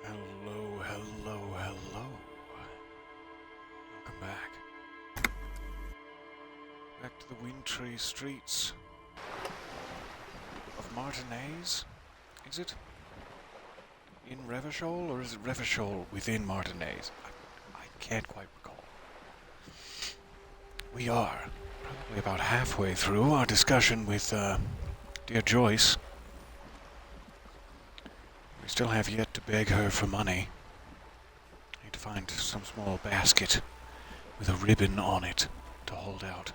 Hello, hello, hello. Welcome back. Back to the wintry streets of Martinez. Is it in Revachol, or is it Revachol within Martinez? I can't quite recall. We are probably about halfway through our discussion with dear Joyce. We still have yet to beg her for money. Need to find some small basket with a ribbon on it to hold out.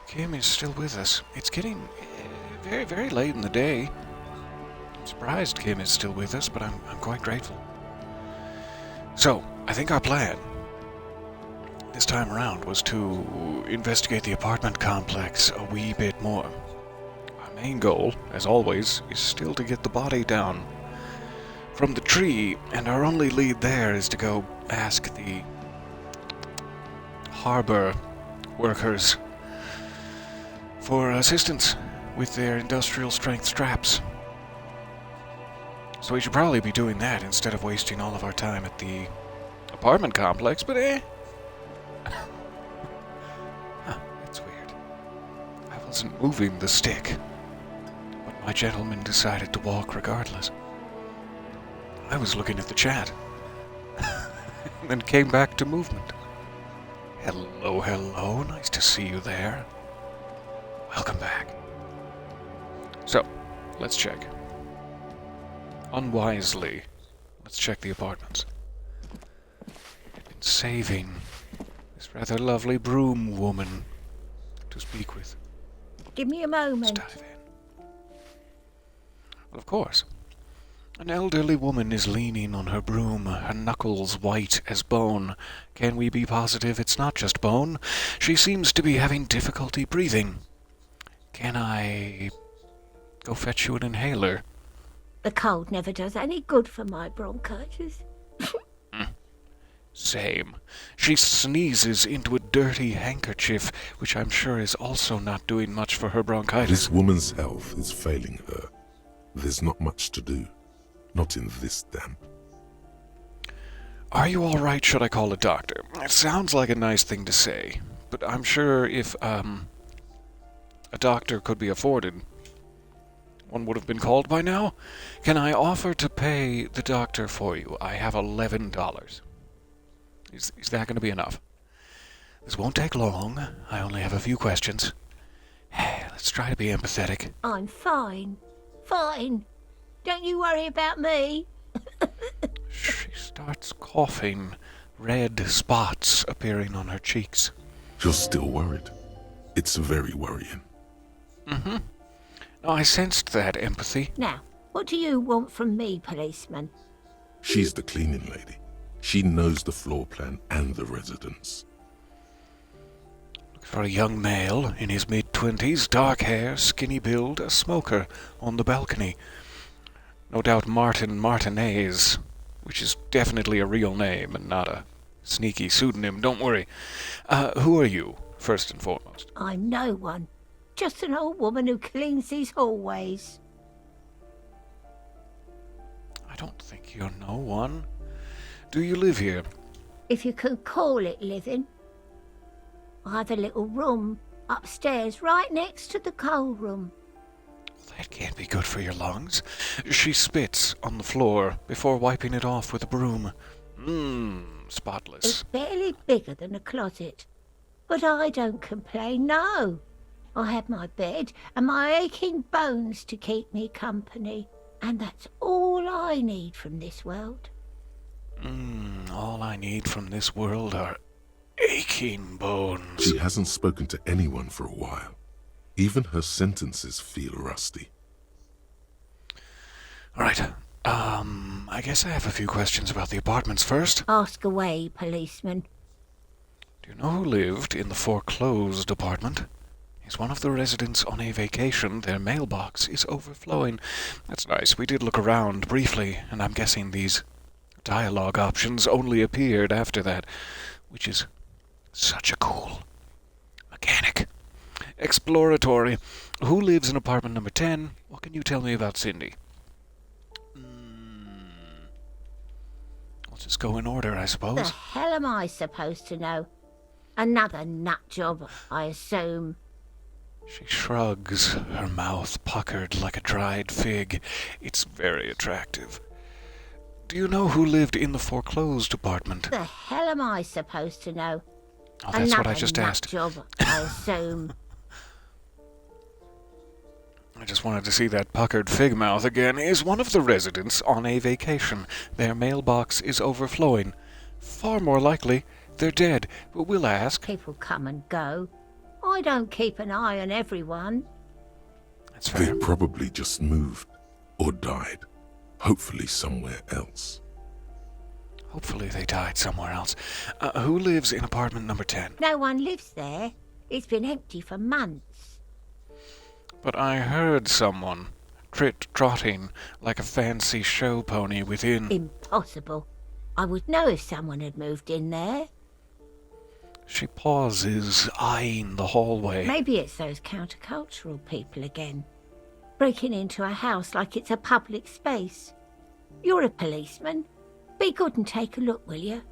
Kim is still with us. It's getting very, very late in the day. I'm surprised Kim is still with us, but I'm quite grateful. So, I think our plan this time around was to investigate the apartment complex a wee bit more. Our main goal, as always, is still to get the body down from the tree, and our only lead there is to go ask the harbor workers for assistance with their industrial strength straps. So we should probably be doing that instead of wasting all of our time at the apartment complex, but that's weird. I wasn't moving the stick, but my gentleman decided to walk regardless. I was looking at the chat, and then came back to movement. Hello, hello, nice to see you there. Welcome back. So, let's check. Unwisely, let's check the apartments. Been saving this rather lovely broom woman to speak with. Give me a Let's moment. dive in. Well, of course. An elderly woman is leaning on her broom, her knuckles white as bone. Can we be positive it's not just bone? She seems to be having difficulty breathing. Can I go fetch you an inhaler? The cold never does any good for my bronchitis. Same. She sneezes into a dirty handkerchief, which I'm sure is also not doing much for her bronchitis. This woman's health is failing her. There's not much to do. Not in this damp. Are you all right? Should I call a doctor? It sounds like a nice thing to say, but I'm sure if, a doctor could be afforded, one would have been called by now. Can I offer to pay the doctor for you? I have $11. Is that going to be enough? This won't take long. I only have a few questions. Let's try to be empathetic. I'm fine. Fine. Don't you worry about me. She starts coughing, red spots appearing on her cheeks. You're still worried. It's very worrying. Mm-hmm. No, I sensed that empathy. Now, what do you want from me, policeman? She's the cleaning lady. She knows the floor plan and the residence. Looks for a young male in his mid-20s, dark hair, skinny build, a smoker on the balcony. No doubt Martin Martinez, which is definitely a real name and not a sneaky pseudonym. Don't worry. Who are you, first and foremost? I'm no one. Just an old woman who cleans these hallways. I don't think you're no one. Do you live here? If you can call it living. I have a little room upstairs right next to the coal room. That can't be good for your lungs. She spits on the floor before wiping it off with a broom. Spotless. It's barely bigger than a closet. But I don't complain, no. I have my bed and my aching bones to keep me company. And that's all I need from this world. All I need from this world are aching bones. She hasn't spoken to anyone for a while. Even her sentences feel rusty. All right. I guess I have a few questions about the apartments first. Ask away, policeman. Do you know who lived in the foreclosed apartment? Is one of the residents on a vacation? Their mailbox is overflowing. That's nice. We did look around briefly, and I'm guessing these dialogue options only appeared after that, which is such a cool mechanic. exploratory. Who lives in apartment number 10? What can you tell me about Cindy? Let's just go in order, I The suppose. hell am I supposed to know? Another nut job, I assume. She shrugs, her mouth puckered like a dried fig. It's very attractive. Do you know who lived in the foreclosed apartment? The hell am I supposed to know? Oh, that's what I Another just nut asked. job, I assume. I just wanted to see that puckered fig mouth again. Is one of the residents on a vacation? Their mailbox is overflowing. Far more likely, they're dead. But we'll ask. People come and go. I don't keep an eye on everyone. That's They fair. probably just moved or died. Hopefully somewhere else. Hopefully they died somewhere else. Who lives in apartment number 10? No one lives there. It's been empty for months. But I heard someone trotting like a fancy show pony within. Impossible. I would know if someone had moved in there. She pauses, eyeing the hallway. Maybe it's those countercultural people again. Breaking into a house like it's a public space. You're a policeman. Be good and take a look, will you?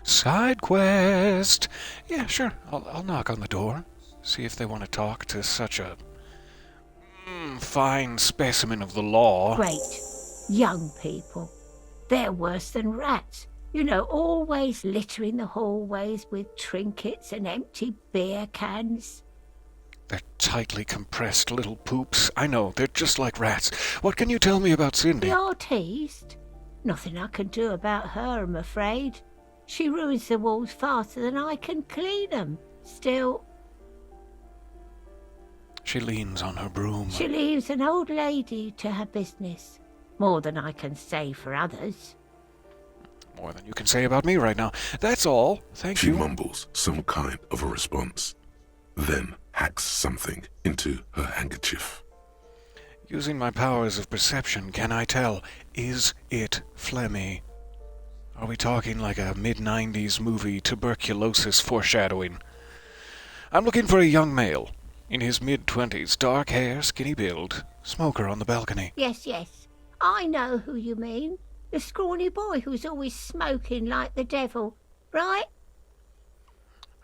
Side quest! Yeah, sure. I'll knock on the door. See if they want to talk to such a fine specimen of the law. Great. Young people. They're worse than rats. You know, always littering the hallways with trinkets and empty beer cans. They're tightly compressed little poops. I know, they're just like rats. What can you tell me about Cindy? The artiste? Nothing I can do about her, I'm afraid. She ruins the walls faster than I can clean them. Still, She leans on her broom. she leaves an old lady to her business. More than I can say for others. More than you can say about me right now. That's all. Thank She you. mumbles some kind of a response, then hacks something into her handkerchief. Using my powers of perception, can I tell? Is it phlegmy? Are we talking like a mid-90s movie tuberculosis foreshadowing? I'm looking for a young male. In his mid-20s, dark hair, skinny build, smoker on the balcony. Yes, yes. I know who you mean. The scrawny boy who's always smoking like the devil, right?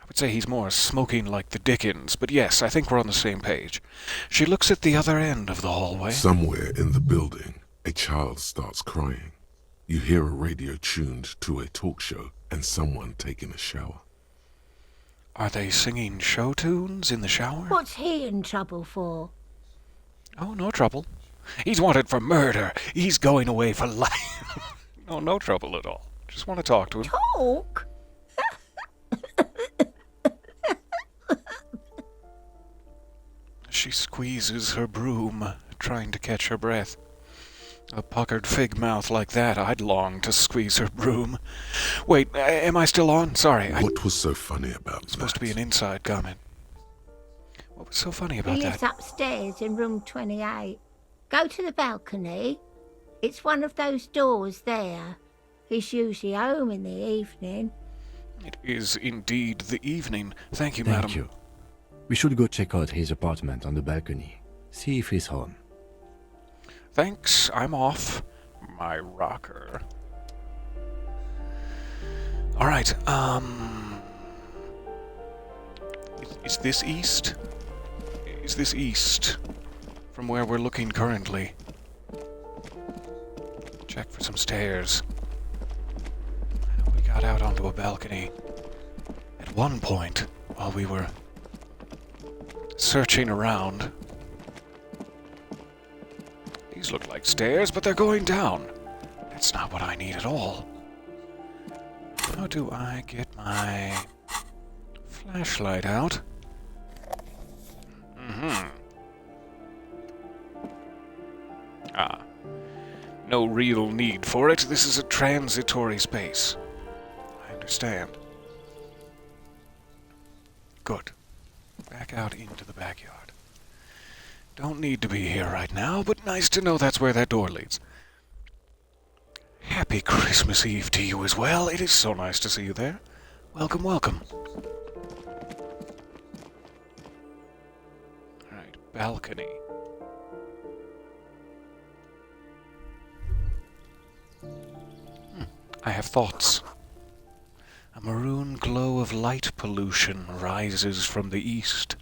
I would say he's more smoking like the Dickens, but yes, I think we're on the same page. She looks at the other end of the hallway. Somewhere in the building, a child starts crying. You hear a radio tuned to a talk show and someone taking a shower. Are they singing show tunes in the shower? What's he in trouble for? Oh, no trouble. He's wanted for murder. He's going away for life. No trouble at all. Just want to talk to him. Talk? She squeezes her broom, trying to catch her breath. A puckered fig mouth like that, I'd long to squeeze her broom. Wait, am I still on? Sorry, What was so funny about it's supposed that? to be an inside comment. What was so funny He about lives that? upstairs in room 28. Go to the balcony. It's one of those doors there. He's usually home in the evening. It is indeed the evening. Thank you, Thank madam. you. We should go check out his apartment on the balcony. See if he's home. Thanks, I'm off. My rocker. Alright, Is this east? Is this east? From where we're looking currently. Check for some stairs. I know we got out onto a balcony at one point while we were searching around. These look like stairs, but they're going down. That's not what I need at all. How do I get my flashlight out? No real need for it. This is a transitory space. I understand. Good. Back out into the backyard. Don't need to be here right now, but nice to know that's where that door leads. Happy Christmas Eve to you as well. It is so nice to see you there. Welcome, welcome. balcony. I have thoughts. A maroon glow of light pollution rises from the east.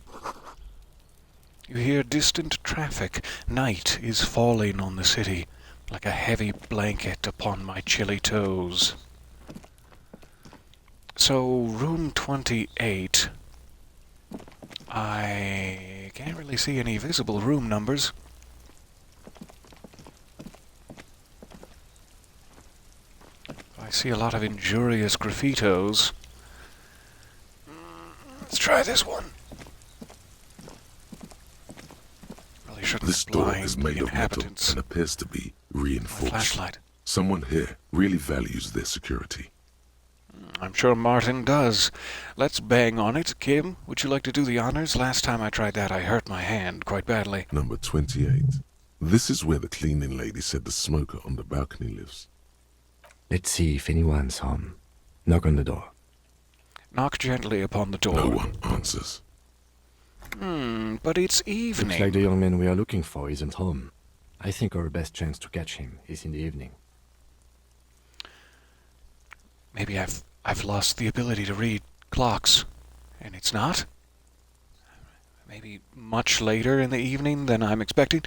You hear distant traffic. Night is falling on the city like a heavy blanket upon my chilly toes. So, room 28. I can't really see any visible room numbers. I see a lot of injurious graffitos. Let's try this one. Really shouldn't This door blind is the made of metal inhabitants. and appears to be My reinforced. flashlight. Someone here really values their security. I'm sure Martin does. Let's bang on it. Kim, would you like to do the honors? Last time I tried that, I hurt my hand quite badly. Number 28. This is where the cleaning lady said the smoker on the balcony lives. Let's see if anyone's home. Knock on the door. Knock gently upon the door. No one answers. But it's Looks evening. like the young man we are looking for isn't home. I think our best chance to catch him is in the evening. Maybe I've lost the ability to read clocks, and it's not? Maybe much later in the evening than I'm expecting.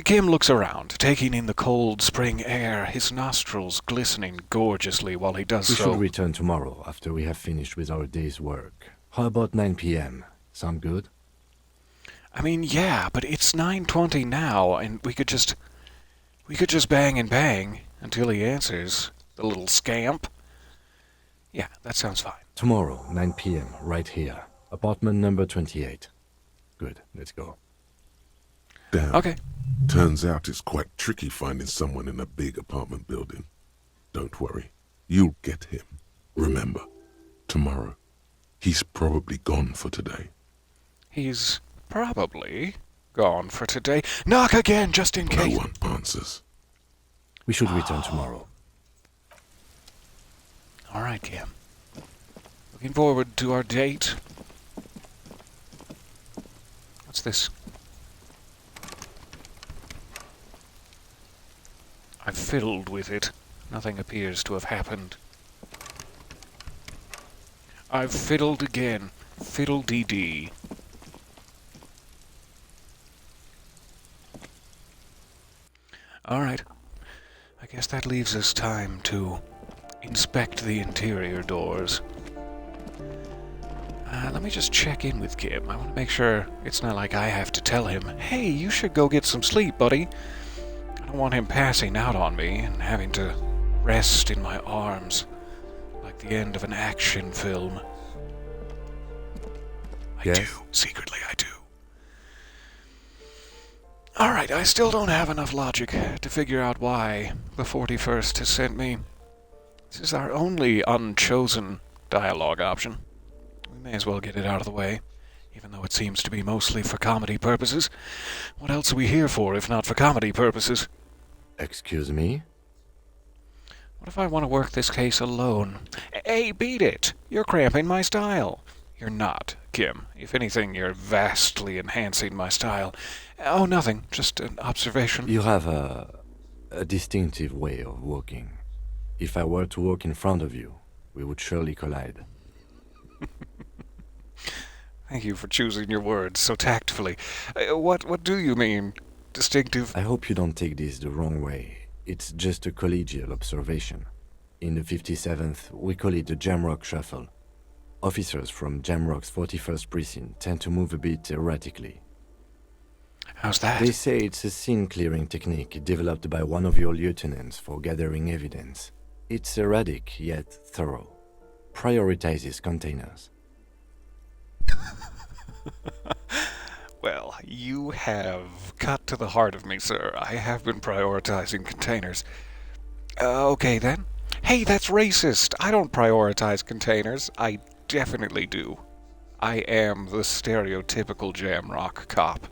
Kim looks around, taking in the cold spring air, his nostrils glistening gorgeously while he does We so. should return tomorrow after we have finished with our day's work. How about 9 p.m.? Sound good? I mean, yeah, but it's 9:20 now, and we could just bang and bang until he answers, the little scamp. Yeah, that sounds fine. Tomorrow, 9 p.m., right here. Apartment number 28. Good, let's go. Damn. Okay. Turns out it's quite tricky finding someone in a big apartment building. Don't worry. You'll get him. Remember, tomorrow. He's probably gone for today. He's probably gone for today. Knock again, just in No case. one answers. We should return tomorrow. All right, Kim. Looking forward to our date. What's this? I've fiddled with it. Nothing appears to have happened. I've fiddled again. Fiddle-dee-dee. All right. I guess that leaves us time to inspect the interior doors. Let me just check in with Kim. I want to make sure it's not like I have to tell him, hey, you should go get some sleep, buddy. I don't want him passing out on me and having to rest in my arms like the end of an action film. I Yes? do. Secretly, I do. Alright, I still don't have enough logic to figure out why the 41st has sent me. This is our only unchosen dialogue option. We may as well get it out of the way, even though it seems to be mostly for comedy purposes. What else are we here for if not for comedy purposes? Excuse me? What if I want to work this case alone? Hey, beat it! You're cramping my style. You're not, Kim. If anything, you're vastly enhancing my style. Oh, nothing. Just an observation. You have a distinctive way of walking. If I were to walk in front of you, we would surely collide. Thank you for choosing your words so tactfully. What do you mean? Distinctive? I hope you don't take this the wrong way. It's just a collegial observation. In the 57th, we call it the Jamrock Shuffle. Officers from Jamrock's 41st Precinct tend to move a bit erratically. How's that? They say it's a scene-clearing technique developed by one of your lieutenants for gathering evidence. It's erratic, yet thorough. Prioritizes containers. Well, you have cut to the heart of me, sir. I have been prioritizing containers. Okay, then. Hey, that's racist. I don't prioritize containers. I definitely do. I am the stereotypical Jamrock cop.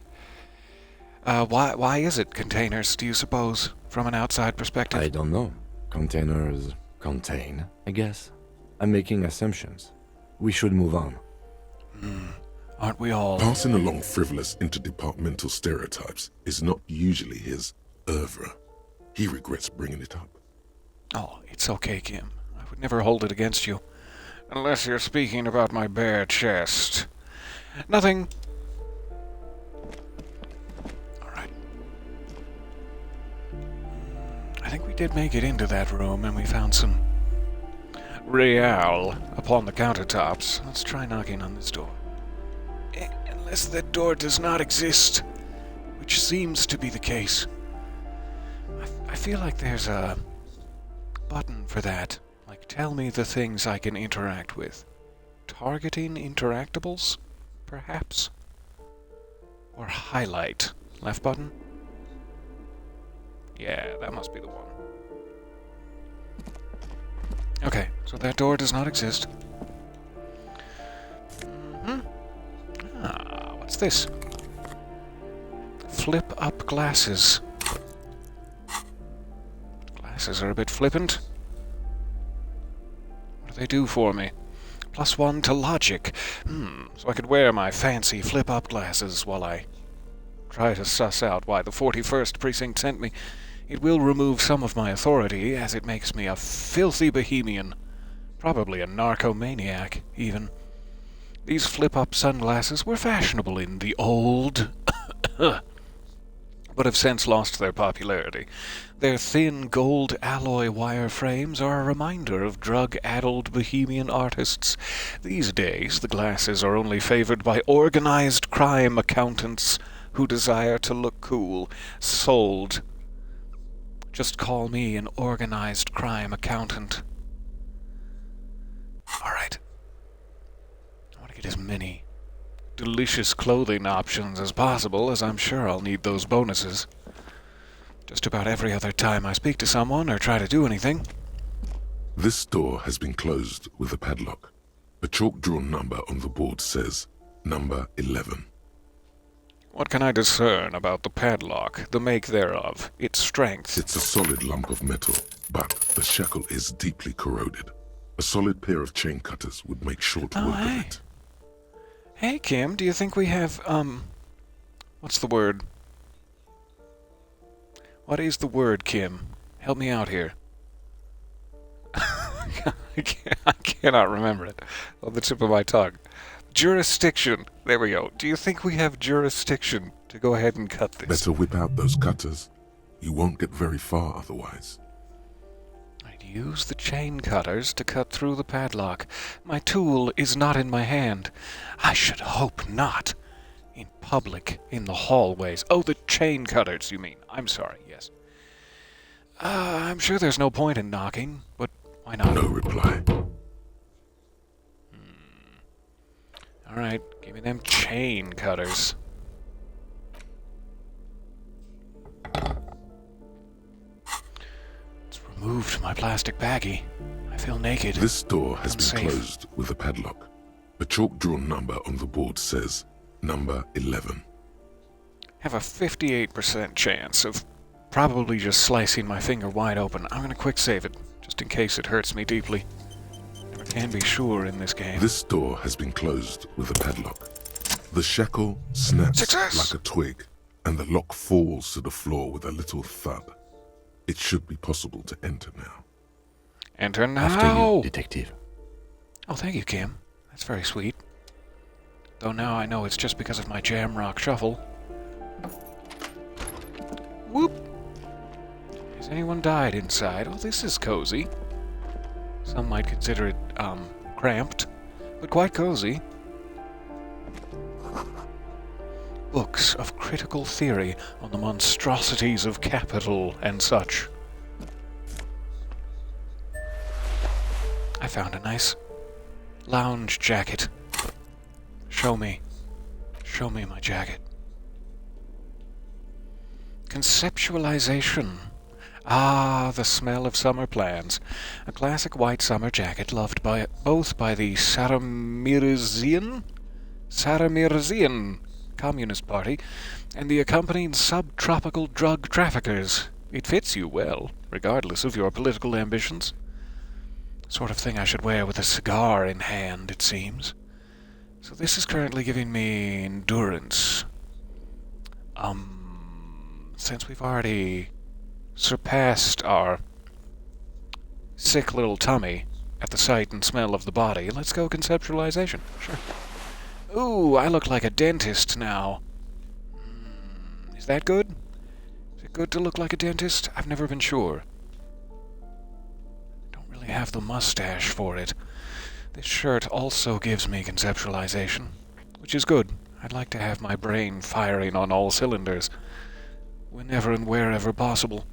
Why is it containers, do you suppose, from an outside perspective? I don't know. Containers contain, I guess. I'm making assumptions. We should move on. Aren't we all? Passing along frivolous interdepartmental stereotypes is not usually his oeuvre. He regrets bringing it up. Oh, it's okay, Kim. I would never hold it against you. Unless you're speaking about my bare chest. Nothing. Alright. I think we did make it into that room, and we found some real upon the countertops. Let's try knocking on this door. Unless that door does not exist, which seems to be the case. I feel like there's a button for that. Like, tell me the things I can interact with. Targeting interactables, perhaps? Or highlight. Left button? Yeah, that must be the one. Okay, so that door does not exist. What's this? Flip up glasses. Glasses are a bit flippant. What do they do for me? +1 to logic. So I could wear my fancy flip-up glasses while I try to suss out why the 41st Precinct sent me. It will remove some of my authority, as it makes me a filthy bohemian. Probably a narcomaniac, even. These flip-up sunglasses were fashionable in the old... but have since lost their popularity. Their thin gold alloy wire frames are a reminder of drug-addled bohemian artists. These days, the glasses are only favored by organized crime accountants who desire to look cool. Sold. Just call me an organized crime accountant. Alright. I want to get as many delicious clothing options as possible, as I'm sure I'll need those bonuses. Just about every other time I speak to someone or try to do anything. This door has been closed with a padlock. A chalk-drawn number on the board says, number 11. What can I discern about the padlock, the make thereof, its strength? It's a solid lump of metal, but the shackle is deeply corroded. A solid pair of chain cutters would make short work of it. Hey, Kim, do you think we have, what's the word? What is the word, Kim? Help me out here. I cannot remember it on the tip of my tongue. Jurisdiction. There we go. Do you think we have jurisdiction to go ahead and cut this? Better whip out those cutters. You won't get very far otherwise. I'd use the chain cutters to cut through the padlock. My tool is not in my hand. I should hope not. In public, in the hallways. Oh, the chain cutters, you mean. I'm sorry, yes. I'm sure there's no point in knocking, but why not? No reply. Alright, give me them chain cutters. It's removed my plastic baggie. I feel naked. This door has been Unsafe. closed with a padlock. A chalk-drawn number on the board says, number 11. Have a 58% chance of probably just slicing my finger wide open. I'm gonna quick save it, just in case it hurts me deeply. Never can be sure in this game. This door has been closed with a padlock. The shackle snaps Success! like a twig, and the lock falls to the floor with a little thud. It should be possible to enter now. Enter now! After you, detective. Oh, thank you, Kim. That's very sweet. Though now I know it's just because of my Jamrock shuffle. Whoop! Has anyone died inside? Oh, this is cozy. Some might consider it, cramped, but quite cozy. Books of critical theory on the monstrosities of capital and such. I found a nice lounge jacket. Show me my jacket. Conceptualization. Ah, the smell of summer plans. A classic white summer jacket loved both by the Saramirzian Communist Party and the accompanying subtropical drug traffickers. It fits you well, regardless of your political ambitions. Sort of thing I should wear with a cigar in hand, it seems. So this is currently giving me endurance. Since we've already surpassed our sick little tummy at the sight and smell of the body, let's go conceptualization. Sure. Ooh, I look like a dentist now. Is that good? Is it good to look like a dentist? I've never been sure. Don't really have the mustache for it. This shirt also gives me conceptualization, which is good. I'd like to have my brain firing on all cylinders, whenever and wherever possible.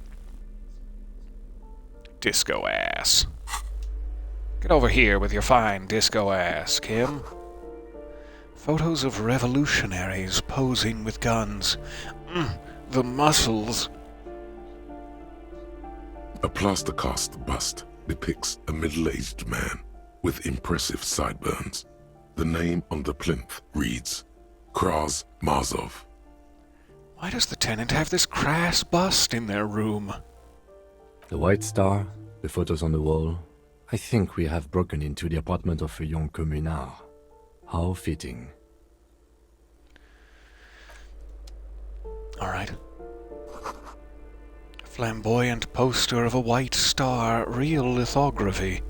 Disco ass. Get over here with your fine disco ass, Kim. Photos of revolutionaries posing with guns. The muscles. A plaster cast bust depicts a middle-aged man with impressive sideburns. The name on the plinth reads Kraz Marzov. Why does the tenant have this crass bust in their room? The White Star, the photos on the wall. I think we have broken into the apartment of a young communard. How fitting. All right. A flamboyant poster of a White Star, real lithography.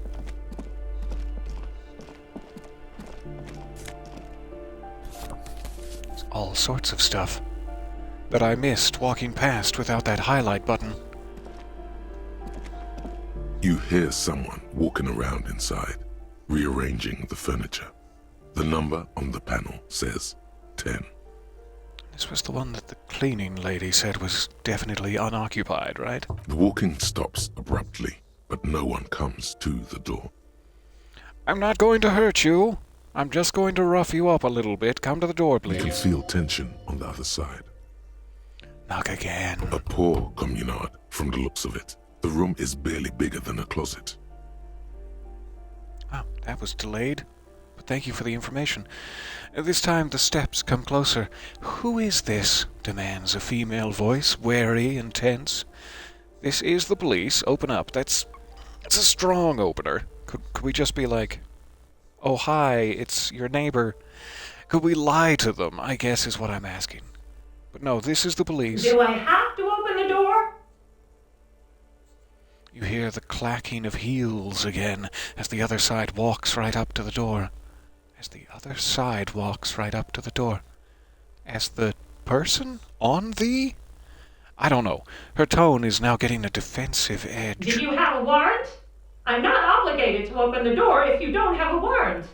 There's all sorts of stuff that I missed walking past without that highlight button. You hear someone walking around inside, rearranging the furniture. The number on the panel says 10. This was the one that the cleaning lady said was definitely unoccupied, right? The walking stops abruptly, but no one comes to the door. I'm not going to hurt you. I'm just going to rough you up a little bit. Come to the door, You can please. feel tension on the other side. Knock again. A poor communard, from the looks of it. The room is barely bigger than a closet. Oh, that was delayed. But thank you for the information. This time the steps come closer. Who is this? Demands a female voice, wary and tense. This is the police. Open up. That's a strong opener. Could we just be like, oh hi, it's your neighbor. Could we lie to them, I guess is what I'm asking. But no, this is the police. Do I have to open the door? You hear the clacking of heels again as the other side walks right up to the door. As the other side walks right up to the door. As the person on the... I don't know. Her tone is now getting a defensive edge. Do you have a warrant? I'm not obligated to open the door if you don't have a warrant.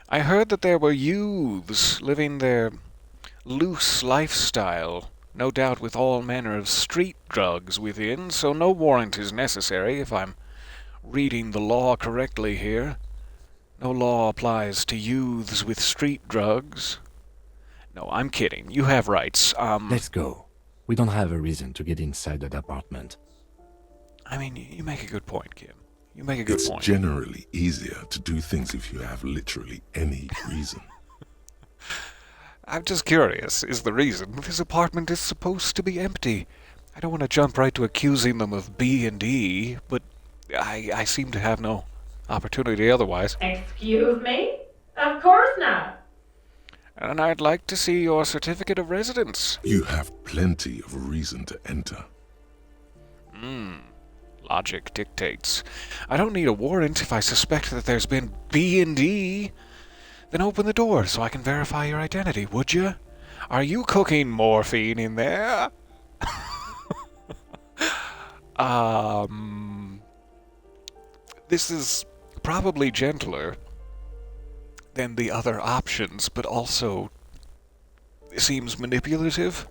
I heard that there were youths living their loose lifestyle, no doubt with all manner of street drugs within, so no warrant is necessary if I'm reading the law correctly here. No law applies to youths with street drugs. No, I'm kidding. You have rights. Let's go. We don't have a reason to get inside that apartment. I mean, you make a good point, Kim. You make a good It's point. generally easier to do things if you have literally any reason. I'm just curious, is the reason this apartment is supposed to be empty? I don't want to jump right to accusing them of B&D, but I seem to have no opportunity otherwise. Excuse me? Of course not. And I'd like to see your certificate of residence. You have plenty of reason to enter. Logic dictates. I don't need a warrant if I suspect that there's been B&D. Then open the door so I can verify your identity, would you? Are you cooking morphine in there? This is probably gentler than the other options, but also seems manipulative.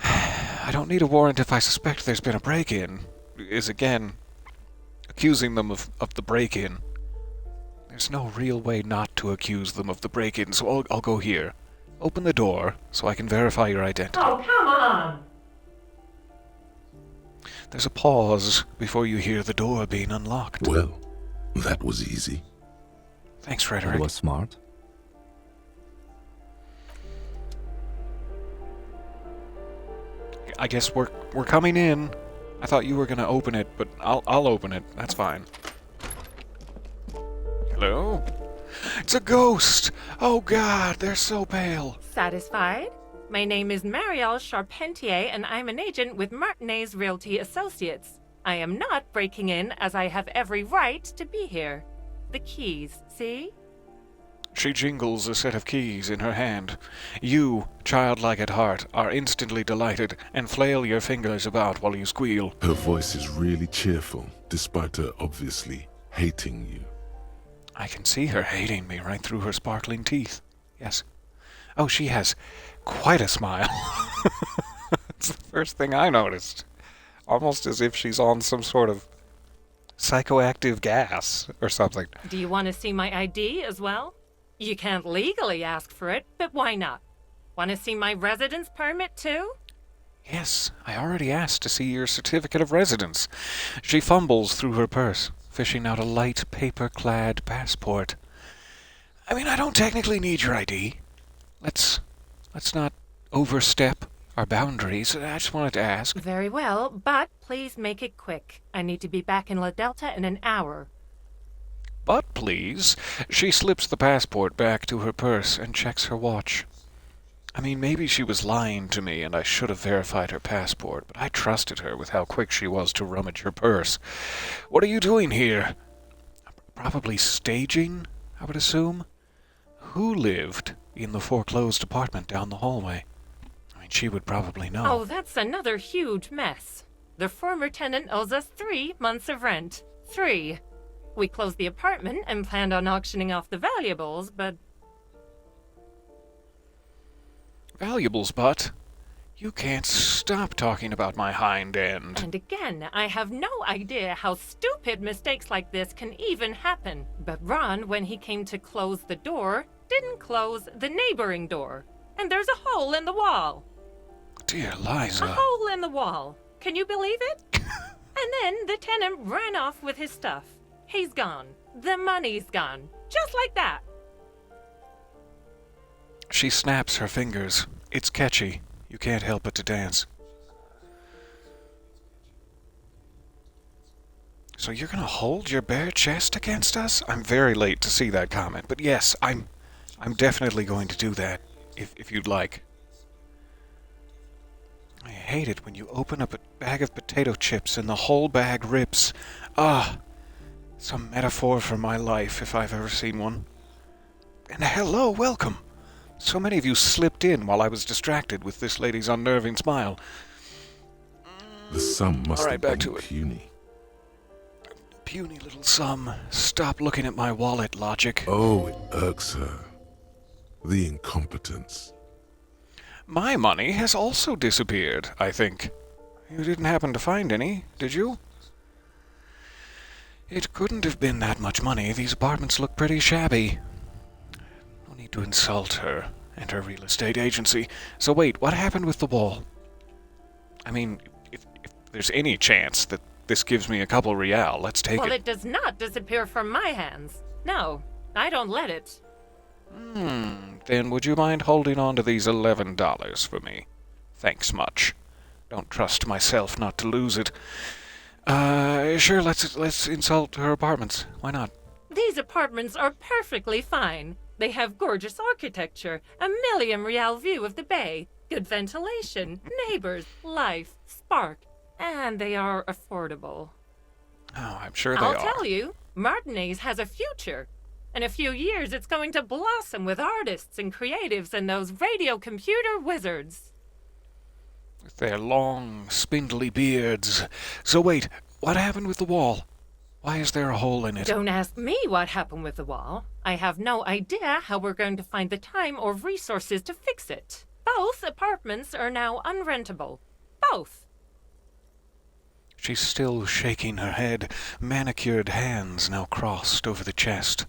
I don't need a warrant if I suspect there's been a break-in, is again accusing them of the break-in. There's no real way not to accuse them of the break-in, so I'll go here. Open the door so I can verify your identity. Oh, come on. There's a pause before you hear the door being unlocked. Well, that was easy. Thanks, That Frederick. was smart. I guess we're coming in. I thought you were gonna open it, but I'll open it. That's fine. Hello? It's a ghost! Oh God, they're so pale. Satisfied? My name is Marielle Charpentier, and I'm an agent with Martinez Realty Associates. I am not breaking in, as I have every right to be here. The keys, see? She jingles a set of keys in her hand. You, childlike at heart, are instantly delighted and flail your fingers about while you squeal. Her voice is really cheerful, despite her obviously hating you. I can see her hating me right through her sparkling teeth. Yes. Oh, she has quite a smile. It's the first thing I noticed. Almost as if she's on some sort of psychoactive gas or something. Do you want to see my ID as well? You can't legally ask for it, but why not? Want to see my residence permit too? Yes, I already asked to see your certificate of residence. She fumbles through her purse, fishing out a light paper-clad passport. I mean, I don't technically need your ID. Let's not overstep our boundaries. I just wanted to ask. Very well, but please make it quick. I need to be back in La Delta in an hour. But please, she slips the passport back to her purse and checks her watch. I mean, maybe she was lying to me and I should have verified her passport, but I trusted her with how quick she was to rummage her purse. What are you doing here? Probably staging, I would assume. Who lived in the foreclosed apartment down the hallway? I mean, she would probably know. Oh, that's another huge mess. The former tenant owes us 3 months of rent. 3. We closed the apartment and planned on auctioning off the valuables, but... Valuables, but you can't stop talking about my hind end. And again, I have no idea how stupid mistakes like this can even happen. But Ron, when he came to close the door, didn't close the neighboring door. And there's a hole in the wall. Dear Liza. A hole in the wall. Can you believe it? And then the tenant ran off with his stuff. He's gone. The money's gone. Just like that. She snaps her fingers. It's catchy. You can't help but to dance. So you're gonna hold your bare chest against us? I'm very late to see that comment, but yes, I'm definitely going to do that, if you'd like. I hate it when you open up a bag of potato chips and the whole bag rips. Ah, it's a metaphor for my life, if I've ever seen one. And hello, welcome. So many of you slipped in while I was distracted with this lady's unnerving smile. The sum must All right, have back been to it. puny. Puny little sum. Stop looking at my wallet, Logic. Oh, it irks her. The incompetence. My money has also disappeared, I think. You didn't happen to find any, did you? It couldn't have been that much money. These apartments look pretty shabby. No need to insult her and her real estate agency. So wait, what happened with the wall? I mean, if there's any chance that this gives me a couple real, let's take Well, it. it does not disappear from my hands. No, I don't let it. Then would you mind holding on to these $11 for me? Thanks much. Don't trust myself not to lose it. Sure, let's insult her apartments. Why not? These apartments are perfectly fine. They have gorgeous architecture, a million-real view of the bay, good ventilation, neighbors, life, spark, and they are affordable. Oh, I'm sure they I'll are. tell you, Martinez has a future. In a few years, it's going to blossom with artists and creatives and those radio computer wizards. With their long, spindly beards. So wait, what happened with the wall? Why is there a hole in it? Don't ask me what happened with the wall. I have no idea how we're going to find the time or resources to fix it. Both apartments are now unrentable. Both. She's still shaking her head, manicured hands now crossed over the chest.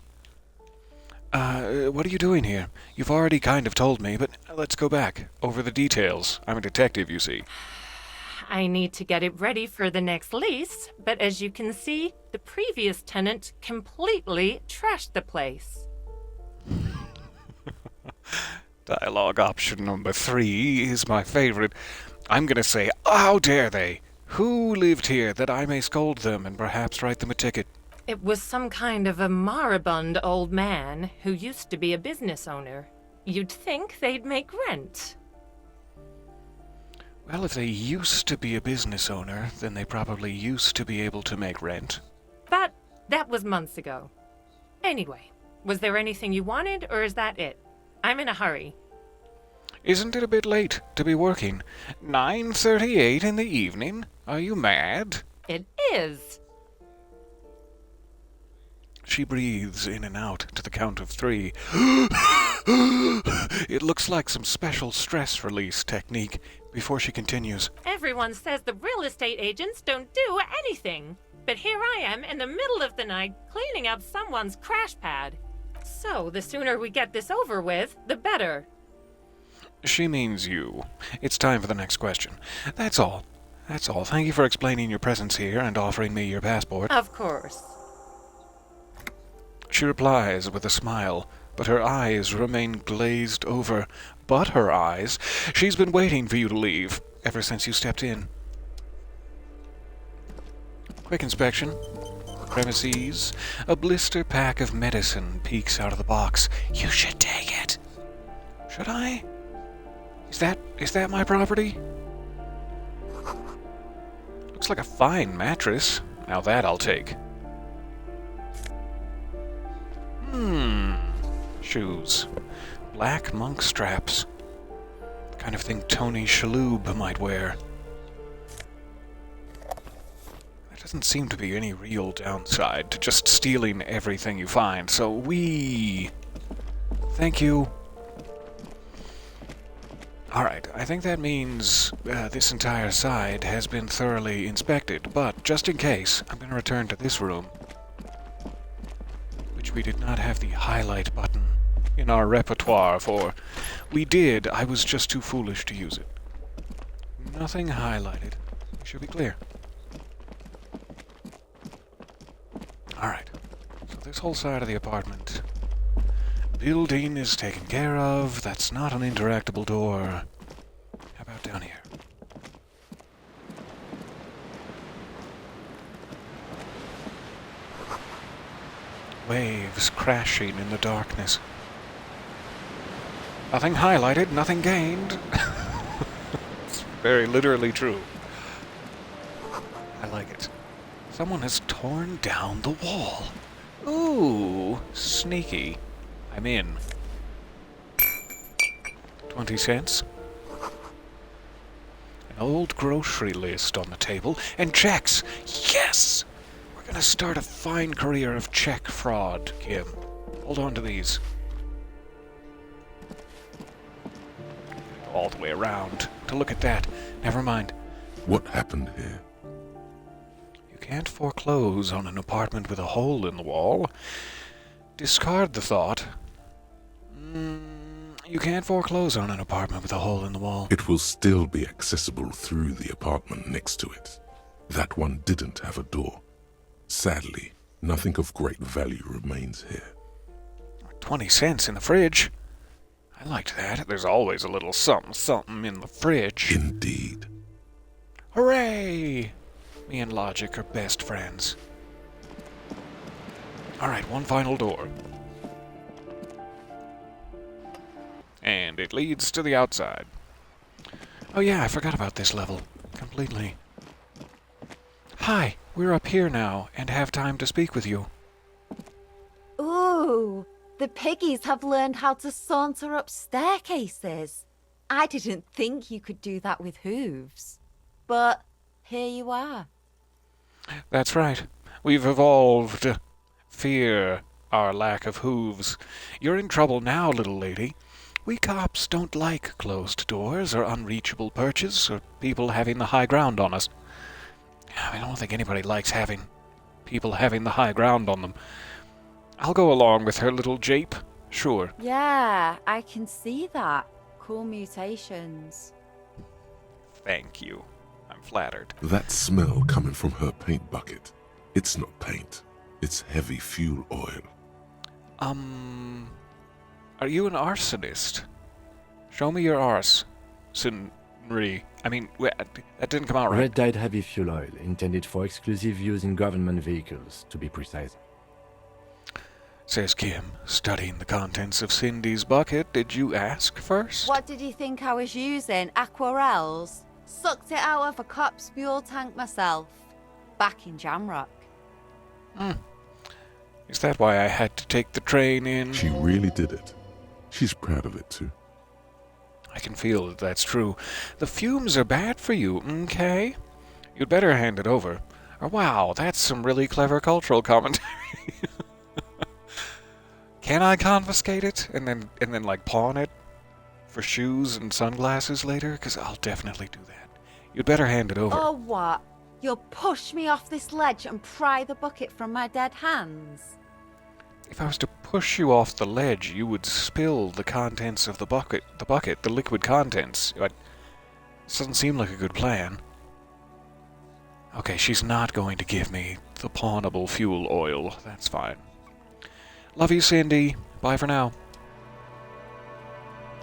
What are you doing here? You've already kind of told me, but let's go back over the details. I'm a detective, you see. I need to get it ready for the next lease, but as you can see, the previous tenant completely trashed the place. Dialogue option number 3 is my favorite. I'm gonna say, how dare they? Who lived here that I may scold them and perhaps write them a ticket? It was some kind of a moribund old man who used to be a business owner. You'd think they'd make rent. Well, if they used to be a business owner, then they probably used to be able to make rent. But that was months ago. Anyway, was there anything you wanted, or is that it? I'm in a hurry. Isn't it a bit late to be working? 9:38 in the evening? Are you mad? It is. She breathes in and out to the count of 3. It looks like some special stress release technique before she continues. Everyone says the real estate agents don't do anything. But here I am in the middle of the night cleaning up someone's crash pad. So the sooner we get this over with, the better. She means you. It's time for the next question. That's all. That's all. Thank you for explaining your presence here and offering me your passport. Of course. She replies with a smile, but her eyes remain glazed over. But her eyes. She's been waiting for you to leave ever since you stepped in. Quick inspection. Premises. A blister pack of medicine peeks out of the box. You should take it. Should I? Is that my property? Looks like a fine mattress. Now that I'll take. Shoes. Black monk straps. The kind of thing Tony Shalhoub might wear. There doesn't seem to be any real downside to just stealing everything you find, so thank you. Alright, I think that means this entire side has been thoroughly inspected, but just in case, I'm going to return to this room, which we did not have the highlight button in our repertoire for. We did, I was just too foolish to use it. Nothing highlighted. We should be clear. Alright, so this whole side of the apartment building is taken care of. That's not an interactable door. How about down here? Waves crashing in the darkness. Nothing highlighted, nothing gained. It's very literally true. I like it. Someone has torn down the wall. Ooh, sneaky. I'm in. 20 cents. An old grocery list on the table, and checks. Yes! We're gonna start a fine career of check fraud, Kim. Hold on to these. All the way around to look at that. Never mind. What happened here? You can't foreclose on an apartment with a hole in the wall. Discard the thought. You can't foreclose on an apartment with a hole in the wall. It will still be accessible through the apartment next to it. That one didn't have a door. Sadly, nothing of great value remains here. 20 cents in the fridge. I liked that. There's always a little something in the fridge. Indeed. Hooray! Me and logic are best friends. Alright, one final door. And it leads to the outside. Oh yeah, I forgot about this level. Completely. Hi, we're up here now and have time to speak with you. Ooh, the piggies have learned how to saunter up staircases. I didn't think you could do that with hooves. But here you are. That's right. We've evolved. Fear our lack of hooves. You're in trouble now, little lady. We cops don't like closed doors or unreachable perches or people having the high ground on us. I don't think anybody likes having people having the high ground on them. I'll go along with her little jape. Sure. Yeah, I can see that. Cool mutations. Thank you. I'm flattered. That smell coming from her paint bucket. It's not paint. It's heavy fuel oil. Are you an arsonist? Show me your arse. that didn't come out right. Red-dyed heavy fuel oil, intended for exclusive use in government vehicles, to be precise. Says Kim, studying the contents of Cindy's bucket. Did you ask first? What did you think I was using? Aquarels? Sucked it out of a cop's fuel tank myself. Back in Jamrock. Is that why I had to take the train in? She really did it. She's proud of it too. I can feel that that's true. The fumes are bad for you, okay? You'd better hand it over. Oh, wow, that's some really clever cultural commentary. Can I confiscate it and then like pawn it for shoes and sunglasses later? Because I'll definitely do that. You'd better hand it over. Oh, what? You'll push me off this ledge and pry the bucket from my dead hands? If I was to push you off the ledge, you would spill the contents of the bucket, the liquid contents. This doesn't seem like a good plan. Okay, she's not going to give me the pawnable fuel oil. That's fine. Love you, Cindy. Bye for now.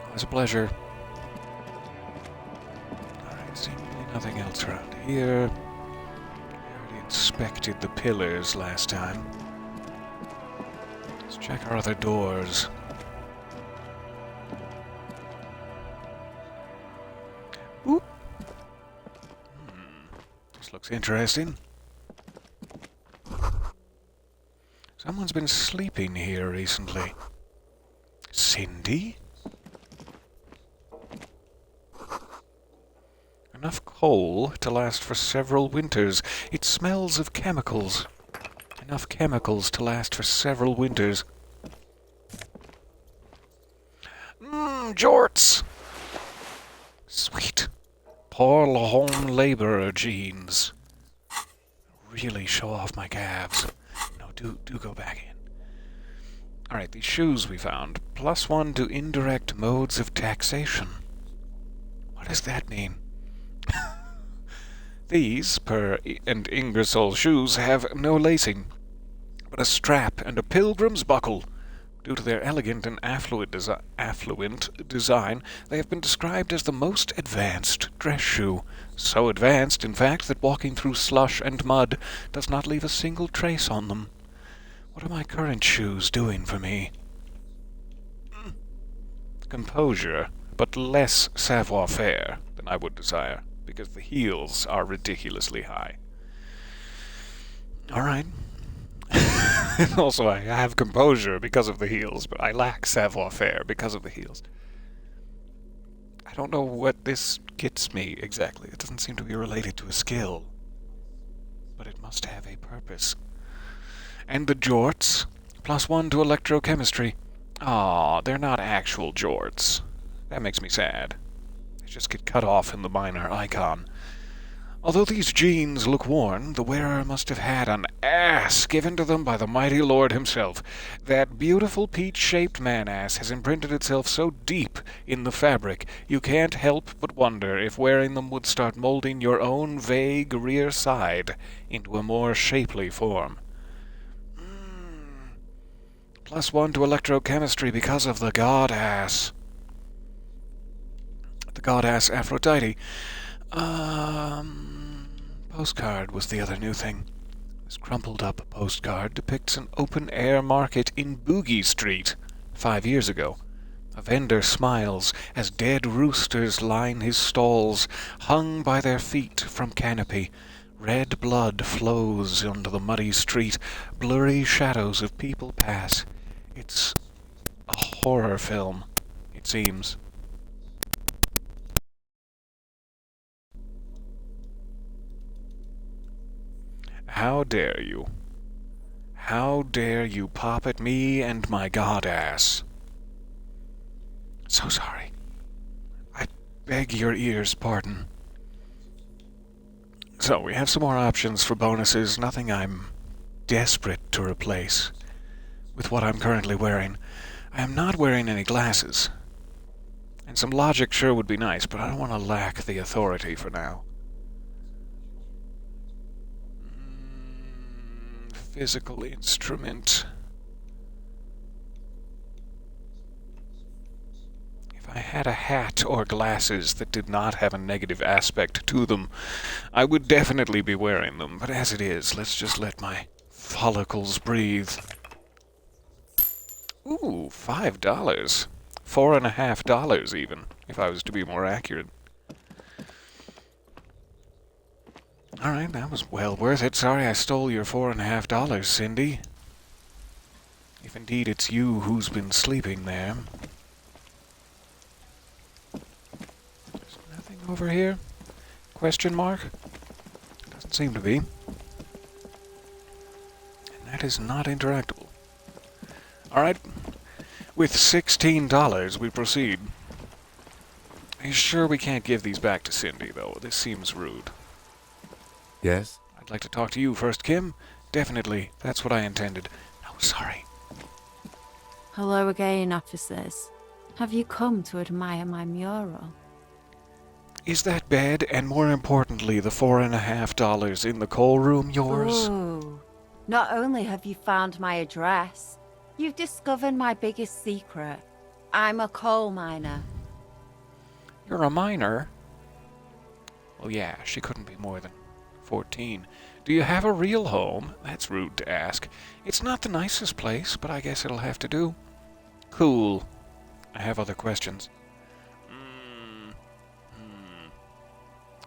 Always a pleasure. Alright, seemingly nothing else around here. We already inspected the pillars last time. Let's check our other doors. Oop. This looks interesting. Someone's been sleeping here recently. Cindy? Enough coal to last for several winters. It smells of chemicals. Enough chemicals to last for several winters. Jorts! Sweet. Poor home laborer jeans. Really show off my calves. No, do go back in. Alright, these shoes we found. +1 to indirect modes of taxation. What does that mean? These, per and Ingersoll shoes, have no lacing, but a strap and a pilgrim's buckle. Due to their elegant and affluent design, they have been described as the most advanced dress shoe. So advanced, in fact, that walking through slush and mud does not leave a single trace on them. What are my current shoes doing for me? Composure, but less savoir-faire than I would desire, because the heels are ridiculously high. Alright. Also, I have composure because of the heels, but I lack savoir-faire because of the heels. I don't know what this gets me exactly. It doesn't seem to be related to a skill. But it must have a purpose. And the jorts, +1 to electrochemistry. Aw, they're not actual jorts. That makes me sad. They just get cut off in the minor icon. Although these jeans look worn, the wearer must have had an ass given to them by the mighty Lord himself. That beautiful peach-shaped man-ass has imprinted itself so deep in the fabric, you can't help but wonder if wearing them would start molding your own vague rear side into a more shapely form. +1 to electrochemistry because of the god-ass. The god-ass Aphrodite. Postcard was the other new thing. This crumpled-up postcard depicts an open-air market in Boogie Street 5 years ago. A vendor smiles as dead roosters line his stalls, hung by their feet from canopy. Red blood flows onto the muddy street. Blurry shadows of people pass. It's a horror film, it seems. How dare you? How dare you pop at me and my god-ass? So sorry. I beg your ears' pardon. So, we have some more options for bonuses, nothing I'm desperate to replace with what I'm currently wearing. I am not wearing any glasses. And some logic sure would be nice, but I don't want to lack the authority for now. Physical instrument. If I had a hat or glasses that did not have a negative aspect to them, I would definitely be wearing them. But as it is, let's just let my follicles breathe. Ooh, $5. $4.50 even, if I was to be more accurate. Alright, that was well worth it. Sorry I stole your $4.50, Cindy. If indeed it's you who's been sleeping there. There's nothing over here? Question mark? Doesn't seem to be. And that is not interactable. Alright. With $16, we proceed. Are you sure we can't give these back to Cindy, though? This seems rude. Yes? I'd like to talk to you first, Kim. Definitely. That's what I intended. No, sorry. Hello again, officers. Have you come to admire my mural? Is that bed, and more importantly, the $4.50 in the coal room yours? Ooh. Not only have you found my address, you've discovered my biggest secret. I'm a coal miner. You're a miner? Well, yeah, she couldn't be more than 14. Do you have a real home? That's rude to ask. It's not the nicest place, but I guess it'll have to do. Cool. I have other questions.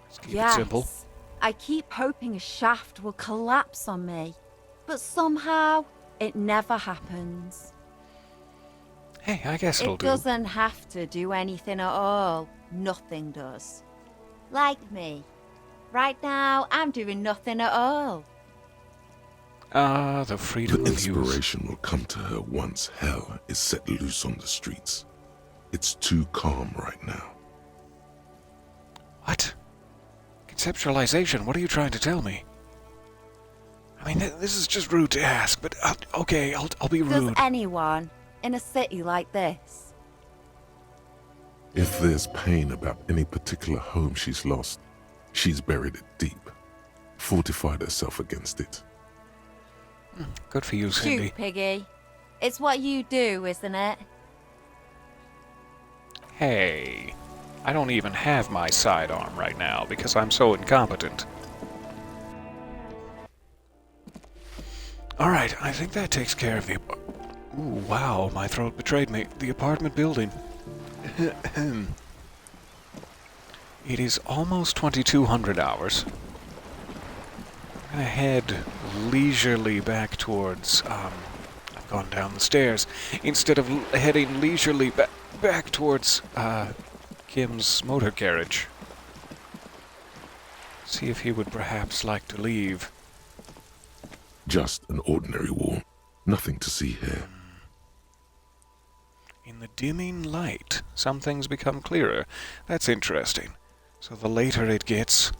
Let's keep it simple. I keep hoping a shaft will collapse on me, but somehow it never happens. Hey, I guess it'll It do. doesn't have to do anything at all. Nothing does. Like me. Right now, I'm doing nothing at all. Ah, the freedom The of youth. inspiration will come to her once hell is set loose on the streets. It's too calm right now. What? Conceptualization? What are you trying to tell me? I mean, this is just rude to ask, but okay, I'll be Does rude. anyone in a city like this? If there's pain about any particular home she's lost, she's buried it deep, fortified herself against it. Good for you, Cindy. Shoot, Piggy. It's what you do, isn't it? Hey, I don't even have my sidearm right now because I'm so incompetent. Alright, I think that takes care of the... Ooh, wow, my throat betrayed me. The apartment building. It is almost 2200 hours. I'm gonna head leisurely back towards, I've gone down the stairs. Instead of heading leisurely back towards, Kim's motor carriage. See if he would perhaps like to leave. Just an ordinary wall. Nothing to see here. In the dimming light, some things become clearer. That's interesting. So the later it gets,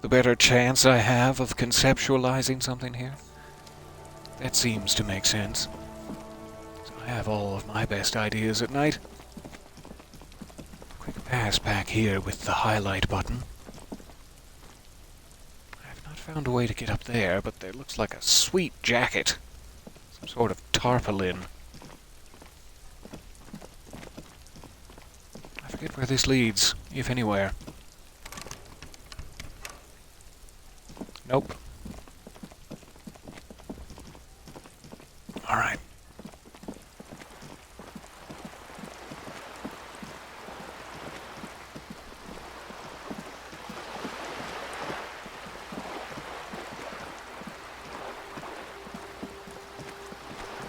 the better chance I have of conceptualizing something here. That seems to make sense. So I have all of my best ideas at night. Quick pass back here with the highlight button. I have not found a way to get up there, but there looks like a sweet jacket. Some sort of tarpaulin. I forget where this leads, if anywhere. Nope. Alright.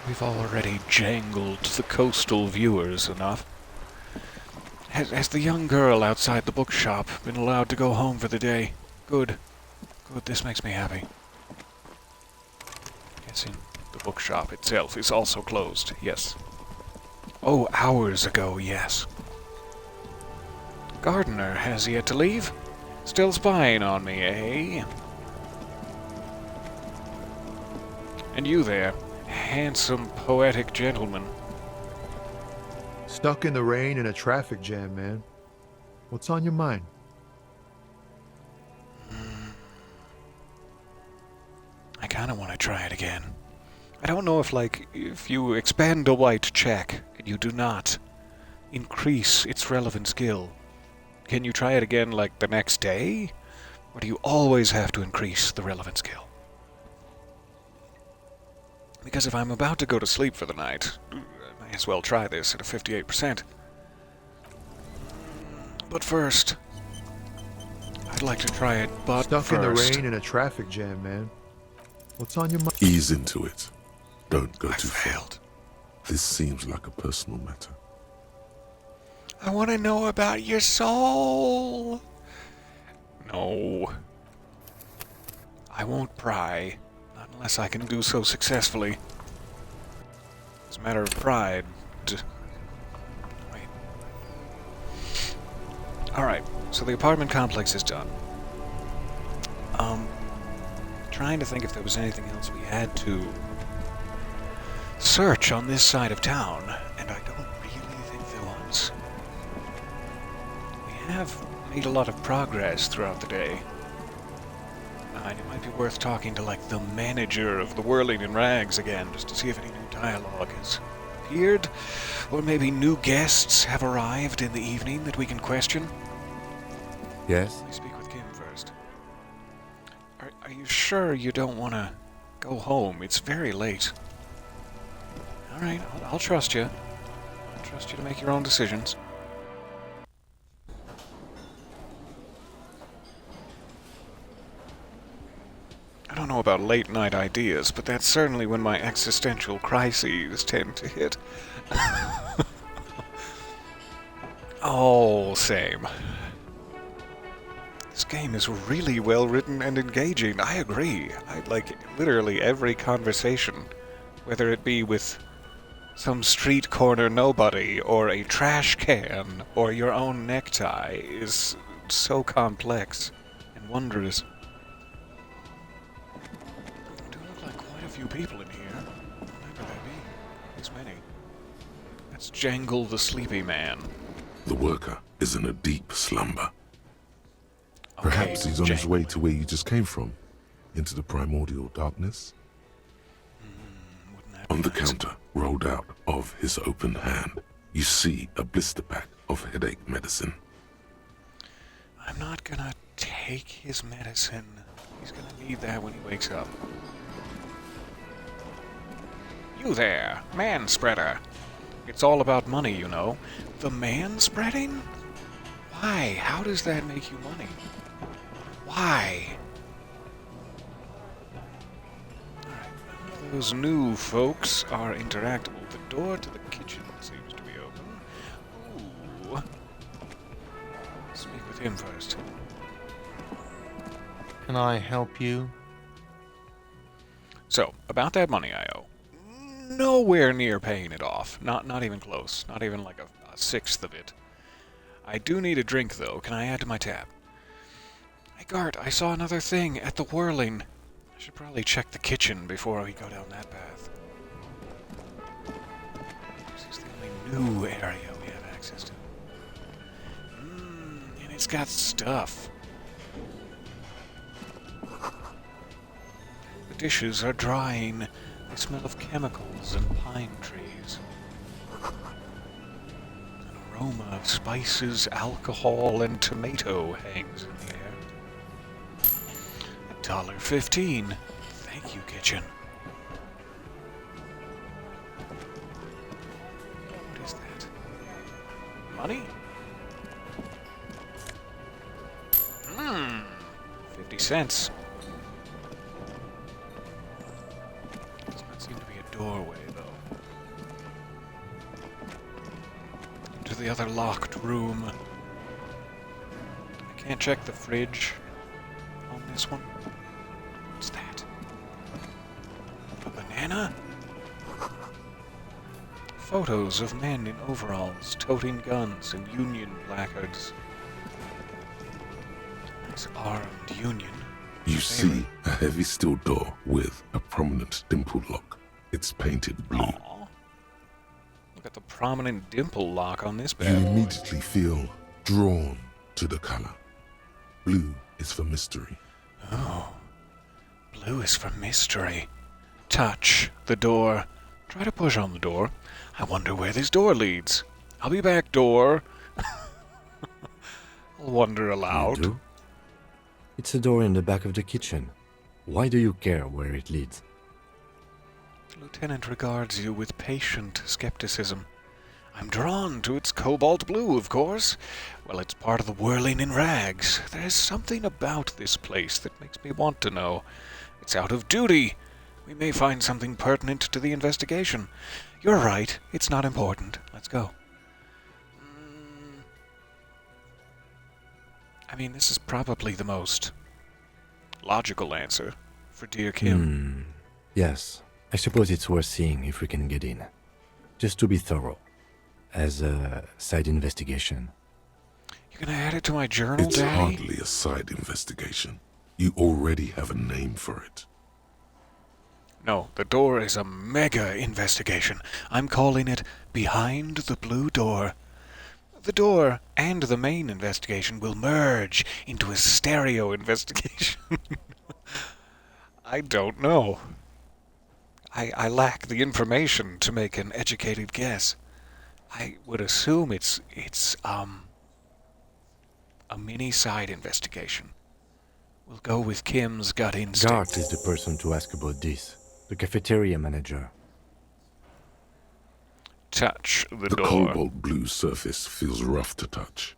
We've already jangled the coastal viewers enough. Has the young girl outside the bookshop been allowed to go home for the day? Good. Good, this makes me happy. Guessing the bookshop itself is also closed, yes. Oh, hours ago, yes. Gardener has yet to leave? Still spying on me, eh? And you there, handsome, poetic gentleman. Stuck in the rain in a traffic jam, man. What's on your mind? I kinda wanna try it again. I don't know if you expend a white check, and you do not, increase its relevant skill? Can you try it again, like, the next day? Or do you always have to increase the relevant skill? Because if I'm about to go to sleep for the night, I may as well try this at a 58%. But first, I'd like to try it, but Stuck first... in the rain in a traffic jam, man. What's on your mind? Ease into it. Don't go I too far. failed. This seems like a personal matter. I want to know about your soul. No. I won't pry. Not unless I can do so successfully. It's a matter of pride. Wait. Alright, so the apartment complex is done. Trying to think if there was anything else we had to search on this side of town, and I don't really think there was. We have made a lot of progress throughout the day. And it might be worth talking to, like, the manager of the Whirling in Rags again, just to see if any new dialogue has appeared, or maybe new guests have arrived in the evening that we can question. Yes? Let me speak with Kim first. Are you sure you don't want to go home? It's very late. Alright, I'll trust you. I'll trust you to make your own decisions. I don't know about late night ideas, but that's certainly when my existential crises tend to hit. Oh, same. This game is really well written and engaging. I agree. I like literally every conversation, whether it be with some street corner nobody or a trash can or your own necktie, is so complex and wondrous. There do look like quite a few people in here. Where could they be? This many. That's Jangle the Sleepy Man. The worker is in a deep slumber. Okay, Perhaps he's on his Jangle. way to where you just came from, into the primordial darkness. Wouldn't that be On the nice? counter, rolled out of his open hand, you see a blister pack of headache medicine. I'm not gonna take his medicine. He's gonna need that when he wakes up. You there, man spreader. It's all about money, you know. The man spreading? Why? How does that make you money? Why? Alright, those new folks are interactable. The door to the kitchen seems to be open. Ooh. Speak with him first. Can I help you? So, about that money I owe. Nowhere near paying it off. Not even close. Not even like a sixth of it. I do need a drink, though. Can I add to my tab? Hey, Gart, I saw another thing at the Whirling. I should probably check the kitchen before we go down that path. This is the only new area we have access to. And it's got stuff. The dishes are drying. They smell of chemicals and pine trees. An aroma of spices, alcohol, and tomato hangs in the air. $1.15. Thank you, kitchen. What is that? Money? 50 cents. Does not seem to be a doorway, though. Into the other locked room. I can't check the fridge on this one. What's that? A banana? Photos of men in overalls toting guns and Union placards. Nice armed Union. You see a heavy steel door with a prominent dimple lock. It's painted blue. Aw. Look at the prominent dimple lock on this You bad boy. immediately feel drawn to the color. Blue is for mystery. Oh. Blue is for mystery. Touch the door. Try to push on the door. I wonder where this door leads. I'll be back door. I'll wander You aloud. do? It's a door in the back of the kitchen. Why do you care where it leads? The lieutenant regards you with patient skepticism. I'm drawn to its cobalt blue, of course. Well, it's part of the whirling in rags. There's something about this place that makes me want to know. It's out of duty. We may find something pertinent to the investigation. You're right. It's not important. Let's go. I mean, this is probably the most logical answer for dear Kim. Yes, I suppose it's worth seeing if we can get in. Just to be thorough. As a side investigation. You're gonna add it to my journal, It's Daddy? hardly a side investigation. You already have a name for it. No, the door is a mega investigation. I'm calling it Behind the Blue Door. The door and the main investigation will merge into a stereo investigation. I don't know. I lack the information to make an educated guess. I would assume it's a mini side investigation. We'll go with Kim's gut instinct. Gart is the person to ask about this. The cafeteria manager. Touch the The door. cobalt blue surface feels rough to touch.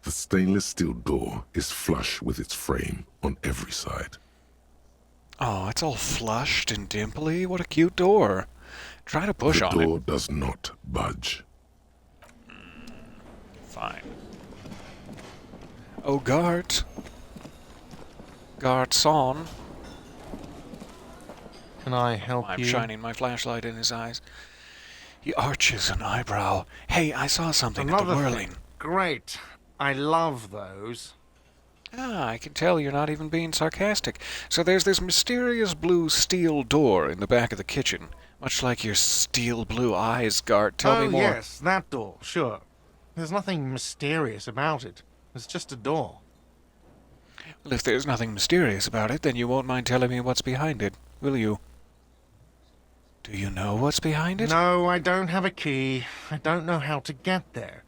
The stainless steel door is flush with its frame on every side. Oh, it's all flushed and dimply. What a cute door. Try to push The on door it. does not budge. Fine. Oh, Gart. Gart's on. Can I help I'm you? shining my flashlight in his eyes. He arches an eyebrow. Hey, I saw something at the Another whirling. thing. Great. I love those. Ah, I can tell you're not even being sarcastic. So there's this mysterious blue steel door in the back of the kitchen. Much like your steel blue eyes, Gart. Tell me more. Yes, that door, sure. There's nothing mysterious about it. It's just a door. Well, if there's nothing mysterious about it, then you won't mind telling me what's behind it, will you? Do you know what's behind it? No, I don't have a key. I don't know how to get there.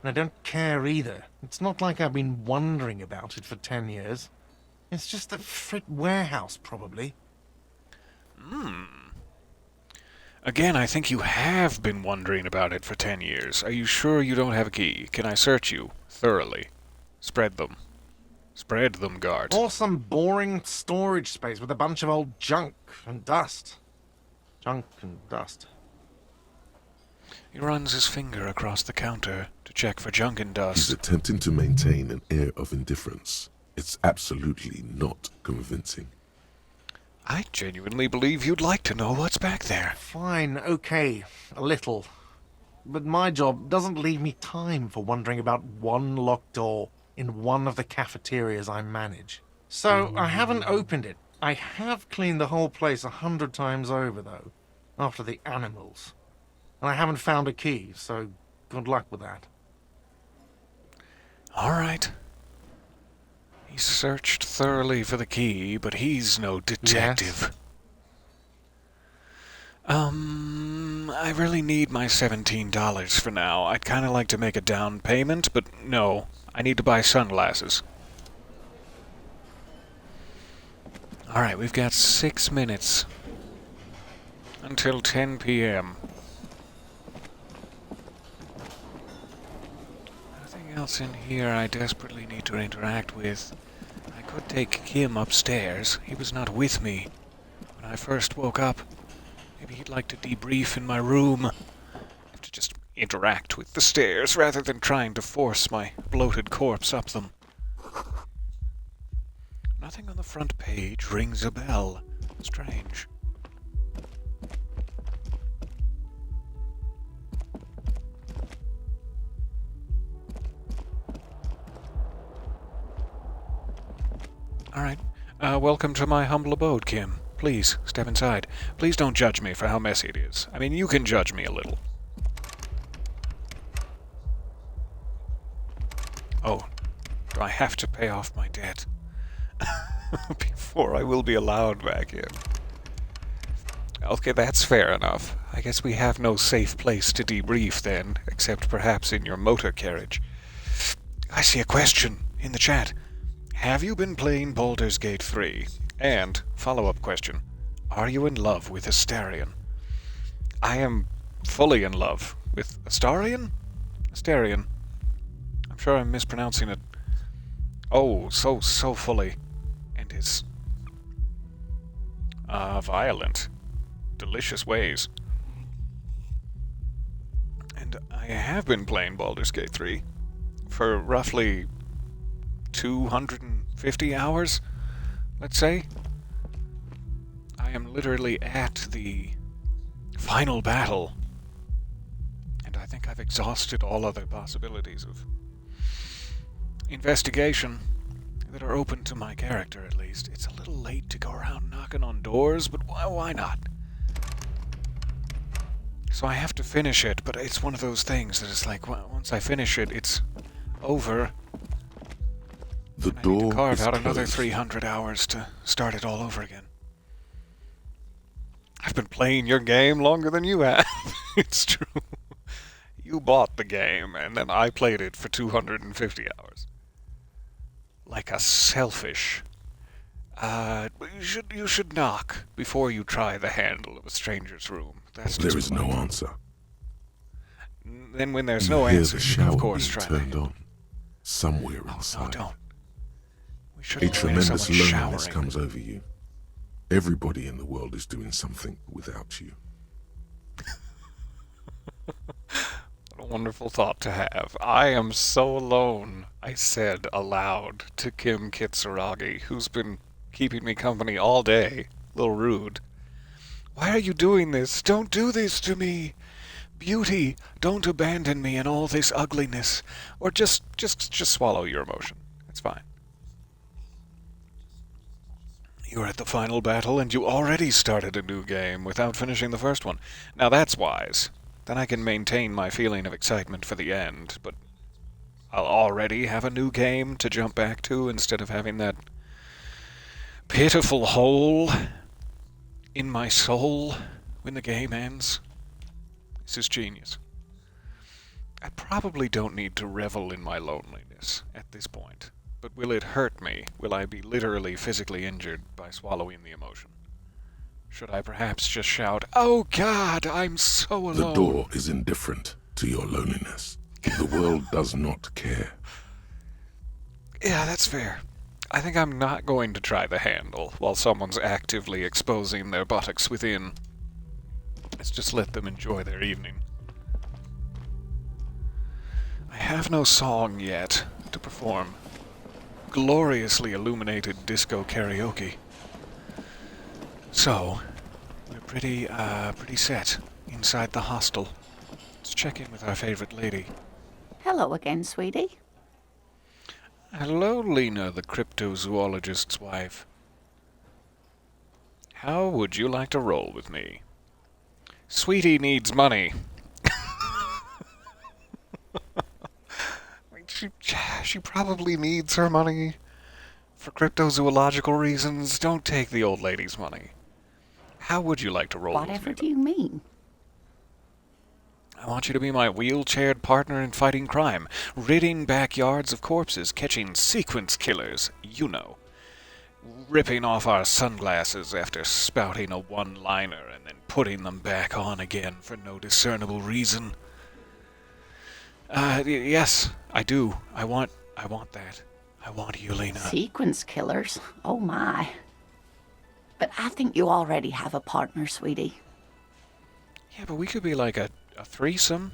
And I don't care either. It's not like I've been wondering about it for 10 years. It's just a frit warehouse, probably. Again, I think you have been wondering about it for 10 years. Are you sure you don't have a key? Can I search you thoroughly? Spread them. Spread them, Gart. Or some boring storage space with a bunch of old junk and dust. Junk and dust. He runs his finger across the counter to check for junk and He's dust. attempting to maintain an air of indifference. It's absolutely not convincing. I genuinely believe you'd like to know what's back there. Fine, okay, a little. But my job doesn't leave me time for wondering about one locked door in one of the cafeterias I manage. So I haven't opened it. I have cleaned the whole place 100 times over, though, after the animals. And I haven't found a key, so good luck with that. All right. He searched thoroughly for the key, but he's no detective. I really need my $17 for now. I'd kind of like to make a down payment, but no. I need to buy sunglasses. Alright, we've got 6 minutes until 10 p.m. Nothing else in here I desperately need to interact with. I could take Kim upstairs. He was not with me when I first woke up. Maybe he'd like to debrief in my room. I have to just interact with the stairs rather than trying to force my bloated corpse up them. Nothing on the front page rings a bell. Strange. Alright. Welcome to my humble abode, Kim. Please, step inside. Please don't judge me for how messy it is. I mean, you can judge me a little. Oh, do I have to pay off my debt before I will be allowed back in? Okay, that's fair enough. I guess we have no safe place to debrief then, except perhaps in your motor carriage. I see a question in the chat. Have you been playing Baldur's Gate 3? And, follow-up question, are you in love with Astarion? I am fully in love with Astarion? Astarion. I'm sure I'm mispronouncing it. Oh, so fully. And his violent, delicious ways. And I have been playing Baldur's Gate 3 for roughly 250 hours, let's say. I am literally at the final battle, and I think I've exhausted all other possibilities of investigation that are open to my character, at least. It's a little late to go around knocking on doors, but why not? So I have to finish it, but it's one of those things that it's like, once I finish it, it's over. The and I need door to carve is out another closed. 300 hours to start it all over again. I've been playing your game longer than you have. It's true. You bought the game, and then I played it for 250 hours. Like a selfish... you should knock before you try the handle of a stranger's room. That's There just is no answer. Then when there's You no hear answer, the you can, shower of course, being try the turned handle. on somewhere No, inside. don't. We A shouldn't play tremendous someone loneliness showering. comes over you. Everybody in the world is doing something without you. What a wonderful thought to have. I am so alone, I said aloud to Kim Kitsuragi, who's been keeping me company all day. A little rude. Why are you doing this? Don't do this to me. Beauty, don't abandon me in all this ugliness. Or just swallow your emotion. It's fine. You're at the final battle, and you already started a new game without finishing the first one. Now that's wise. Then I can maintain my feeling of excitement for the end, but I'll already have a new game to jump back to instead of having that pitiful hole in my soul when the game ends. This is genius. I probably don't need to revel in my loneliness at this point. But will it hurt me? Will I be literally physically injured by swallowing the emotion? Should I perhaps just shout, "Oh God, I'm so alone"? The door is indifferent to your loneliness. The world does not care. Yeah, that's fair. I think I'm not going to try the handle while someone's actively exposing their buttocks within. Let's just let them enjoy their evening. I have no song yet to perform. Gloriously illuminated disco karaoke. So, we're pretty set inside the hostel. Let's check in with our favorite lady. Hello again, sweetie. Hello, Lena, the cryptozoologist's wife. How would you like to roll with me? Sweetie needs money. She probably needs her money for cryptozoological reasons. Don't take the old lady's money. How would you like to roll with Whatever me? do you mean? I want you to be my wheelchaired partner in fighting crime, ridding backyards of corpses, catching sequence killers, you know, ripping off our sunglasses after spouting a one-liner and then putting them back on again for no discernible reason. Yes, I do. I want that. I want you, Lena. Sequence killers? Oh my. But I think you already have a partner, sweetie. Yeah, but we could be like a threesome.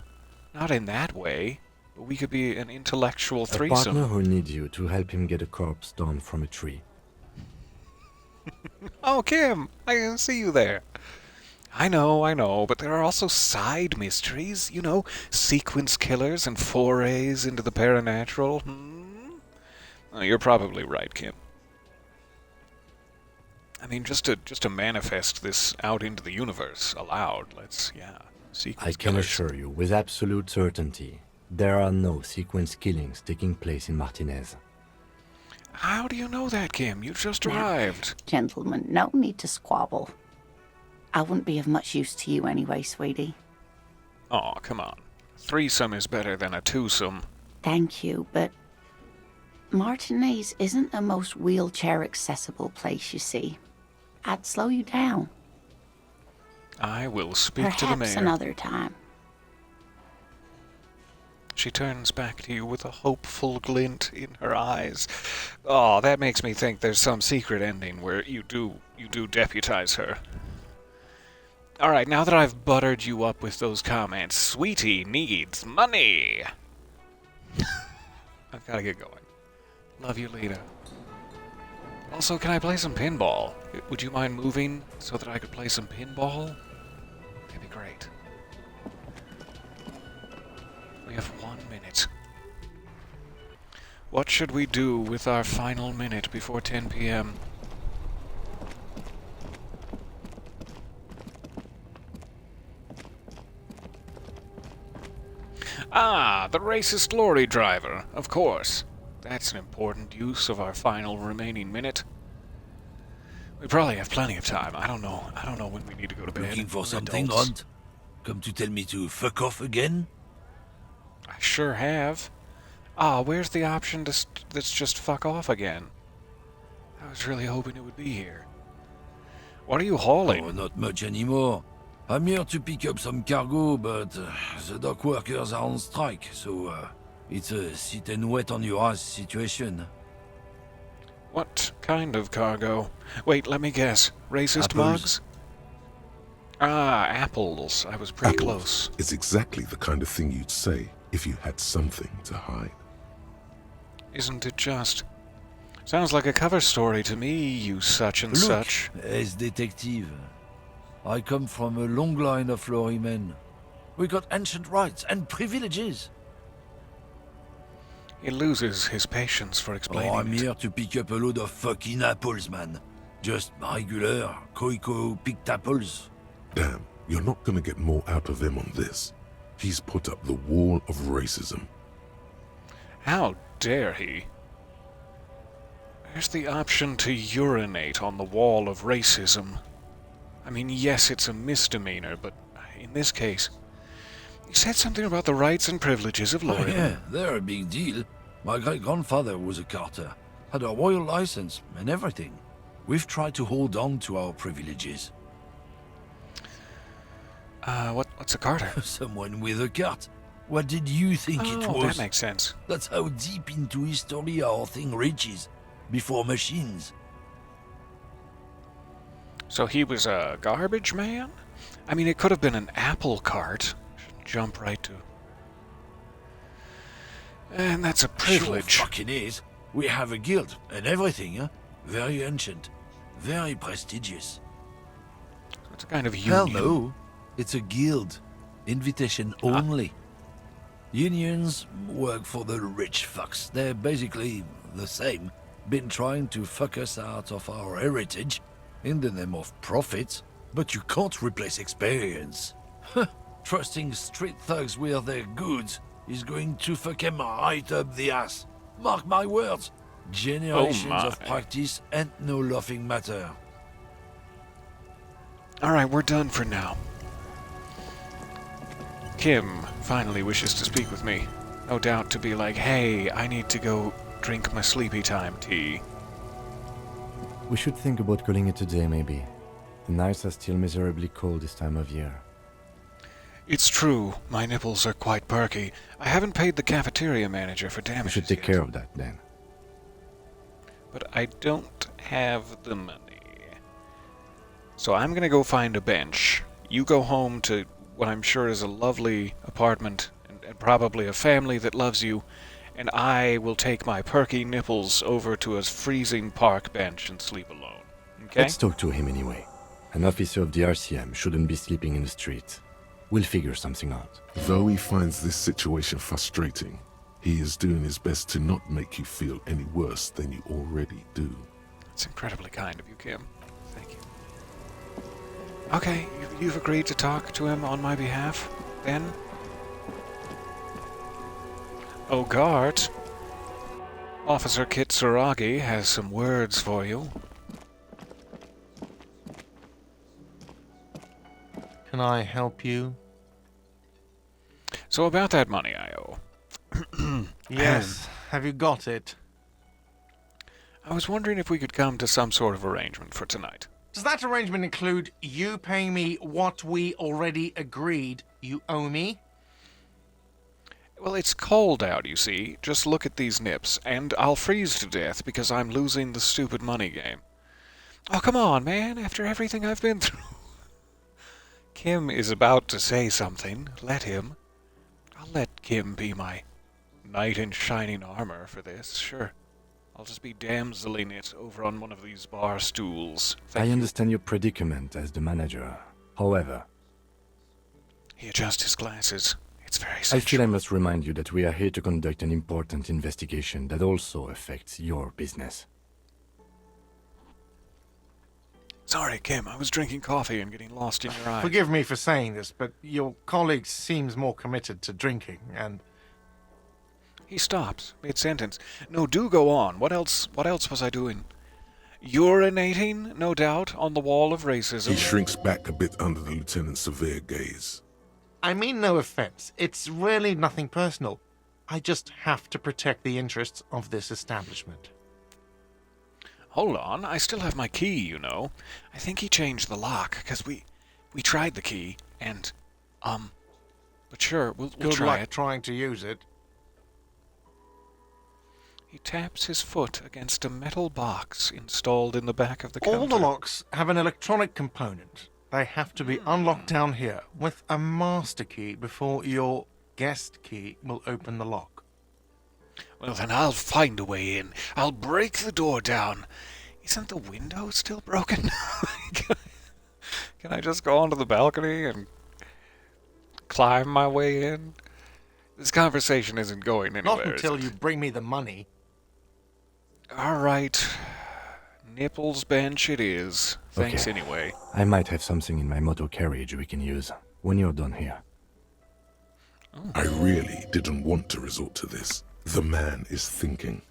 Not in that way, but we could be an intellectual A partner threesome. who needs you to help him get a corpse down from a tree. Oh, Kim, I can see you there. I know, but there are also side mysteries, you know, sequence killers and forays into the paranatural. Oh, you're probably right, Kim. I mean, just to manifest this out into the universe aloud, sequence I can killers. assure you with absolute certainty, there are no sequence killings taking place in Martinez. How do you know that, Kim? You just Now, arrived. Gentlemen, no need to squabble. I wouldn't be of much use to you anyway, sweetie. Aw, come on. Threesome is better than a twosome. Thank you, but Martinez isn't the most wheelchair-accessible place, you see. I'd slow you down. I will speak to the Perhaps mayor. another time. She turns back to you with a hopeful glint in her eyes. Oh, that makes me think there's some secret ending where you do deputize her. All right, now that I've buttered you up with those comments, Sweetie needs money. I've got to get going. Love you, Lita. Also, can I play some pinball? Would you mind moving so that I could play some pinball? That'd be great. We have 1 minute. What should we do with our final minute before 10 p.m.? Ah, the racist lorry driver, of course. That's an important use of our final remaining minute. We probably have plenty of time. I don't know when we need to go to bed. Looking for We're something, adults. Runt? Come to tell me to fuck off again? I sure have. Ah, where's the option that's just fuck off again? I was really hoping it would be here. What are you hauling? Oh, not much anymore. I'm here to pick up some cargo, but the dock workers are on strike, so it's a sit and wait on your ass situation. What kind of cargo? Wait, let me guess. Racist Apples. mugs? Ah, apples. I was pretty Apples close. is exactly the kind of thing you'd say if you had something to hide. Isn't it just? Sounds like a cover story to me, you such and Look, such. as detective, I come from a long line of lorrymen. We got ancient rights and privileges. He loses his patience for explaining I'm it. here to pick up a load of fucking apples, man. Just regular, Koiko-picked apples. Damn, you're not gonna get more out of him on this. He's put up the wall of racism. How dare he? There's the option to urinate on the wall of racism. I mean, yes, it's a misdemeanor, but in this case, you said something about the rights and privileges of Oh lorrymen. yeah, they're a big deal. My great-grandfather was a carter, had a royal license and everything. We've tried to hold on to our privileges. What's a carter? Someone with a cart. What did you think it Oh, was? that makes sense. That's how deep into history our thing reaches. Before machines. So he was a garbage man? I mean, it could have been an apple cart. Shouldn't jump right to... And that's a privilege. Sure fucking is. We have a guild and everything, huh? Very ancient. Very prestigious. It's a kind of Hell union. no. It's a guild. Invitation only. Unions work for the rich fucks. They're basically the same. Been trying to fuck us out of our heritage in the name of profit, but you can't replace experience. Trusting street thugs with their goods is going to fuck them right up the ass. Mark my words. Generations of my. practice and no laughing matter. Alright, we're done for now. Kim finally wishes to speak with me. No doubt to be like, hey, I need to go drink my sleepy time tea. We should think about calling it a day, maybe. The nights are still miserably cold this time of year. It's true, my nipples are quite perky. I haven't paid the cafeteria manager for We damages should take yet. care of that then. But I don't have the money. So I'm gonna go find a bench. You go home to what I'm sure is a lovely apartment and probably a family that loves you, and I will take my perky nipples over to a freezing park bench and sleep alone. Okay? Let's talk to him anyway. An officer of the RCM shouldn't be sleeping in the street. We'll figure something out. Though he finds this situation frustrating, he is doing his best to not make you feel any worse than you already do. It's incredibly kind of you, Kim. Thank you. Okay, you've agreed to talk to him on my behalf, then? Ogart, Officer Kitsuragi has some words for you. Can I help you? So about that money I owe. Yes. Have you got it? I was wondering if we could come to some sort of arrangement for tonight. Does that arrangement include you paying me what we already agreed you owe me? Well, it's cold out, you see. Just look at these nips, and I'll freeze to death because I'm losing the stupid money game. Oh, come on, man, after everything I've been through. Kim is about to say something. Let him. I'll let Kim be my knight in shining armor for this, sure. I'll just be damseling it over on one of these bar stools. Thank I you. understand your predicament as the manager. However, He adjusts his glasses. It's very I feel sensual. I must remind you that we are here to conduct an important investigation that also affects your business. Sorry, Kim, I was drinking coffee and getting lost in your eyes. Forgive me for saying this, but your colleague seems more committed to drinking, and He stops mid-sentence. No, do go on. What else was I doing? Urinating, no doubt, on the wall of racism. He shrinks back a bit under the lieutenant's severe gaze. I mean no offense. It's really nothing personal. I just have to protect the interests of this establishment. Hold on, I still have my key, you know. I think he changed the lock, because we tried the key, and, but sure, we'll Good try luck it. trying to use it. He taps his foot against a metal box installed in the back of the counter. All the locks have an electronic component. They have to be unlocked down here with a master key before your guest key will open the lock. Well, then I'll find a way in. I'll break the door down. Isn't the window still broken? Can I just go onto the balcony and climb my way in? This conversation isn't going anywhere. Not is until it? you bring me the money. All right. Nipples bench it is. Thanks Okay. anyway. I might have something in my motor carriage we can use when you're done here. I really didn't want to resort to this. The man is thinking.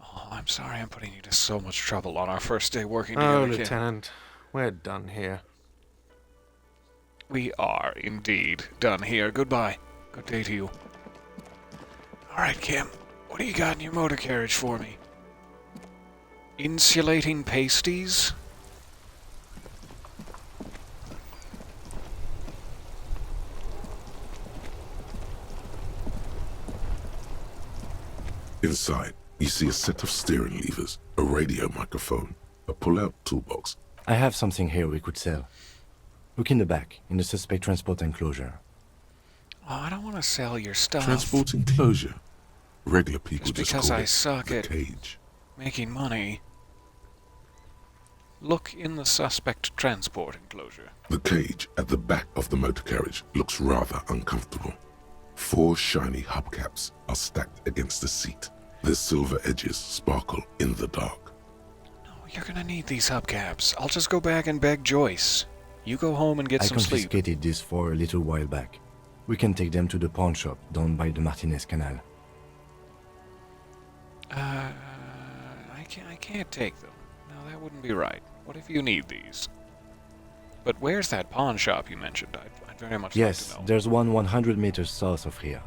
Oh, I'm sorry I'm putting you to so much trouble on our first day working Oh, together. Kim. Lieutenant, we're done here. We are indeed done here. Goodbye. Good day to you. All right, Kim. What do you got in your motor carriage for me? Insulating pasties? Inside, you see a set of steering levers, a radio microphone, a pull-out toolbox. I have something here we could sell. Look in the back, in the suspect transport enclosure. Oh, I don't want to sell your stuff. Transport enclosure. Regular people Just just because call I it suck the at cage. making money. Look in the suspect transport enclosure. The cage at the back of the motor carriage looks rather uncomfortable. 4 shiny hubcaps are stacked against the seat. Their silver edges sparkle in the dark. No, you're gonna need these hubcaps. I'll just go back and beg Joyce. You go home and get I some sleep. confiscated this for a little while back. We can take them to the pawn shop down by the Martinez Canal. I can't take them. No, that wouldn't be right. What if you need these? But where's that pawn shop you mentioned? I'd very much Yes, like to know. there's one 100 meters south of here.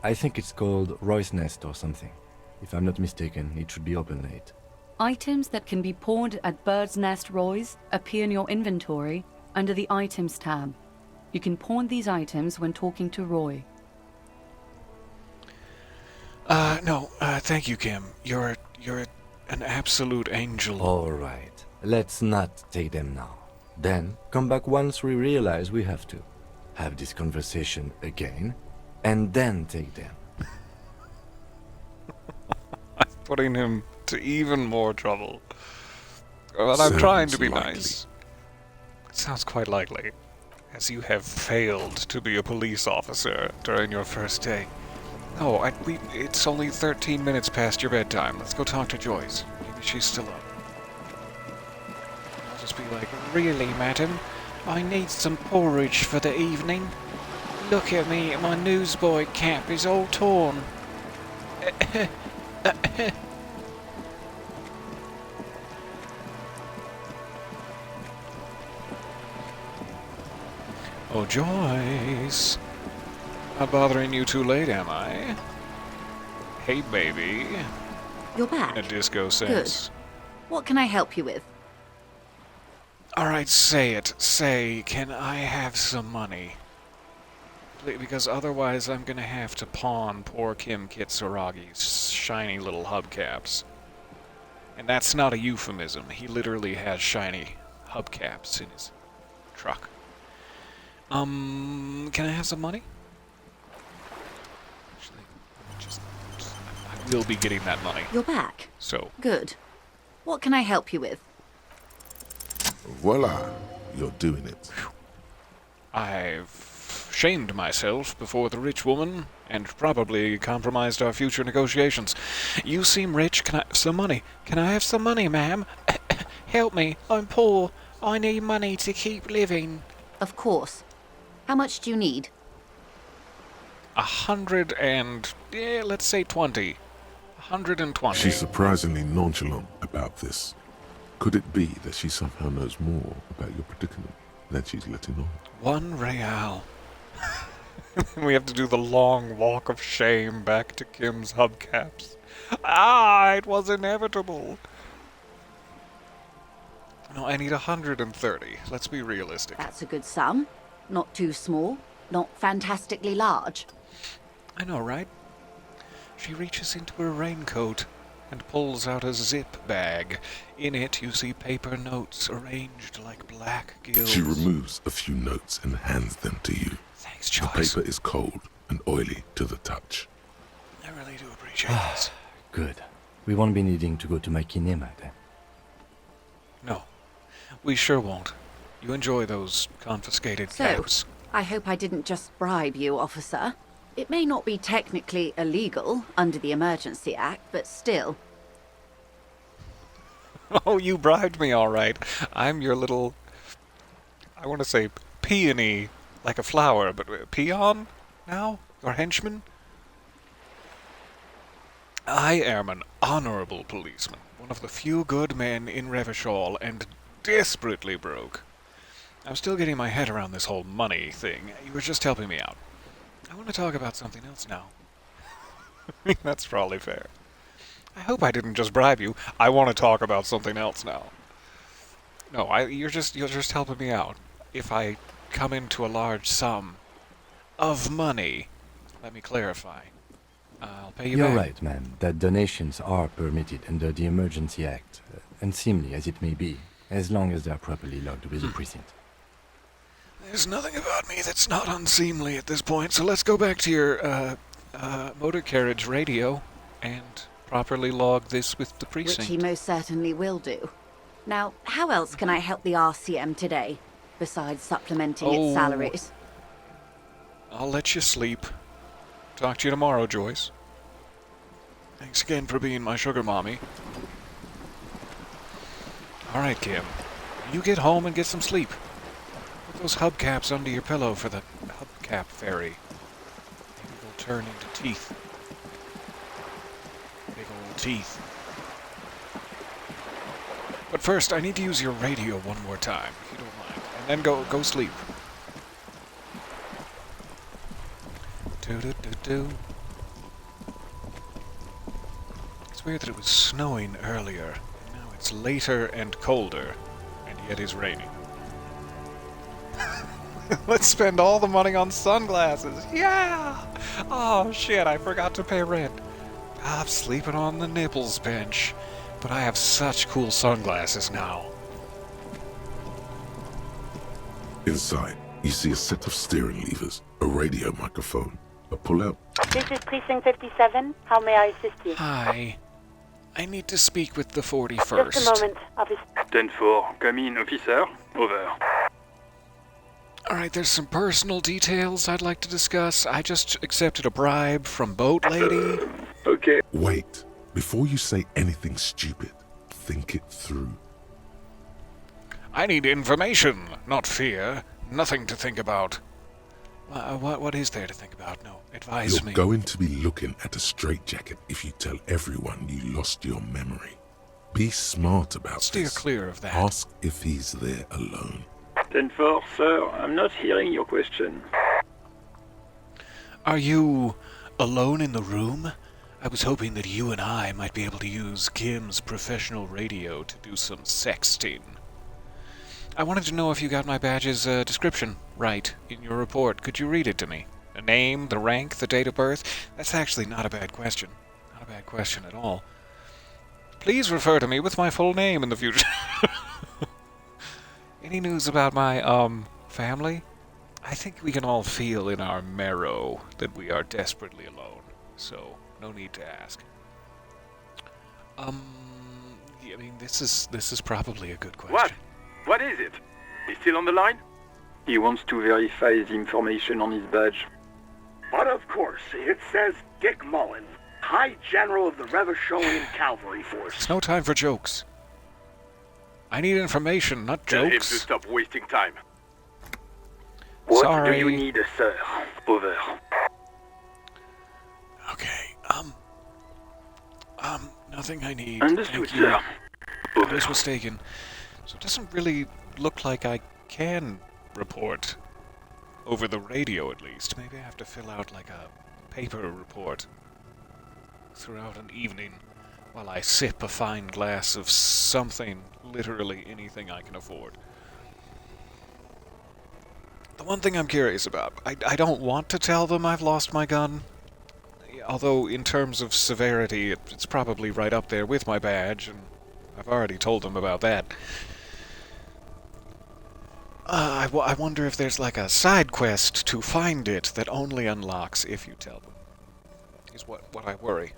I think it's called Roy's Nest or something. If I'm not mistaken, it should be open late. Items that can be pawned at Bird's Nest Roy's appear in your inventory under the Items tab. You can pawn these items when talking to Roy. No, thank you, Kim. You're an absolute angel. All right, let's not take them now. Then come back once we realize we have to. Have this conversation again, and then take them. I'm putting him to even more trouble. But I'm trying to be Sounds likely. nice. Sounds quite likely, as you have failed to be a police officer during your first day. Oh, it's only 13 minutes past your bedtime. Let's go talk to Joyce. Maybe she's still up. I'll just be like, really, madam? I need some porridge for the evening. Look at me, my newsboy cap is all torn. Oh, Joyce. Not bothering you too late, am I? Hey, baby. You're back. In a disco sense. What can I help you with? All right, say it. Say, can I have some money? Because otherwise I'm gonna have to pawn poor Kim Kitsuragi's shiny little hubcaps. And that's not a euphemism. He literally has shiny hubcaps in his truck. Can I have some money? Actually, I will be getting that money. You're back. So, Good. What can I help you with? Voila, you're doing it. I've shamed myself before the rich woman and probably compromised our future negotiations. You seem rich. Can I have some money? Can I have some money, ma'am? Help me. I'm poor. I need money to keep living. Of course. How much do you need? 100 and... yeah, let's say 20. 120. She's surprisingly nonchalant about this. Could it be that she somehow knows more about your predicament than she's letting on? 1 real. We have to do the long walk of shame back to Kim's hubcaps. It was inevitable. No, I need 130. Let's be realistic. That's a good sum. Not too small, not fantastically large. I know, right? She reaches into her raincoat and pulls out a zip bag. In it, you see paper notes arranged like black gills. She removes a few notes and hands them to you. Thanks, The Joyce. paper is cold and oily to the touch. I really do appreciate this. Good. We won't be needing to go to my kinema then. No, we sure won't. You enjoy those confiscated So, caps. I hope I didn't just bribe you, officer. It may not be technically illegal under the Emergency Act, but still. Oh, you bribed me all right. I'm your little... I want to say peony, like a flower, but peon now? Your henchman? I am an honorable policeman, one of the few good men in Revachol, and desperately broke. I'm still getting my head around this whole money thing. You were just helping me out. I want to talk about something else now. That's probably fair. I hope I didn't just bribe you. I want to talk about something else now. No, you're just helping me out. If I come into a large sum of money, let me clarify. I'll pay you You're back. right, ma'am, that donations are permitted under the Emergency Act, unseemly as it may be, as long as they are properly logged with the precinct. There's nothing about me that's not unseemly at this point, so let's go back to your, motor carriage radio and properly log this with the Which precinct. he most certainly will do. Now, how else can I help the RCM today, besides supplementing Oh. its salaries? I'll let you sleep. Talk to you tomorrow, Joyce. Thanks again for being my sugar mommy. Alright, Kim. You get home and get some sleep. Put those hubcaps under your pillow for the hubcap fairy. Maybe they'll turn into teeth. Big old teeth. But first, I need to use your radio one more time, if you don't mind. And then go sleep. Do-do-do-do. It's weird that it was snowing earlier, and now it's later and colder, and yet it's raining. Let's spend all the money on sunglasses! Yeah! Oh shit, I forgot to pay rent. I'm sleeping on the nipples bench, but I have such cool sunglasses now. Inside, you see a set of steering levers, a radio microphone, a pull-out. This is Precinct 57. How may I assist you? Hi. I need to speak with the 41st. Just a moment, officer. 10-4, come in, officer. Over. Alright, there's some personal details I'd like to discuss. I just accepted a bribe from Boat Lady. Okay. Wait, before you say anything stupid, think it through. I need information, not fear. Nothing to think about. What is there to think about? No, advise You're me. going to be looking at a straitjacket if you tell everyone you lost your memory. Be smart about Steer this. clear of that. Ask if he's there alone. 10-4, sir, I'm not hearing your question. Are you alone in the room? I was hoping that you and I might be able to use Kim's professional radio to do some sexting. I wanted to know if you got my badge's description right in your report. Could you read it to me? The name, the rank, the date of birth? That's actually not a bad question. Not a bad question at all. Please refer to me with my full name in the future. Any news about my, family? I think we can all feel in our marrow that we are desperately alone, so no need to ask. I mean, this is probably a good question. What? What is it? He's still on the line? He wants to verify the information on his badge. But of course, it says Dick Mullen, High General of the Revacholian Cavalry Force. It's no time for jokes. I need information, not Tell him to jokes. stop wasting time. What Sorry. do you need, sir? Over. Okay, nothing I need. Understood, Thank you. sir. I was mistaken. So it doesn't really look like I can report. Over the radio, at least. Maybe I have to fill out like a paper report throughout an evening while I sip a fine glass of something, literally anything I can afford. The one thing I'm curious about, I don't want to tell them I've lost my gun, although in terms of severity, it's probably right up there with my badge, and I've already told them about that. I wonder if there's like a side quest to find it that only unlocks if you tell them, is what I worry.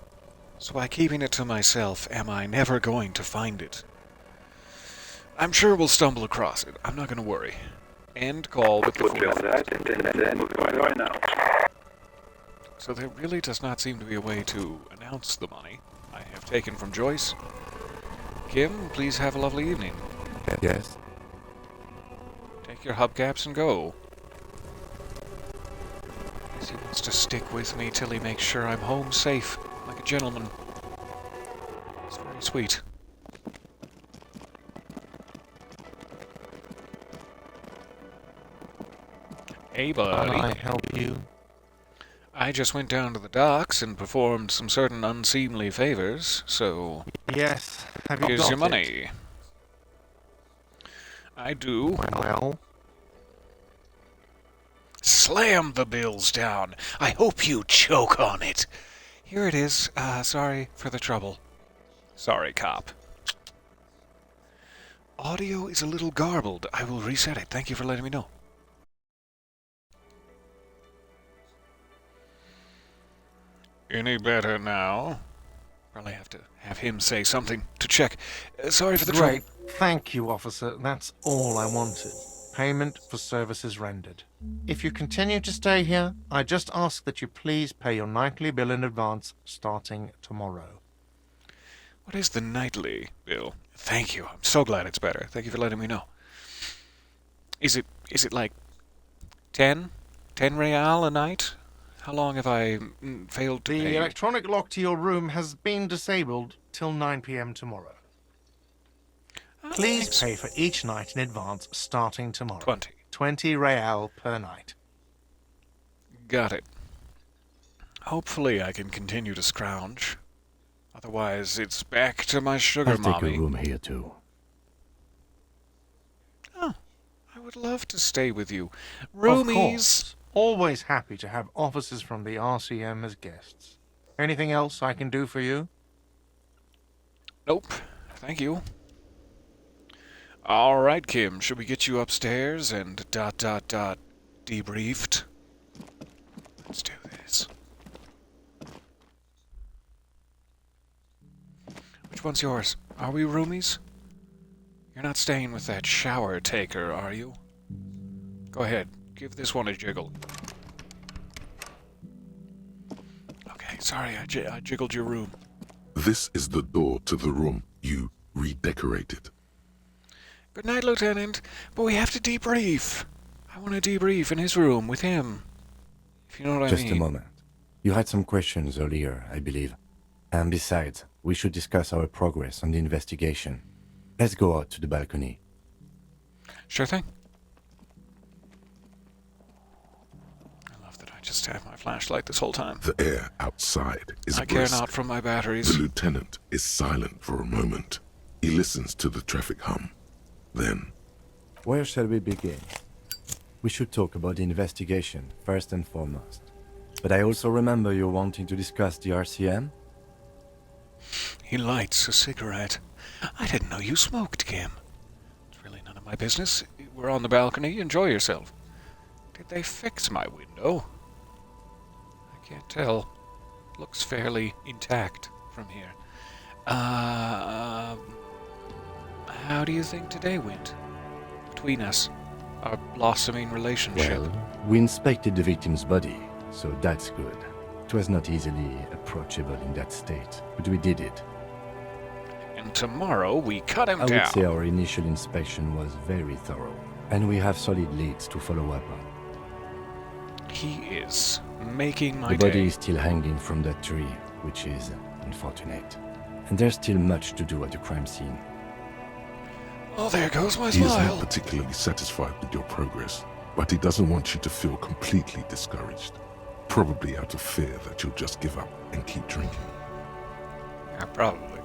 So by keeping it to myself, am I never going to find it? I'm sure we'll stumble across it. I'm not going to worry. End call with the So there really does not seem to be a way to announce the money I have taken from Joyce. Kim, please have a lovely evening. Yes. Take your hubcaps and go. He wants to stick with me till he makes sure I'm home safe, like a gentleman. It's very sweet. Hey, buddy. Can I help you? I just went down to the docks and performed some certain unseemly favors, so... Yes. Have you here's got your it? money. I do. Well... Slam the bills down. I hope you choke on it. Here it is. Sorry for the trouble. Sorry, cop. Audio is a little garbled. I will reset it. Thank you for letting me know. Any better now? Probably have to have him say something to check. Sorry for the trouble. Great. Thank you, officer. That's all I wanted. Payment for services rendered. If you continue to stay here, I just ask that you please pay your nightly bill in advance starting tomorrow. What is the nightly bill? Thank you. I'm so glad it's better. Thank you for letting me know. Is it like 10 real a night? How long have I failed to The pay? electronic lock to your room has been disabled till 9 p.m. tomorrow. Please pay for each night in advance starting tomorrow. 20. 20 real per night. Got it. Hopefully I can continue to scrounge. Otherwise, it's back to my sugar I'll mommy. take a room here too. Oh, I would love to stay with you. Of Roomies! course. Always happy to have officers from the RCM as guests. Anything else I can do for you? Nope. Thank you. All right, Kim. Should we get you upstairs and ... debriefed? Let's do this. Which one's yours? Are we roomies? You're not staying with that shower taker, are you? Go ahead. Give this one a jiggle. Okay, sorry, I jiggled your room. This is the door to the room you redecorated. Good night, Lieutenant. But we have to debrief. I want to debrief in his room with him. If you know what I mean. Just a moment. You had some questions earlier, I believe. And besides, we should discuss our progress on the investigation. Let's go out to the balcony. Sure thing. just have my flashlight this whole time. The air outside is I care brisk. not for my The batteries. lieutenant is silent for a moment. He listens to the traffic hum. Then, Where shall we begin? We should talk about the investigation, first and foremost. But I also remember you wanting to discuss the RCM? He lights a cigarette. I didn't know you smoked, Kim. It's really none of my business. We're on the balcony. Enjoy yourself. Did they fix my window? I can't tell. Looks fairly intact from here. How do you think today went? Between us, our blossoming relationship. Well, we inspected the victim's body, so that's good. It was not easily approachable in that state, but we did it. And tomorrow we cut him I down. would say our initial inspection was very thorough, and we have solid leads to follow up on. He is making my The body day. is still hanging from that tree, which is unfortunate. And there's still much to do at the crime scene. Oh, there goes my he is smile. not particularly satisfied with your progress, but he doesn't want you to feel completely discouraged. Probably out of fear that you'll just give up and keep drinking. Yeah, probably.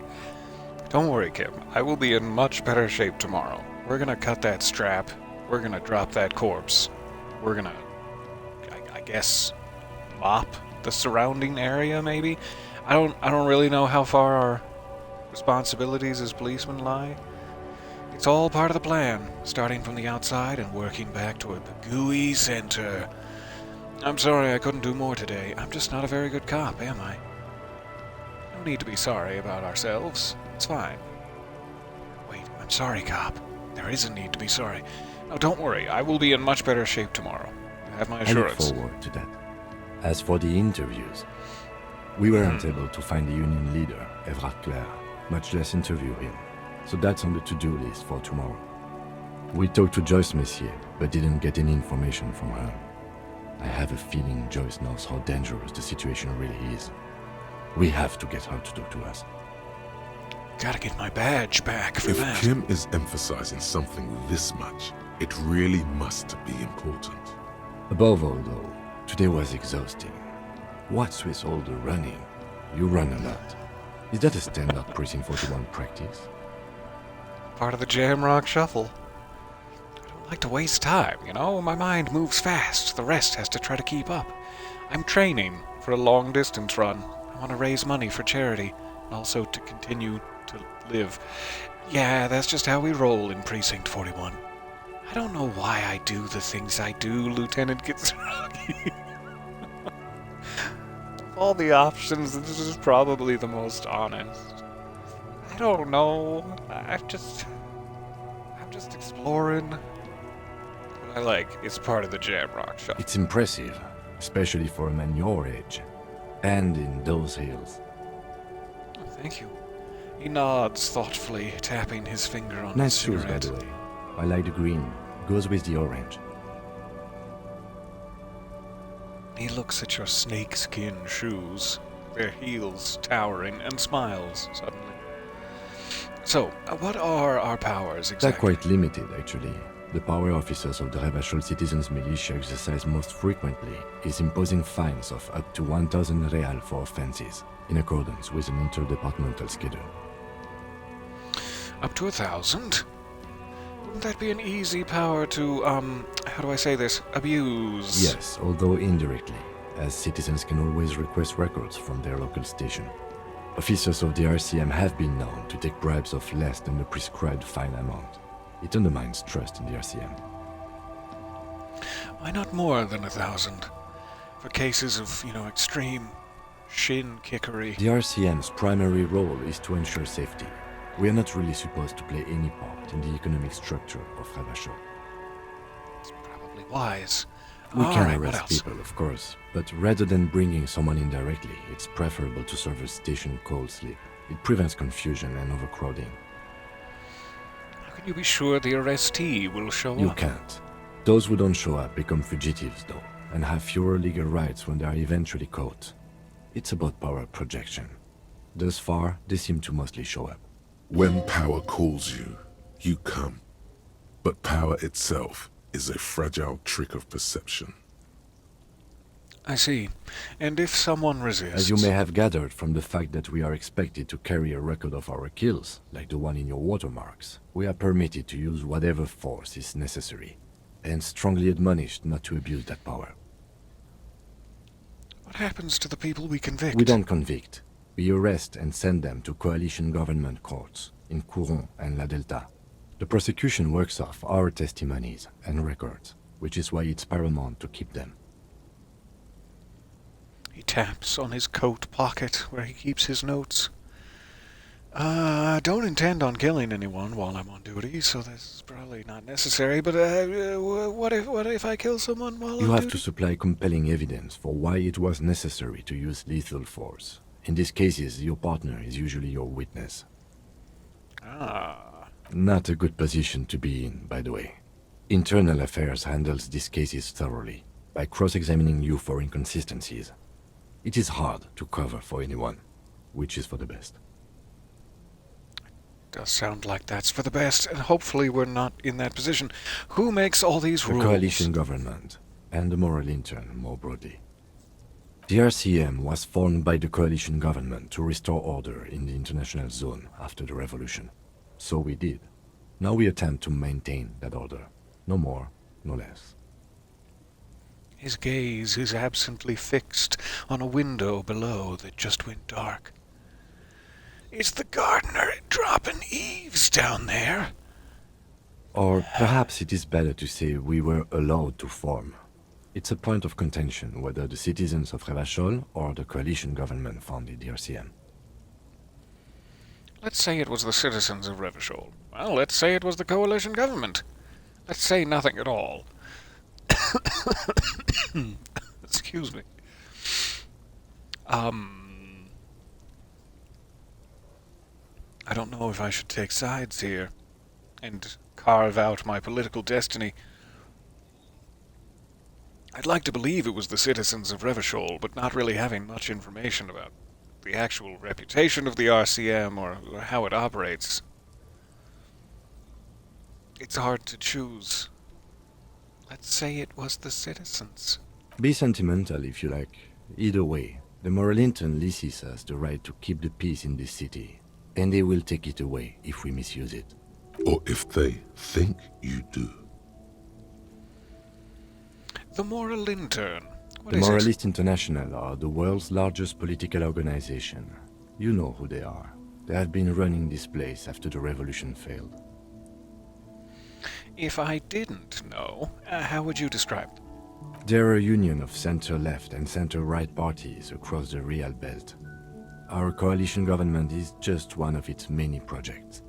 Don't worry, Kim. I will be in much better shape tomorrow. We're gonna cut that strap. We're gonna drop that corpse. We're gonna, I guess, mop the surrounding area, maybe? I don't really know how far our responsibilities as policemen lie. It's all part of the plan, starting from the outside and working back toward the gooey center. I'm sorry I couldn't do more today. I'm just not a very good cop, am I? No need to be sorry about ourselves. It's fine. Wait, I'm sorry, cop. There is a need to be sorry. No, don't worry. I will be in much better shape tomorrow. You have my I look assurance. forward to that. As for the interviews, we weren't able to find the union leader, Everard Clare, much less interview him. So that's on the to-do list for tomorrow. We talked to Joyce Messier, but didn't get any information from her. I have a feeling Joyce knows how dangerous the situation really is. We have to get her to talk to us. Gotta get my badge back for If that. Kim is emphasizing something this much, it really must be important. Above all, though, today was exhausting. What's with all the running? You run a lot. Is that a standard Precinct 41 practice? Part of the Jamrock Shuffle. I don't like to waste time, you know? My mind moves fast. The rest has to try to keep up. I'm training for a long-distance run. I want to raise money for charity, and also to continue to live. Yeah, that's just how we roll in Precinct 41. I don't know why I do the things I do, Lieutenant Gitsraki. Of all the options, this is probably the most honest. I don't know. I'm just exploring. What I like is part of the Jamrock Shuffle. It's impressive, especially for a man your age. And in those hills. Oh, thank you. He nods thoughtfully, tapping his finger on Nice his shoes, by cigarette. the way. I like the green. Goes with the orange. He looks at your snakeskin shoes, their heels towering, and smiles suddenly. So, what are our powers They're exactly? quite limited, actually. The power officers of the Revachol Citizens Militia exercise most frequently is imposing fines of up to 1,000 real for offenses, in accordance with an interdepartmental schedule. Up to 1,000? Wouldn't that be an easy power to, how do I say this, abuse? Yes, although indirectly, as citizens can always request records from their local station. Officers of the RCM have been known to take bribes of less than the prescribed fine amount. It undermines trust in the RCM. Why not more than 1,000? For cases of, extreme shin kickery. The RCM's primary role is to ensure safety. We are not really supposed to play any part in the economic structure of Revachol. It's probably wise. We All can right, what arrest else? people, of course, but rather than bringing someone in directly, it's preferable to serve a station cold slip. It prevents confusion and overcrowding. How can you be sure the arrestee will show You up? can't. Those who don't show up become fugitives, though, and have fewer legal rights when they are eventually caught. It's about power projection. Thus far, they seem to mostly show up. When power calls you, you come. But power itself is a fragile trick of perception. I see. And if someone resists... As you may have gathered from the fact that we are expected to carry a record of our kills, like the one in your watermarks, we are permitted to use whatever force is necessary, and strongly admonished not to abuse that power. What happens to the people we convict? We don't convict. We arrest and send them to coalition government courts in Couron and La Delta. The prosecution works off our testimonies and records, which is why it's paramount to keep them. He taps on his coat pocket where he keeps his notes. I don't intend on killing anyone while I'm on duty, so this is probably not necessary, but what if I kill someone while You on have duty? to supply compelling evidence for why it was necessary to use lethal force. In these cases, your partner is usually your witness. Ah. Not a good position to be in, by the way. Internal Affairs handles these cases thoroughly, by cross-examining you for inconsistencies. It is hard to cover for anyone, which is for the best. Does sound like that's for the best, and hopefully we're not in that position. Who makes all these The rules? coalition government, and the moral intern more broadly. The RCM was formed by the coalition government to restore order in the international zone after the revolution. So we did. Now we attempt to maintain that order. No more, no less. His gaze is absently fixed on a window below that just went dark. Is the gardener dropping eaves down there? Or perhaps it is better to say we were allowed to form. It's a point of contention whether the citizens of Revachol or the coalition government founded the RCM. Let's say it was the citizens of Revachol. Well, let's say it was the coalition government. Let's say nothing at all. Excuse me. I don't know if I should take sides here and carve out my political destiny. I'd like to believe it was the citizens of Revachol, but not really having much information about the actual reputation of the RCM or how it operates. It's hard to choose. Let's say it was the citizens. Be sentimental if you like. Either way, the moral intern leases us the right to keep the peace in this city, and they will take it away if we misuse it. Or if they think you do. The Moral Intern. What The is it? Moralists International are the world's largest political organization. You know who they are. They have been running this place after the revolution failed. If I didn't know, how would you describe them? They're a union of center-left and center-right parties across the Real Belt. Our coalition government is just one of its many projects.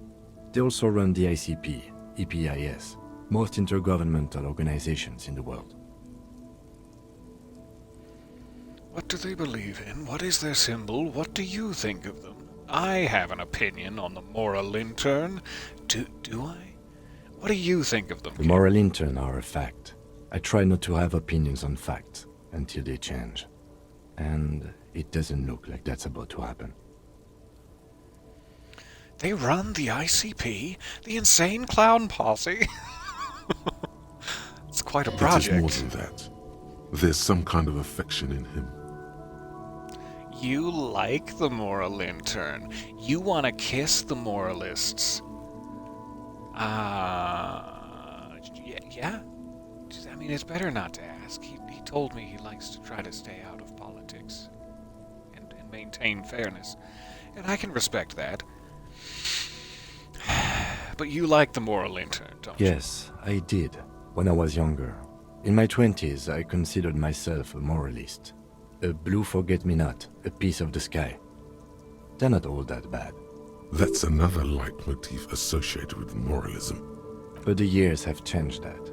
They also run the ICP, EPIS, most intergovernmental organizations in the world. What do they believe in? What is their symbol? What do you think of them? I have an opinion on the Moral Intern. Do I? What do you think of them? The moral intern are a fact. I try not to have opinions on facts until they change. And it doesn't look like that's about to happen. They run the ICP? The Insane Clown Posse? It's quite a project. It is more than that. There's some kind of affection in him. You like the Moral Intern. You want to kiss the Moralists. Yeah? I mean, it's better not to ask. He told me he likes to try to stay out of politics and maintain fairness. And I can respect that. But you like the Moral Intern, don't you? Yes, I did, when I was younger. In my 20s, I considered myself a moralist. A blue forget-me-not, a piece of the sky. They're not all that bad. That's another leitmotif associated with moralism. But the years have changed that.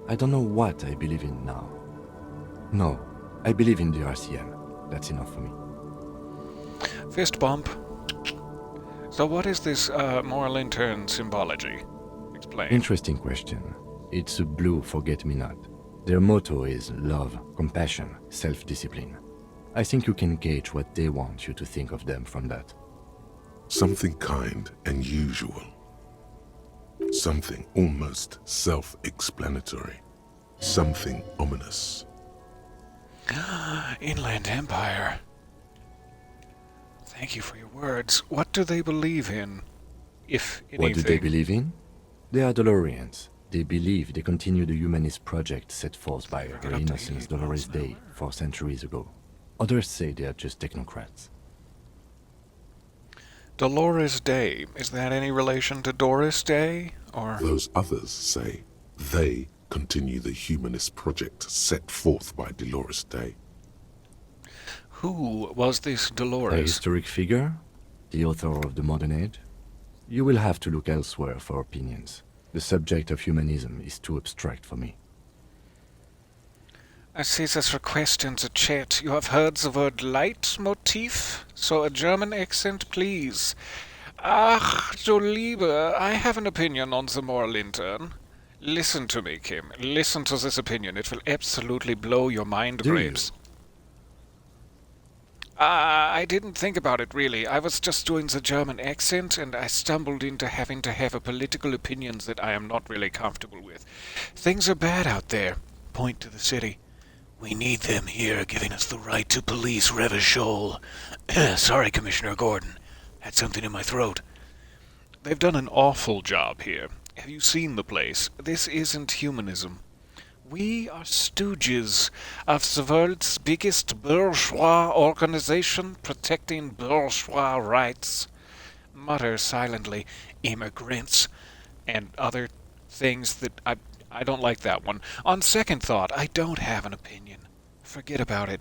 I don't know what I believe in now. No, I believe in the RCM. That's enough for me. Fist bump. So what is this Moral Intern symbology? Explain. Interesting question. It's a blue forget-me-not. Their motto is love, compassion, self-discipline. I think you can gauge what they want you to think of them from that. Something kind and usual. Something almost self-explanatory. Something ominous. Inland Empire. Thank you for your words. What do they believe in, if anything? What do they believe in? They are Dolorians. They believe they continue the humanist project set forth by Her Innocence Dolores Day 4 centuries ago. Others say they are just technocrats. Dolores Day. Is that any relation to Doris Day? Or Those others say they continue the humanist project set forth by Dolores Day. who was this A Dolores? historic figure? The author of the modern age? You will have to look elsewhere for opinions. The subject of humanism is too abstract for me. I see this request in the chat. You have heard the word leitmotif? So a German accent, please. Ach, du Liebe, I have an opinion on the moral intern. Listen to me, Kim. Listen to this opinion. It will absolutely blow your mind, Do Grapes. I didn't think about it, really. I was just doing the German accent, and I stumbled into having to have a political opinion that I am not really comfortable with. Things are bad out there. Point to the city. We need them here, giving us the right to police Revachol. Sorry, Commissioner Gordon. Had something in my throat. They've done an awful job here. Have you seen the place? This isn't humanism. We are stooges of the world's biggest bourgeois organization protecting bourgeois rights. Mutter silently, immigrants, and other things that I don't like that one. On second thought, I don't have an opinion. Forget about it.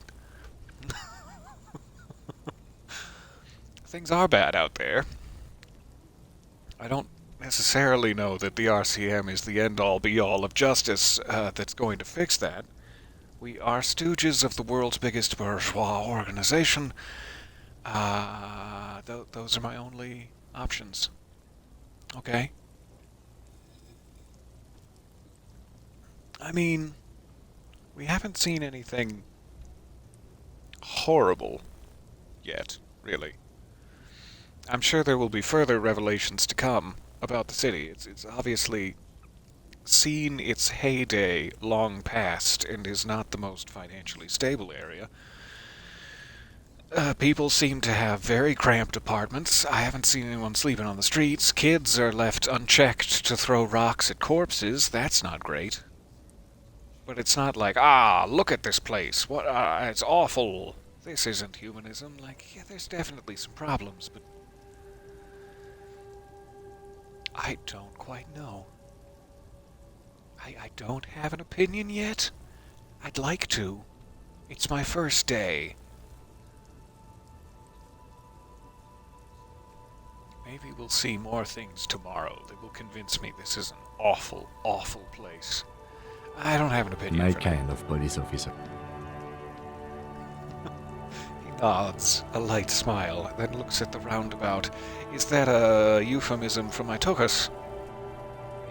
Things are bad out there. I don't necessarily know that the RCM is the end-all be-all of justice that's going to fix that. We are stooges of the world's biggest bourgeois organization. Those are my only options. Okay? I mean, we haven't seen anything horrible yet, really. I'm sure there will be further revelations to come about the city. It's obviously seen its heyday long past and is not the most financially stable area. People seem to have very cramped apartments. I haven't seen anyone sleeping on the streets. Kids are left unchecked to throw rocks at corpses. That's not great. But it's not like, look at this place. What? It's awful. This isn't humanism. Like, yeah, there's definitely some problems, but I don't quite know. I don't have an opinion yet. I'd like to. It's my first day. Maybe we'll see more things tomorrow that will convince me this is an awful, awful place. I don't have an opinion. My for kind of police officer. He nods, a light smile, then looks at the roundabout. Is that a euphemism for my tokus?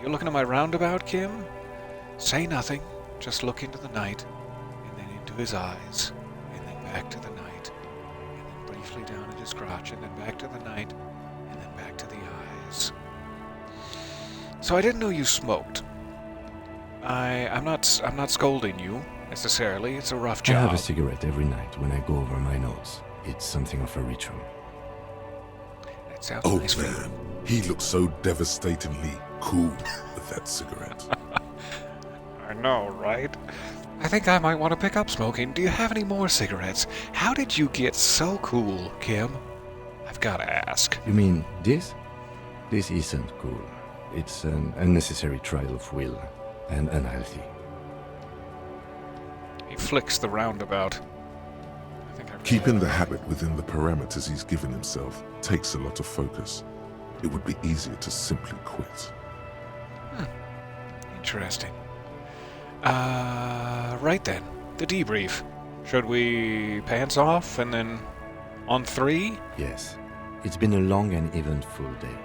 You looking at my roundabout, Kim? Say nothing, just look into the night, and then into his eyes, and then back to the night, and then briefly down at his crotch, and then back to the night, and then back to the eyes. So I didn't know you smoked. I'm not scolding you, necessarily. It's a rough I job. have a cigarette every night when I go over my notes. It's something of a ritual. That sounds Oh nice for you. man, he looks so devastatingly cool with that cigarette. I know, right? I think I might want to pick up smoking. Do you have any more cigarettes? How did you get so cool, Kim? I've got to ask. You mean this? This isn't cool. It's an unnecessary trial of will, and unhealthy. He flicks the roundabout. Keeping the habit within the parameters he's given himself takes a lot of focus. It would be easier to simply quit. Interesting. Right then. The debrief. Should we pants off and then on 3? Yes. It's been a long and eventful day.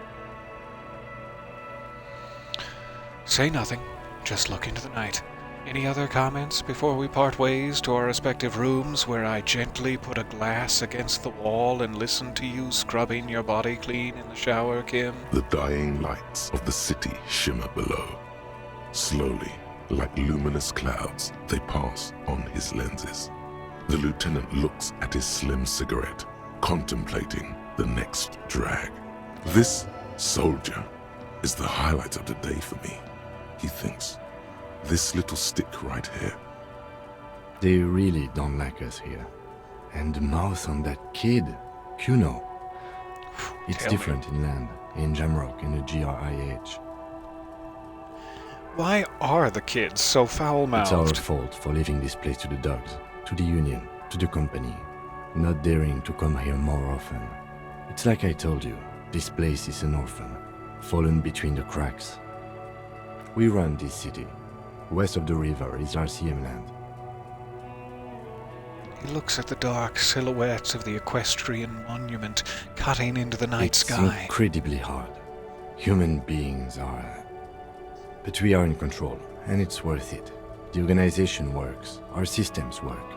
Say nothing. Just look into the night. Any other comments before we part ways to our respective rooms where I gently put a glass against the wall and listen to you scrubbing your body clean in the shower, Kim? The dying lights of the city shimmer below. Slowly, like luminous clouds, they pass on his lenses. The lieutenant looks at his slim cigarette, contemplating the next drag. This soldier is the highlight of the day for me, he thinks. This little stick right here. They really don't like us here. And the mouth on that kid, Kuno. It's different inland, in Jamrock, in the GRIH. Why are the kids so foul-mouthed? It's our fault for leaving this place to the dogs, to the Union, to the company, not daring to come here more often. It's like I told you, this place is an orphan, fallen between the cracks. We run this city. West of the river is RCM land. He looks at the dark silhouette of the equestrian monument cutting into the night It's sky. incredibly hard. Human beings are... But we are in control, and it's worth it. The organization works, our systems work.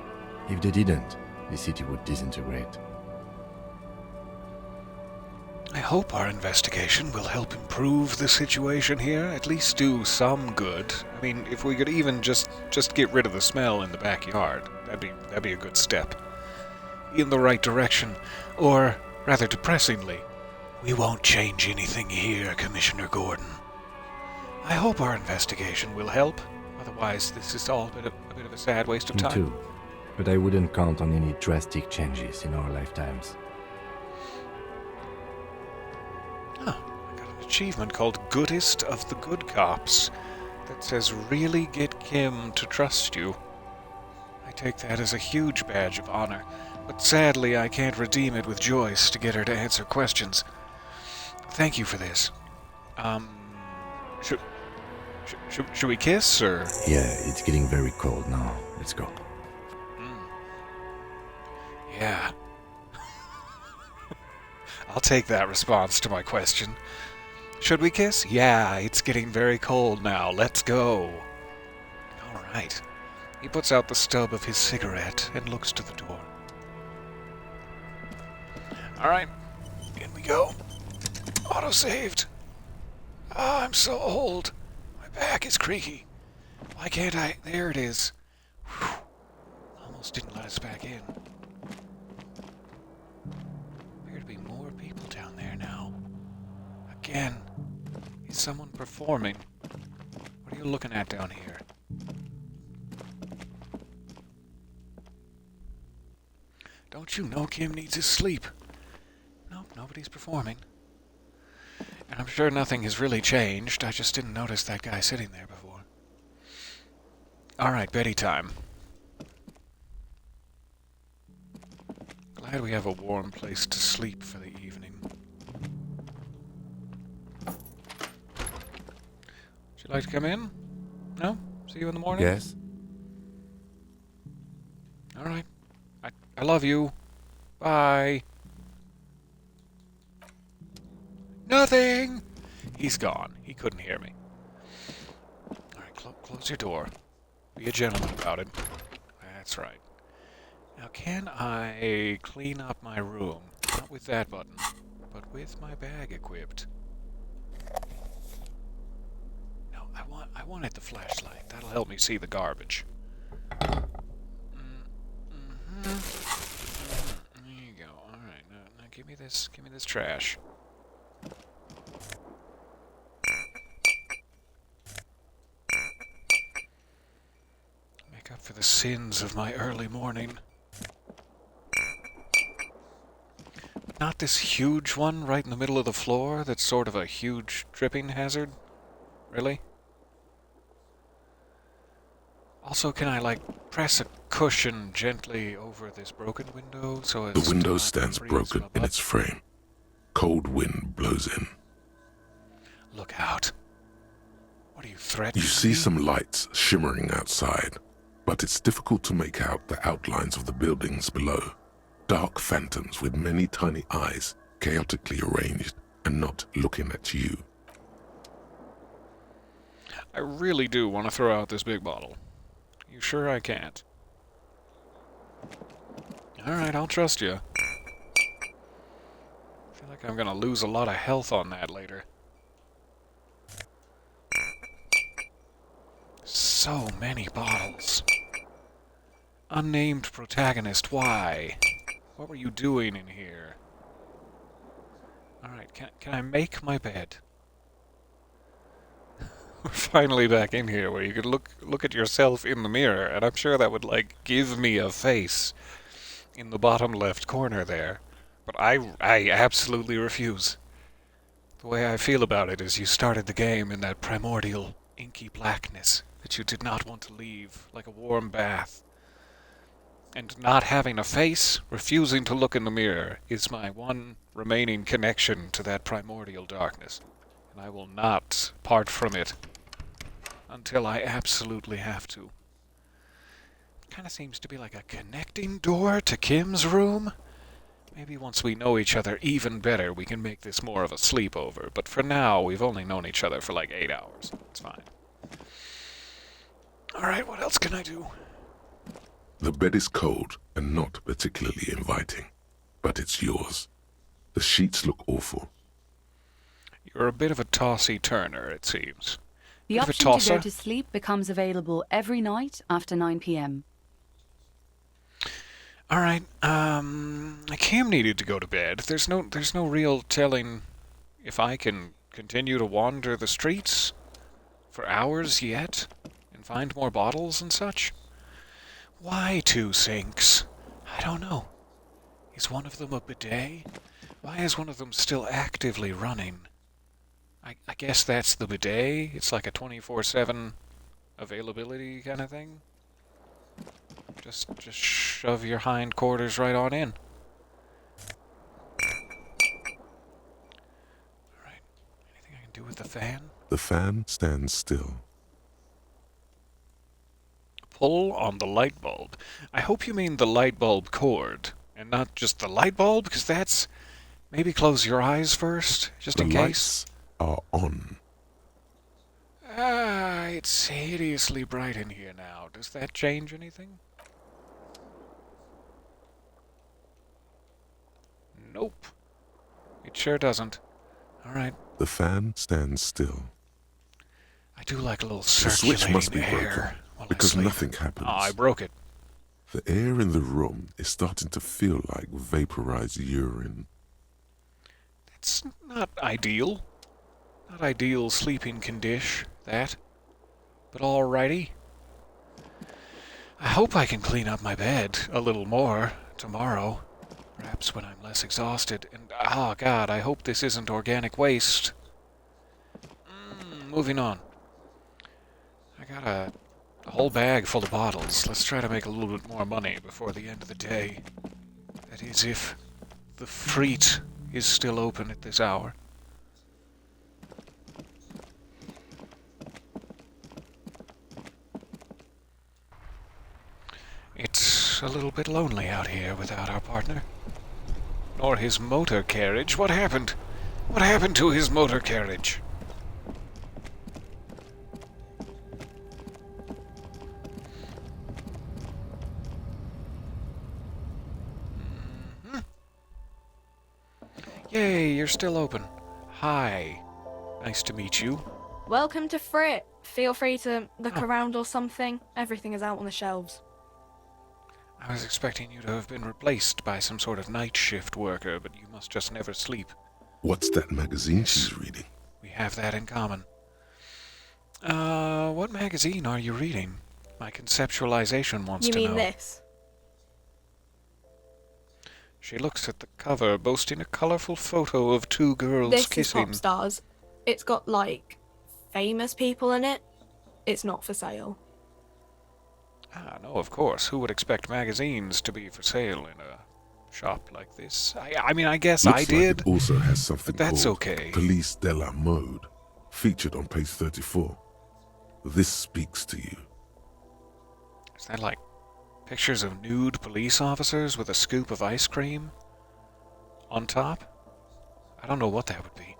If they didn't, the city would disintegrate. I hope our investigation will help improve the situation here, at least do some good. I mean, if we could even just get rid of the smell in the backyard, that'd be a good step in the right direction. Or, rather depressingly, we won't change anything here, Commissioner Gordon. I hope our investigation will help. Otherwise, this is all a bit of a sad waste of Me time. too. But I wouldn't count on any drastic changes in our lifetimes. Huh. I got an achievement called Goodest of the Good Cops that says really get Kim to trust you. I take that as a huge badge of honor, but sadly I can't redeem it with Joyce to get her to answer questions. Thank you for this. Should we kiss, or? Yeah, it's getting very cold now. Let's go. Yeah. I'll take that response to my question. Should we kiss? Yeah, it's getting very cold now. Let's go. All right. He puts out the stub of his cigarette and looks to the door. All right. In we go. Auto-saved. Ah, I'm so old. My back is creaky. Why can't I? There it is. Whew. Almost didn't let us back in. Appear to be more people down there now. Again. Is someone performing? What are you looking at down here? Don't you know Kim needs his sleep? Nope, nobody's performing. And I'm sure nothing has really changed. I just didn't notice that guy sitting there before. Alright, Betty time. Glad we have a warm place to sleep for the evening. Would you like to come in? No? See you in the morning? Yes? Alright. I love you. Bye. Nothing! He's gone. He couldn't hear me. Alright, close your door. Be a gentleman about it. That's right. Now, can I clean up my room? Not with that button, but with my bag equipped. No, I wanted the flashlight. That'll help me see the garbage. There you go. Alright, now give me this trash. Make up for the sins of my early morning. Not this huge one right in the middle of the floor that's sort of a huge tripping hazard? Really? Also, can I, like, press a cushion gently over this broken window so as The window to not stands freeze broken my in butt? its frame. Cold wind blows in. Look out. What are you threatening? You see me? some lights shimmering outside, but it's difficult to make out the outlines of the buildings below. Dark phantoms with many tiny eyes, chaotically arranged and not looking at you. I really do want to throw out this big bottle. You sure I can't? Alright, I'll trust you. I feel like I'm gonna lose a lot of health on that later. So many bottles. unnamed protagonist, why? What were you doing in here? Alright, can I make my bed? We're finally back in here where you can look at yourself in the mirror, and I'm sure that would, like, give me a face in the bottom left corner there. But I absolutely refuse. The way I feel about it is you started the game in that primordial, inky blackness that you did not want to leave, like a warm bath. And not having a face, refusing to look in the mirror, is my one remaining connection to that primordial darkness. And I will not part from it until I absolutely have to. Kind of seems to be like a connecting door to Kim's room. Maybe once we know each other even better, we can make this more of a sleepover. But for now, we've only known each other for like 8 hours. It's fine. Alright, what else can I do? The bed is cold and not particularly inviting, but it's yours. The sheets look awful. You're a bit of a tossy-turner, it seems. The Bit of a option to tosser. go to sleep becomes available every night after 9 p.m. Alright, Cam needed to go to bed. There's no real telling if I can continue to wander the streets for hours yet and find more bottles and such. Why 2 sinks? I don't know. Is one of them a bidet? Why is one of them still actively running? I guess that's the bidet. It's like a 24/7 availability kind of thing. Just shove your hindquarters right on in. Alright. Anything I can do with the fan? The fan stands still. Pull on the light bulb. I hope you mean the light bulb cord, and not just the light bulb, because that's... Maybe close your eyes first, just in The case. lights are on. Ah, it's hideously bright in here now. Does that change anything? Nope. It sure doesn't. Alright. The fan stands still. I do like a little The circulating switch must be air broken, while I because sleep. nothing happens. Oh, I broke it. The air in the room is starting to feel like vaporized urine. It's not ideal. Not ideal sleeping condition, that. But alrighty. I hope I can clean up my bed a little more tomorrow. Perhaps when I'm less exhausted. And, oh god, I hope this isn't organic waste. Moving on. I got a whole bag full of bottles. Let's try to make a little bit more money before the end of the day. That is, if the Freet is still open at this hour. It's a little bit lonely out here without our partner. Nor his motor carriage. What happened? What happened to his motor carriage? Yay, you're still open. Hi. Nice to meet you. Welcome to Frit. Feel free to look around or something. Everything is out on the shelves. I was expecting you to have been replaced by some sort of night shift worker, but you must just never sleep. What's that magazine she's reading? We have that in common. What magazine are you reading? My conceptualization wants to know. You mean this? She looks at the cover, boasting a colorful photo of 2 girls This is kissing. Pop Stars. It's got, like, famous people in it. It's not for sale. Ah, no, of course. Who would expect magazines to be for sale in a shop like this? I mean, I guess Looks I like did. It also has something but that's called okay. Police de la Mode, featured on page 34. This speaks to you. Is that like pictures of nude police officers with a scoop of ice cream on top? I don't know what that would be.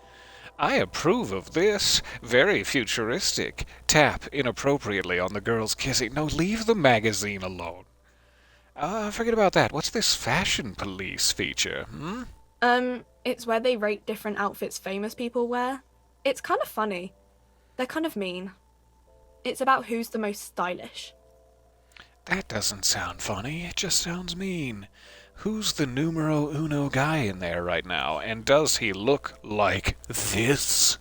I approve of this. Very futuristic. Tap inappropriately on the girls kissing. No, leave the magazine alone. Forget about that. What's this fashion police feature, It's where they rate different outfits famous people wear. It's kind of funny. They're kind of mean. It's about who's the most stylish. That doesn't sound funny. It just sounds mean. Who's the numero uno guy in there right now? And does he look like this?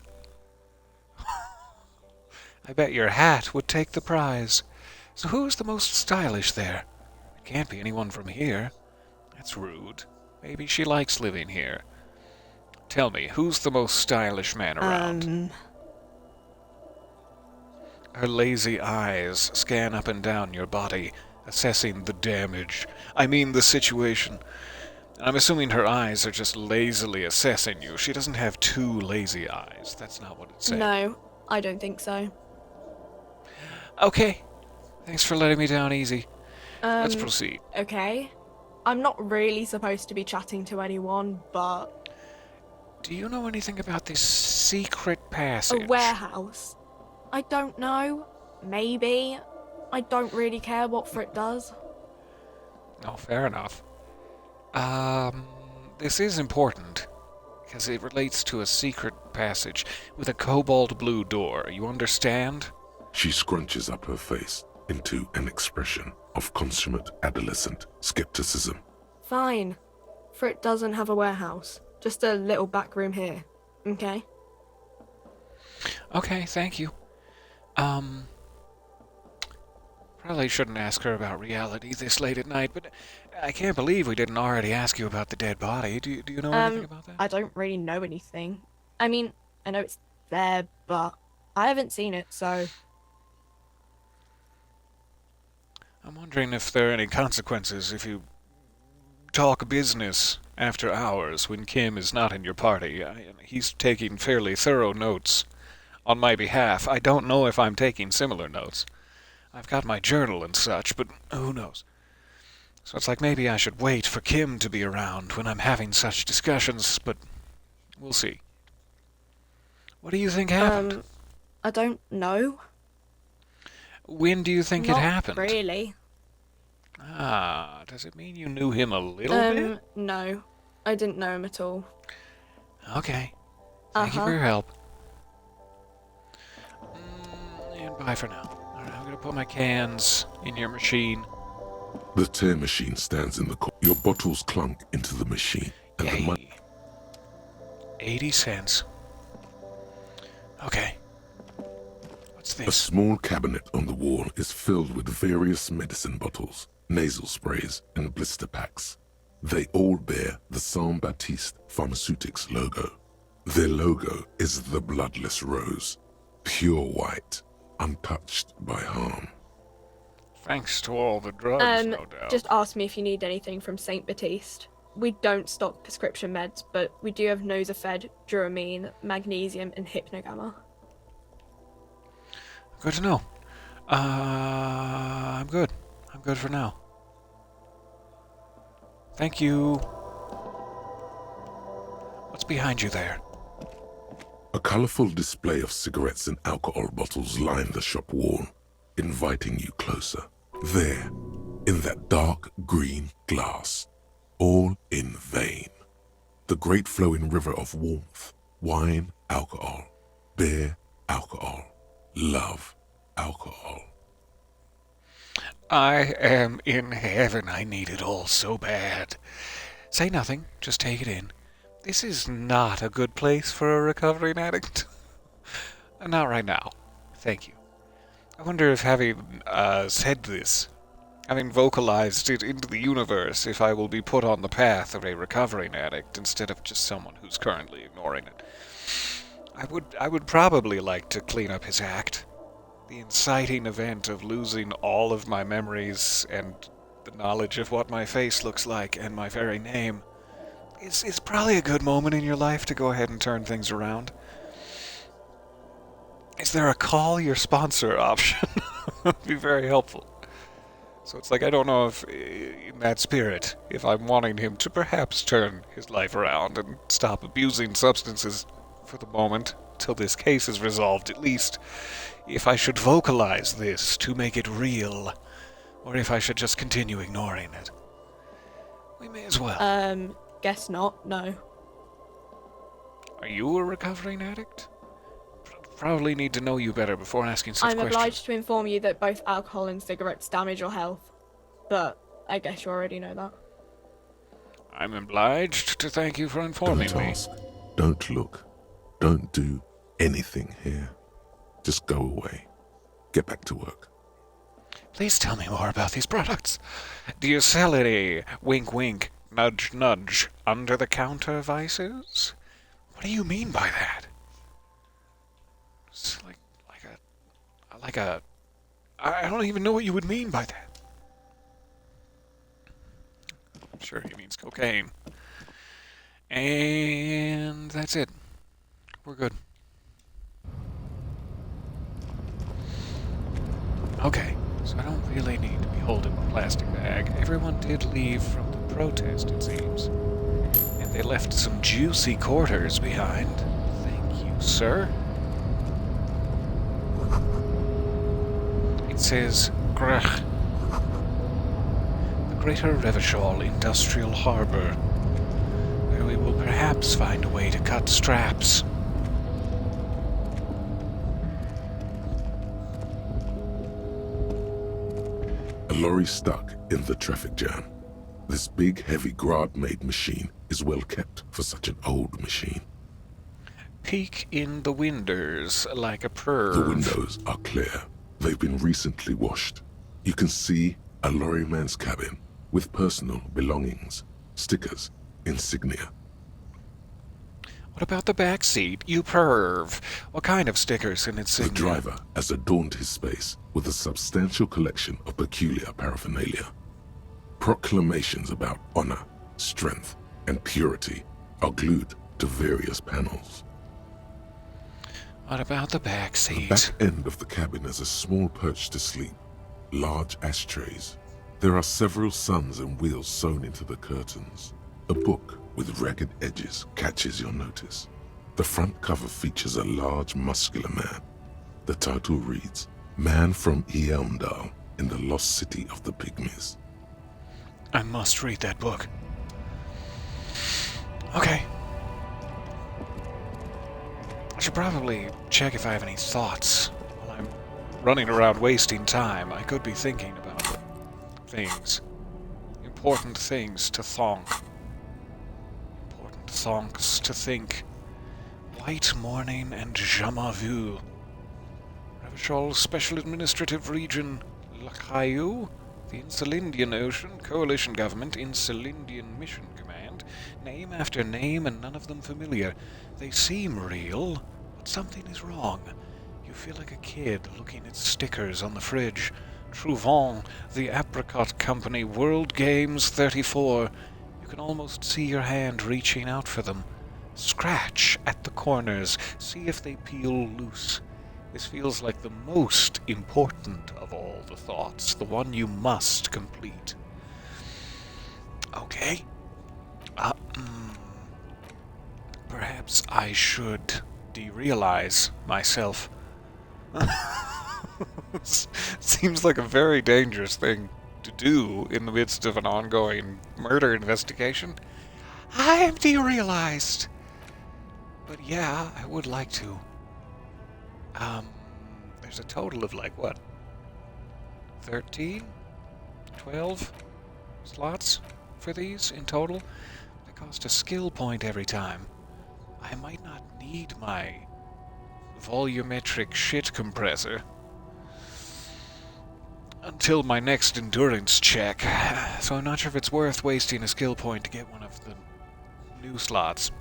I bet your hat would take the prize. So who's the most stylish there? It can't be anyone from here. That's rude. Maybe she likes living here. Tell me, who's the most stylish man around? Her lazy eyes scan up and down your body, assessing the damage. I mean the situation. I'm assuming her eyes are just lazily assessing you. She doesn't have two lazy eyes. That's not what it's saying. No, I don't think so. Okay. Thanks for letting me down easy. Let's proceed. Okay. I'm not really supposed to be chatting to anyone, but... Do you know anything about this secret passage? A warehouse? I don't know. Maybe. I don't really care what Frit does. Oh, fair enough. This is important, because it relates to a secret passage with a cobalt blue door. You understand? She scrunches up her face into an expression of consummate adolescent skepticism. Fine. Frit doesn't have a warehouse. Just a little back room here. Okay? Okay, thank you. Probably shouldn't ask her about reality this late at night, but I can't believe we didn't already ask you about the dead body. Do you know anything about that? I don't really know anything. I mean, I know it's there, but I haven't seen it, so... I'm wondering if there are any consequences if you talk business after hours when Kim is not in your party. He's taking fairly thorough notes on my behalf. I don't know if I'm taking similar notes. I've got my journal and such, but who knows? So it's like maybe I should wait for Kim to be around when I'm having such discussions, but we'll see. What do you think happened? I don't know. When do you think it happened? Not really. Ah, does it mean you knew him a little bit? No. I didn't know him at all. Okay. Thank you for your help. And bye for now. Alright, I'm gonna put my cans in your machine. The tear machine stands in the corner. Your bottles clunk into the machine. And the money... 80 cents. Okay. What's this? A small cabinet on the wall is filled with various medicine bottles, nasal sprays, and blister packs. They all bear the Saint Baptiste Pharmaceutics logo. Their logo is the bloodless rose, pure white, untouched by harm. Thanks to all the drugs, no doubt. Just ask me if you need anything from Saint Baptiste. We don't stock prescription meds, but we do have Nosafed, Duramine, Magnesium, and Hypnogamma. Good to know. I'm good. I'm good for now. Thank you. What's behind you there? A colorful display of cigarettes and alcohol bottles line the shop wall, inviting you closer. There, in that dark green glass, all in vain. The great flowing river of warmth, wine, alcohol, beer, alcohol, love, alcohol. I am in heaven. I need it all so bad. Say nothing. Just take it in. This is not a good place for a recovering addict. Not right now. Thank you. I wonder if having said this, having vocalized it into the universe, if I will be put on the path of a recovering addict instead of just someone who's currently ignoring it. I would probably like to clean up his act. The inciting event of losing all of my memories and the knowledge of what my face looks like and my very name is probably a good moment in your life to go ahead and turn things around. Is there a call your sponsor option? That would be very helpful. So it's like, I don't know if, in that spirit, if I'm wanting him to perhaps turn his life around and stop abusing substances for the moment, till this case is resolved, at least, if I should vocalize this to make it real, or if I should just continue ignoring it. We may as well. Guess not, no. Are you a recovering addict? Probably need to know you better before asking such questions. I'm obliged to inform you that both alcohol and cigarettes damage your health. but I guess you already know that. I'm obliged to thank you for informing Don't me. ask. Don't look. Don't do anything here. Just go away. Get back to work. Please tell me more about these products. Do you sell any wink wink, nudge nudge, under-the-counter vices? What do you mean by that? It's like a... I don't even know what you would mean by that. I'm sure he means cocaine. And that's it. We're good. Okay, so I don't really need to be holding a plastic bag. Everyone did leave from the protest, it seems. And they left some juicy quarters behind. Thank you, sir. It says, Grach. The Greater Revachol Industrial Harbor, where we will perhaps find a way to cut straps. A lorry stuck in the traffic jam. This big, heavy Grad-made machine is well kept for such an old machine. Peek in the windows like a perv. The windows are clear. They've been recently washed. You can see a lorryman's cabin with personal belongings, stickers, insignia. What about the back seat, you perv? What kind of stickers and insignia? The driver has adorned his space with a substantial collection of peculiar paraphernalia. Proclamations about honor, strength, and purity are glued to various panels. What about the back The seat? back end of the cabin has a small perch to sleep, large ashtrays. There are several suns and wheels sewn into the curtains. A book with ragged edges catches your notice. The front cover features a large, muscular man. The title reads, Man from Eamdal in the Lost City of the Pygmies. I must read that book. Okay. I should probably check if I have any thoughts. While I'm running around wasting time, I could be thinking about things. Important things to thonk. Important thonks to think. White Morning and Jamais Vu. Revachol Special Administrative Region Lakhayu, the Insulindian Ocean Coalition Government Insulindian Mission Command. Name after name and none of them familiar. They seem real, but something is wrong. You feel like a kid looking at stickers on the fridge. Trouvant, the Apricot Company, World Games 34. You can almost see your hand reaching out for them. Scratch at the corners, see if they peel loose. This feels like the most important of all the thoughts, the one you must complete. Okay. Perhaps I should derealize myself. Seems like a very dangerous thing to do in the midst of an ongoing murder investigation. I am derealized. But yeah, I would like to. There's a total of 13? 12 slots for these in total? They cost a skill point every time. I might not need my volumetric shit compressor until my next endurance check, so I'm not sure if it's worth wasting a skill point to get one of the new slots.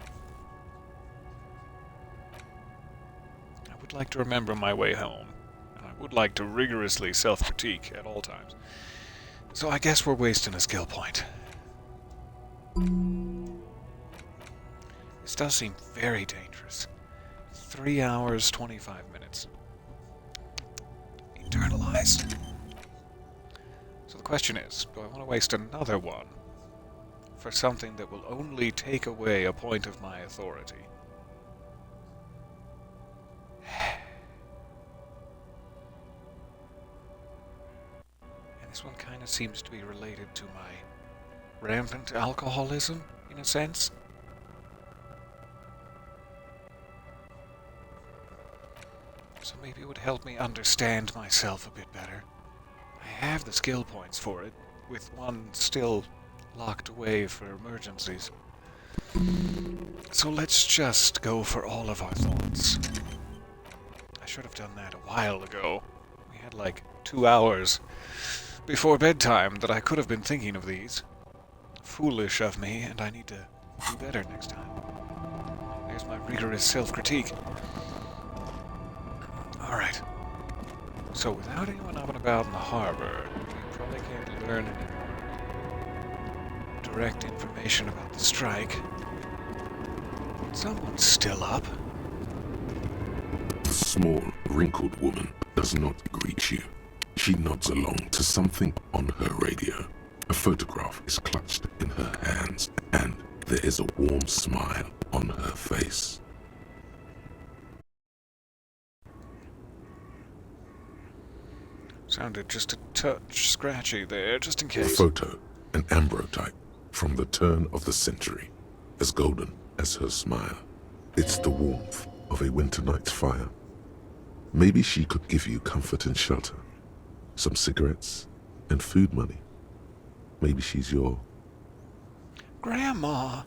I would like to remember my way home, and I would like to rigorously self-critique at all times. So I guess we're wasting a skill point. This does seem very dangerous. 3 hours, 25 minutes. Internalized. So the question is, do I want to waste another one for something that will only take away a point of my authority? And this one kind of seems to be related to my rampant alcoholism, in a sense. So maybe it would help me understand myself a bit better. I have the skill points for it. with one still locked away for emergencies. So let's just go for all of our thoughts. I should have done that a while ago. We had like 2 hours before bedtime that I could have been thinking of these. Foolish of me, and I need to do better next time. There's my rigorous self-critique. Alright. So without anyone up and about in the harbor, we probably can't learn any direct information about the strike. Someone's still up. The small, wrinkled woman does not greet you. She nods along to something on her radio. A photograph is clutched in her hands, and there is a warm smile on her face. Sounded just a touch scratchy there, just in A case. photo, an ambrotype from the turn of the century, as golden as her smile. It's the warmth of a winter night's fire. Maybe she could give you comfort and shelter, some cigarettes and food money. Maybe she's your... Grandma!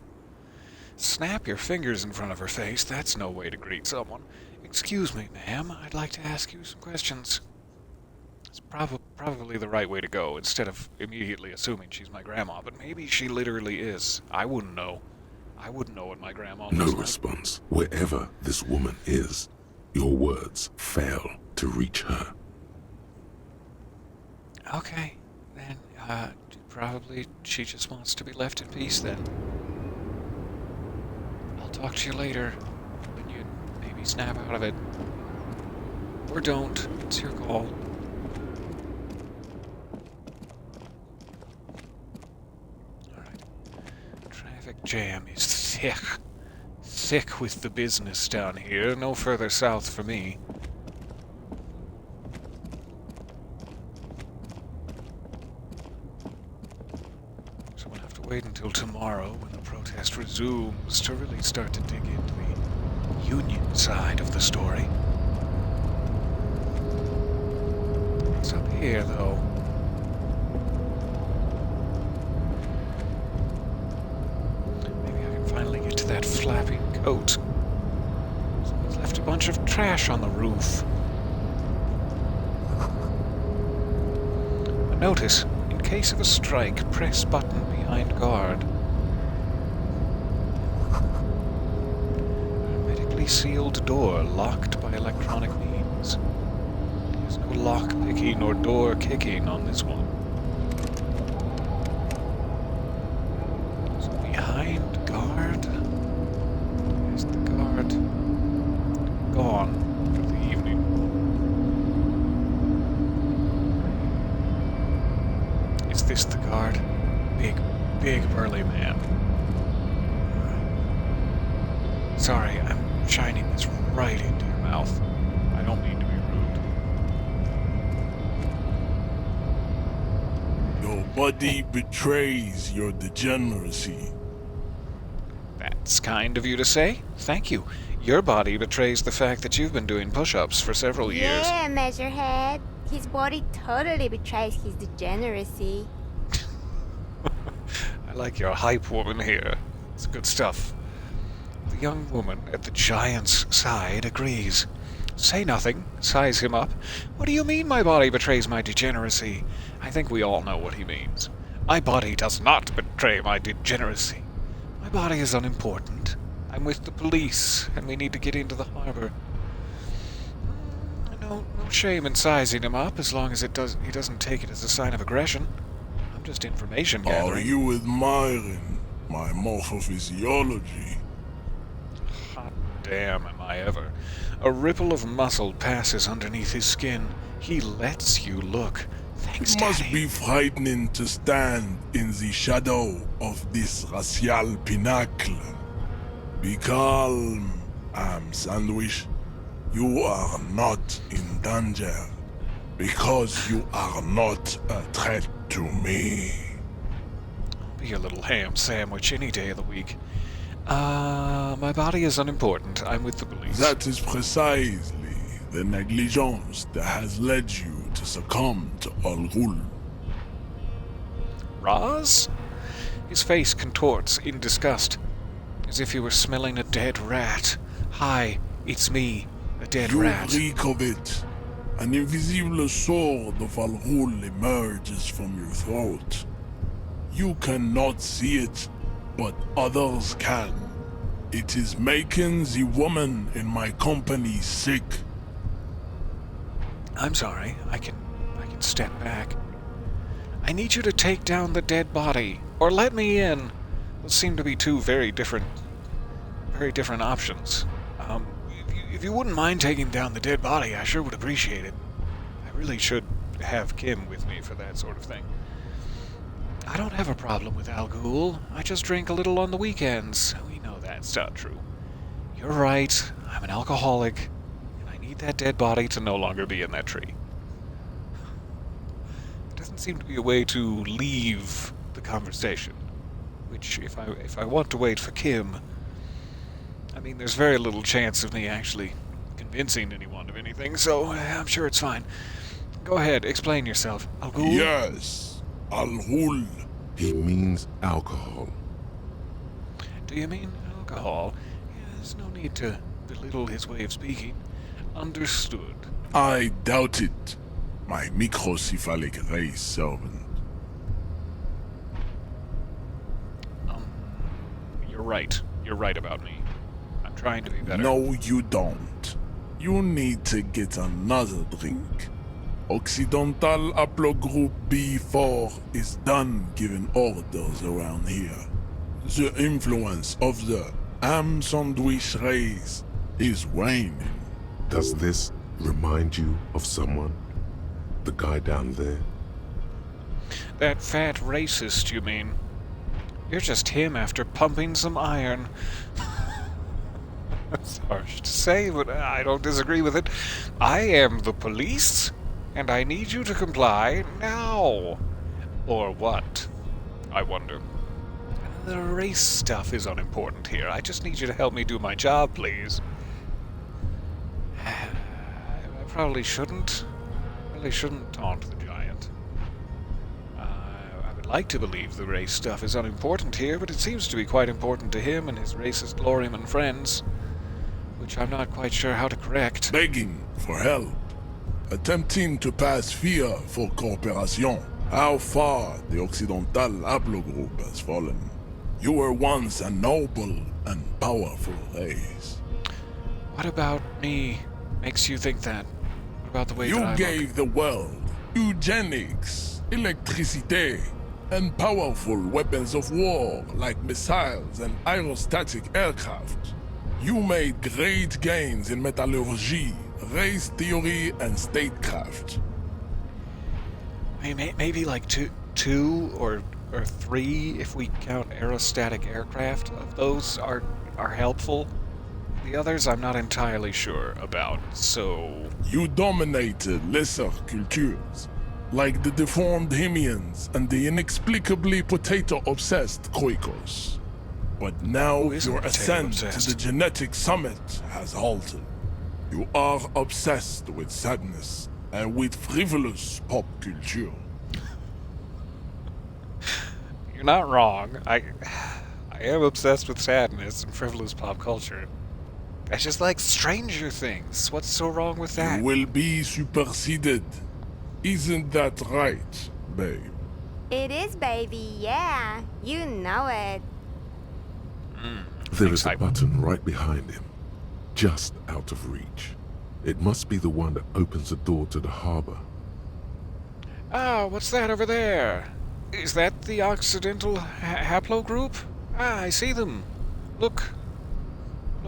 Snap your fingers in front of her face. That's no way to greet someone. Excuse me, ma'am. I'd like to ask you some questions. It's probably the right way to go, instead of immediately assuming she's my grandma, but maybe she literally is. I wouldn't know. I wouldn't know what my grandma was No like. response. Wherever this woman is, your words fail to reach her. Okay, then, probably she just wants to be left in peace then. I'll talk to you later, when you maybe snap out of it. Or don't. It's your call. Alright. Traffic jam is thick. Thick with the business down here. No further south for me. So we'll have to wait until tomorrow when the protest resumes to really start to dig into the union side of the story. What's up here, though? Maybe I can finally get to that flapping coat. Someone's left a bunch of trash on the roof. A notice. In case of a strike, press button behind guard. Hermetically sealed door locked by electronic means. There's no lock picking or door kicking on this one. So behind guard? Is the guard gone for the evening? Is this the guard? Big burly man. Sorry, I'm shining this right into your mouth. I don't mean to be rude. Your body betrays your degeneracy. That's kind of you to say. Thank you. Your body betrays the fact that you've been doing push-ups for several years. Yeah, Measurehead. His body totally betrays his degeneracy. I like your hype woman here. It's good stuff. The young woman at the giant's side agrees. Say nothing. Size him up. What do you mean my body betrays my degeneracy? I think we all know what he means. My body does not betray my degeneracy. My body is unimportant. I'm with the police, and we need to get into the harbor. No shame in sizing him up, as long as he doesn't take it as a sign of aggression. I'm just information gathering. Are you admiring my morphophysiology? Hot damn, am I ever. A ripple of muscle passes underneath his skin. He lets you look. Thanks, It must Daddy. be frightening to stand in the shadow of this racial pinnacle. Be calm, Sandwich. You are not in danger, because you are not a threat to me. I'll be a little ham sandwich any day of the week. My body is unimportant. I'm with the police. That is precisely the negligence that has led you to succumb to all rule. Roz? His face contorts in disgust, as if he were smelling a dead rat. Hi, it's me, a dead You rat. reek of it. An invisible sword of Al-Ghul emerges from your throat. You cannot see it, but others can. It is making the woman in my company sick. I'm sorry, I can step back. I need you to take down the dead body, or let me in. Those seem to be two very different options. If you wouldn't mind taking down the dead body, I sure would appreciate it. I really should have Kim with me for that sort of thing. I don't have a problem with Al Ghul. I just drink a little on the weekends. We know that's not true. You're right. I'm an alcoholic, and I need that dead body to no longer be in that tree. There doesn't seem to be a way to leave the conversation. Which, if I want to wait for Kim, I mean, there's very little chance of me actually convincing anyone of anything, so I'm sure it's fine. Go ahead, explain yourself. Al Ghul? Yes, Al-Ghul. He means alcohol. Do you mean alcohol? There's no need to belittle his way of speaking. Understood. I doubt it. My microcephalic race servant. You're right. You're right about me. I'm trying to be better. No, you don't. You need to get another drink. Occidental Haplogroup B4 is done giving orders around here. The influence of the ham sandwich race is waning. Does this remind you of someone? The guy down there? That fat racist, you mean? You're just him after pumping some iron. It's harsh to say, but I don't disagree with it. I am the police, and I need you to comply now. Or what? I wonder. The race stuff is unimportant here. I just need you to help me do my job, please. I probably shouldn't taunt the giant. I would like to believe the race stuff is unimportant here, but it seems to be quite important to him and his racist Loriman friends, which I'm not quite sure how to correct. Begging for help. Attempting to pass fear for cooperation. How far the Occidental Haplogroup has fallen. You were once a noble and powerful race. What about me makes you think that? What about the way You that I gave look? the world eugenics, electricity, and powerful weapons of war like missiles and aerostatic aircraft. You made great gains in metallurgy, race theory, and statecraft. Maybe like two or three, if we count aerostatic aircraft, of those are helpful. The others I'm not entirely sure about, so... You dominated lesser cultures, like the deformed Hemians and the inexplicably potato-obsessed Khoikos. But now your ascent to the genetic summit has halted. You are obsessed with sadness and with frivolous pop culture. You're not wrong. I am obsessed with sadness and frivolous pop culture. I just like Stranger Things. What's so wrong with that? You will be superseded. Isn't that right, babe? It is, baby, yeah. You know it. There is a button right behind him, just out of reach. It must be the one that opens the door to the harbor. Ah, what's that over there? Is that the Occidental Haplogroup? Ah, I see them. Look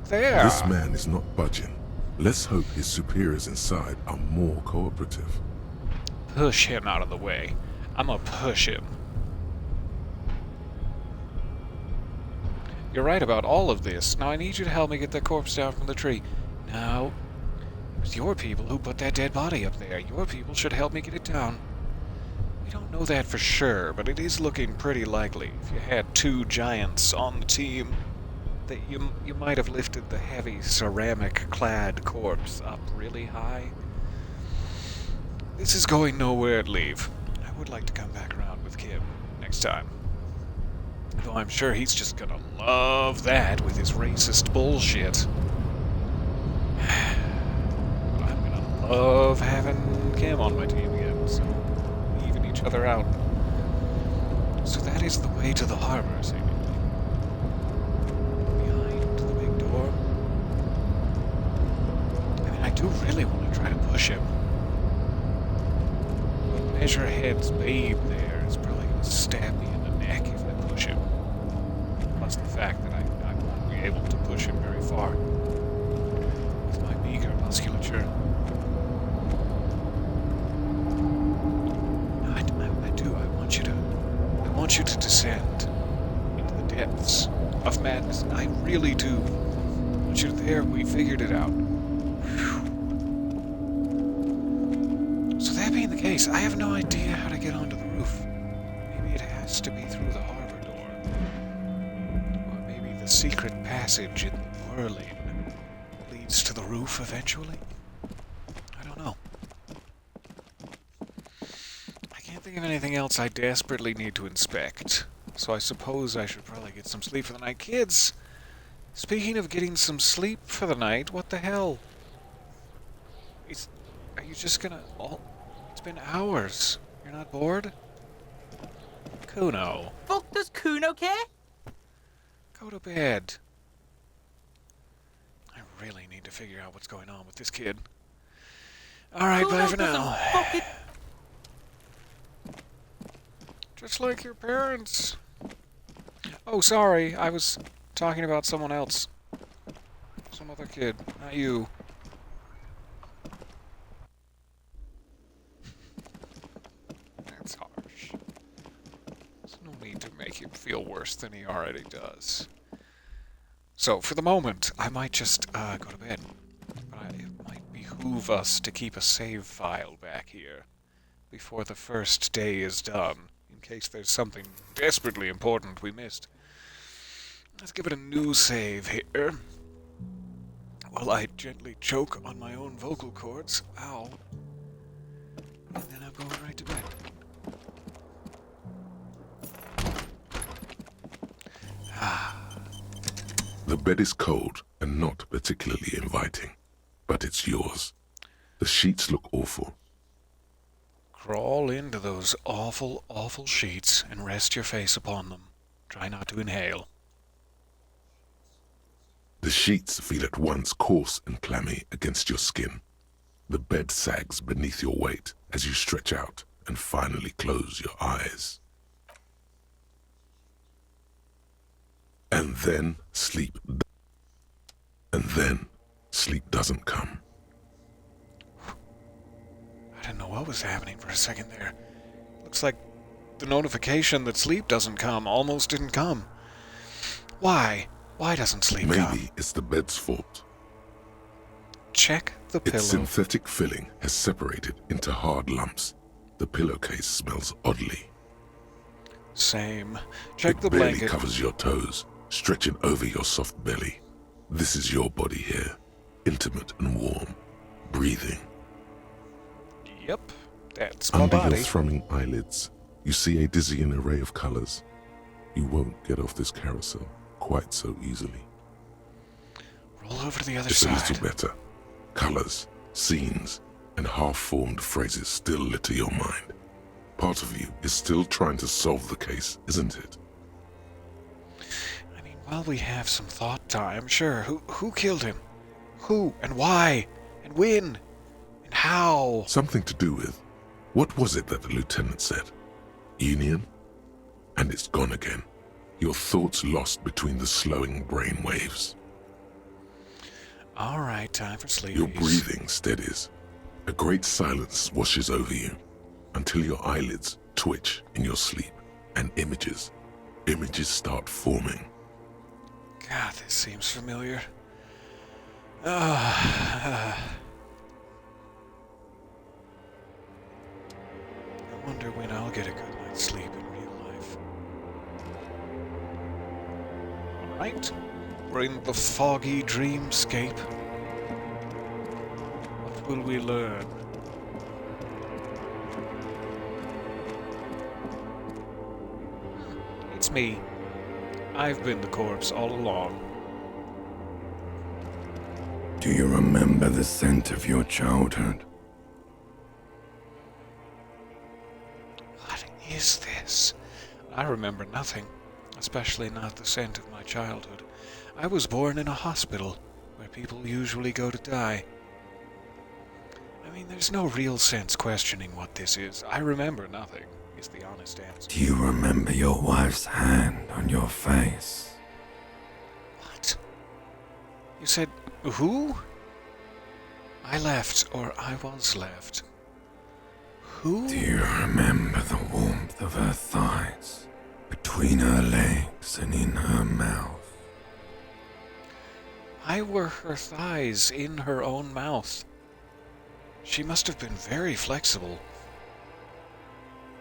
there. This man is not budging. Let's hope his superiors inside are more cooperative. Push him out of the way. I'm gonna push him. You're right about all of this. Now I need you to help me get that corpse down from the tree. No. It was your people who put that dead body up there. Your people should help me get it down. We don't know that for sure, but it is looking pretty likely. If you had two giants on the team, that you might have lifted the heavy ceramic-clad corpse up really high. This is going nowhere at leave. I would like to come back around with Kim next next time. Though I'm sure he's just gonna love that with his racist bullshit. But I'm gonna love having Kim on my team again, so we even each other out. So that is the way to the harbor, seemingly. Behind the big door. I mean, I do really want to try to push him. But Measurehead's babe there is probably going to stab me in the neck if I push him. Plus the fact that I won't be able to push him very far with my meager musculature. I want you to descend into the depths of madness. I really do. Once you're there, we figured it out. Whew. So that being the case, I have no idea how to get onto the roof. Maybe it has to be through the harbor door. Or maybe the secret passage in the whirling leads to the roof eventually. I don't know. I can't think of anything else I desperately need to inspect, so I suppose I should probably get some sleep for the night. Kids, speaking of getting some sleep for the night, what the hell? Are you just gonna... It's been hours. You're not bored? Kuno. Fuck does Kuno care? Go to bed. I really need to figure out what's going on with this kid. Alright, bye for now. Just like your parents. Oh, sorry. I was talking about someone else. Some other kid, not you. That's harsh. There's no need to make him feel worse than he already does. So, for the moment, I might just go to bed. But it might behoove us to keep a save file back here before the first day is done, in case there's something desperately important we missed. Let's give it a new save here. While I gently choke on my own vocal cords. Ow. And then I'm going right to bed. The bed is cold and not particularly inviting, but it's yours. The sheets look awful. Crawl into those awful, awful sheets and rest your face upon them. Try not to inhale. The sheets feel at once coarse and clammy against your skin. The bed sags beneath your weight as you stretch out and finally close your eyes. And then sleep doesn't come. I didn't know what was happening for a second there. Looks like the notification that sleep doesn't come almost didn't come. Why? Why doesn't sleep come? Maybe it's the bed's fault. Check the pillow. Its synthetic filling has separated into hard lumps. The pillowcase smells oddly. Same. Check the It barely blanket. covers your toes, stretching over your soft belly. This is your body here, intimate and warm, breathing. Yep, that's my Under body. your thrumming eyelids, you see a dizzying array of colors. You won't get off this carousel quite so easily. Roll over to the other It's side. a little better. Colors, scenes, and half-formed phrases still litter your mind. Part of you is still trying to solve the case, isn't it? I mean, while we have some thought time, sure. Who killed him? Who and why and when and how? Something to do with... What was it that the lieutenant said? Union? And it's gone again. Your thoughts lost between the slowing brain waves. All right, time for sleep. Your breathing steadies. A great silence washes over you until your eyelids twitch in your sleep and images start forming. God, this seems familiar. I wonder when I'll get a good night's sleep in real life. All right, we're in the foggy dreamscape. What will we learn? me. I've been the corpse all along. Do you remember the scent of your childhood? What is this? I remember nothing, especially not the scent of my childhood. I was born in a hospital, where people usually go to die. I mean, there's no real sense questioning what this is. I remember nothing, is the honest answer. Do you remember your wife's hand on your face? What? You said, who? I left, or I was left. Who? Do you remember the warmth of her thighs, between her legs and in her mouth? Why were her thighs in her own mouth? She must have been very flexible.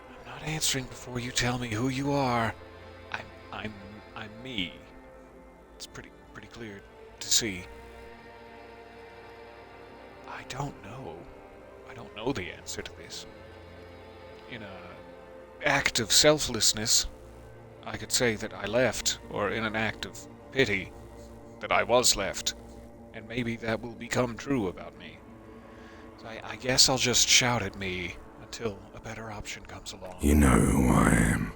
I'm not answering before you tell me who you are. I'm me. It's pretty clear to see. I don't know. I don't know the answer to this. In an act of selflessness, I could say that I left, or in an act of pity, that I was left, and maybe that will become true about me. So I guess I'll just shout at me until a better option comes along. You know who I am.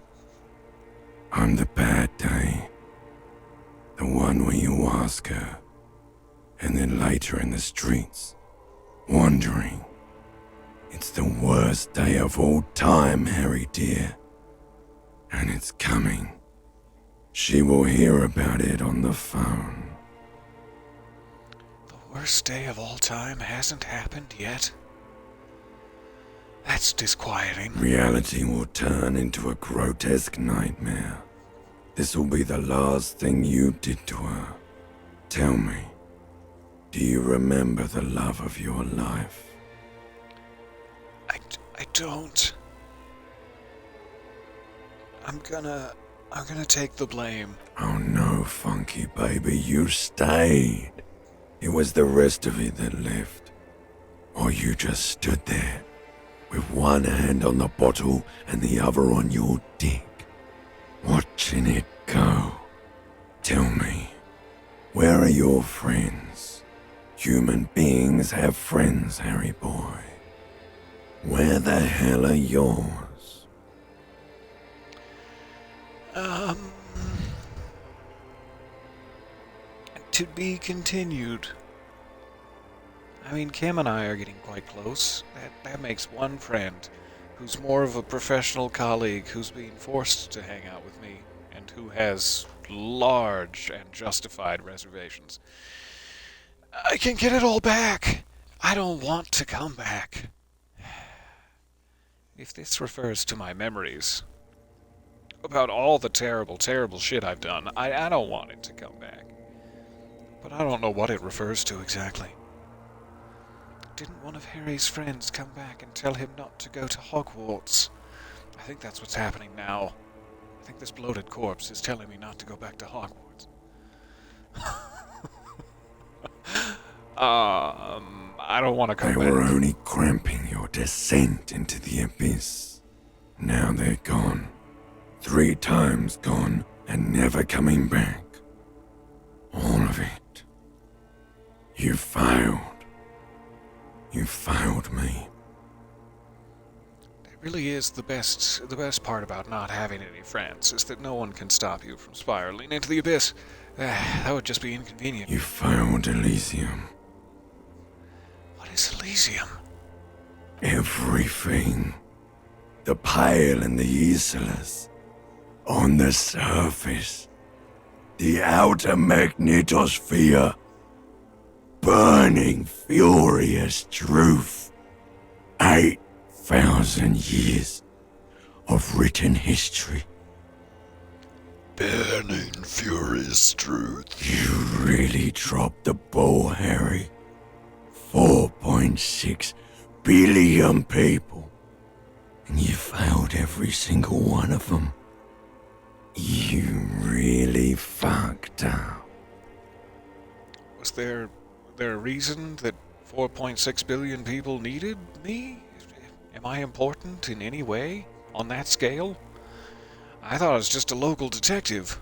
I'm the bad day. The one where you ask her, and then later in the streets, wandering. It's the worst day of all time, Harry dear. And it's coming. She will hear about it on the phone. The worst day of all time hasn't happened yet? That's disquieting. Reality will turn into a grotesque nightmare. This will be the last thing you did to her. Tell me, do you remember the love of your life? I don't. I'm gonna take the blame. Oh no, Funky baby, you stayed. It was the rest of it that left. Or you just stood there, with one hand on the bottle and the other on your dick, watching it go. Tell me, where are your friends? Human beings have friends, Harry boy. Where the hell are yours? To be continued. I mean, Kim and I are getting quite close. That makes one friend who's more of a professional colleague who's being forced to hang out with me and who has large and justified reservations. I can get it all back. I don't want to come back. If this refers to my memories about all the terrible, terrible shit I've done, I don't want it to come back. But I don't know what it refers to exactly. Didn't one of Harry's friends come back and tell him not to go to Hogwarts? I think that's what's happening now. I think this bloated corpse is telling me not to go back to Hogwarts. I don't want to come back. They were only cramping your descent into the abyss. Now they're gone. 3 times gone and never coming back. All of it. You failed. You failed me. It really is the best part about not having any friends, is that no one can stop you from spiraling into the abyss. That would just be inconvenient. You failed Elysium. What is Elysium? Everything. The Pale and the Islas. On the surface. The outer magnetosphere. Burning, furious truth. 8,000 years of written history. Burning, furious truth. You really dropped the ball, Harry. 4.6 billion people. And you failed every single one of them. You really fucked up. Was there a reason that 4.6 billion people needed me? Am I important in any way on that scale? I thought I was just a local detective.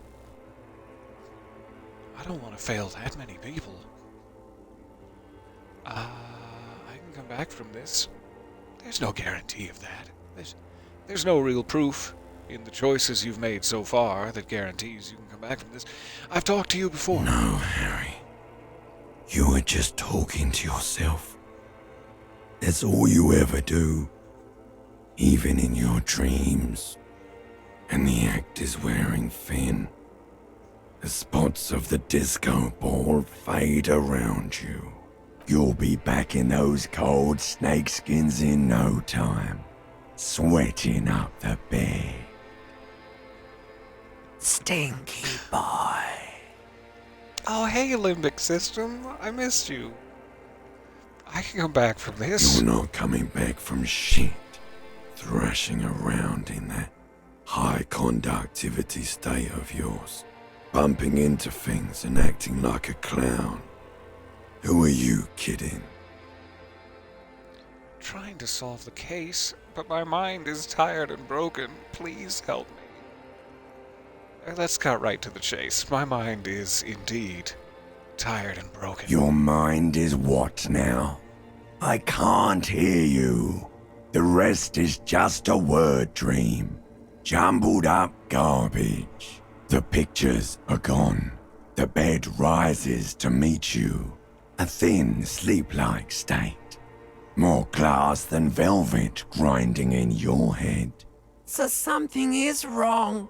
I don't want to fail that many people. I can come back from this. There's no guarantee of that. There's no real proof in the choices you've made so far that guarantees you can come back from this. I've talked to you before. No, Harry. You were just talking to yourself. That's all you ever do. Even in your dreams. And the act is wearing thin. The spots of the disco ball fade around you. You'll be back in those cold snakeskins in no time, sweating up the bed. Stinky boy. Oh, hey, limbic system. I missed you. I can come back from this. You're not coming back from shit. Thrashing around in that high conductivity state of yours. Bumping into things and acting like a clown. Who are you kidding? Trying to solve the case, but my mind is tired and broken. Please help me. Let's cut right to the chase. My mind is indeed tired and broken. Your mind is what now? I can't hear you. The rest is just a word dream. Jumbled up garbage. The pictures are gone. The bed rises to meet you. A thin, sleep-like state. More glass than velvet grinding in your head. So something is wrong.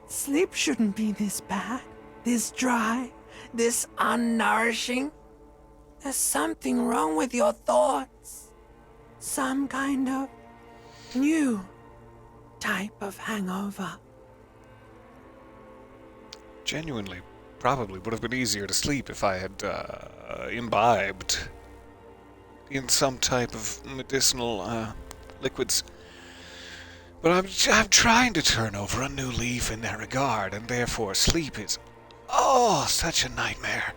Sleep shouldn't be this bad, this dry, this unnourishing. There's something wrong with your thoughts. Some kind of new type of hangover. Genuinely, probably would have been easier to sleep if I had imbibed in some type of medicinal liquids. But I'm trying to turn over a new leaf in that regard, and therefore sleep is, such a nightmare.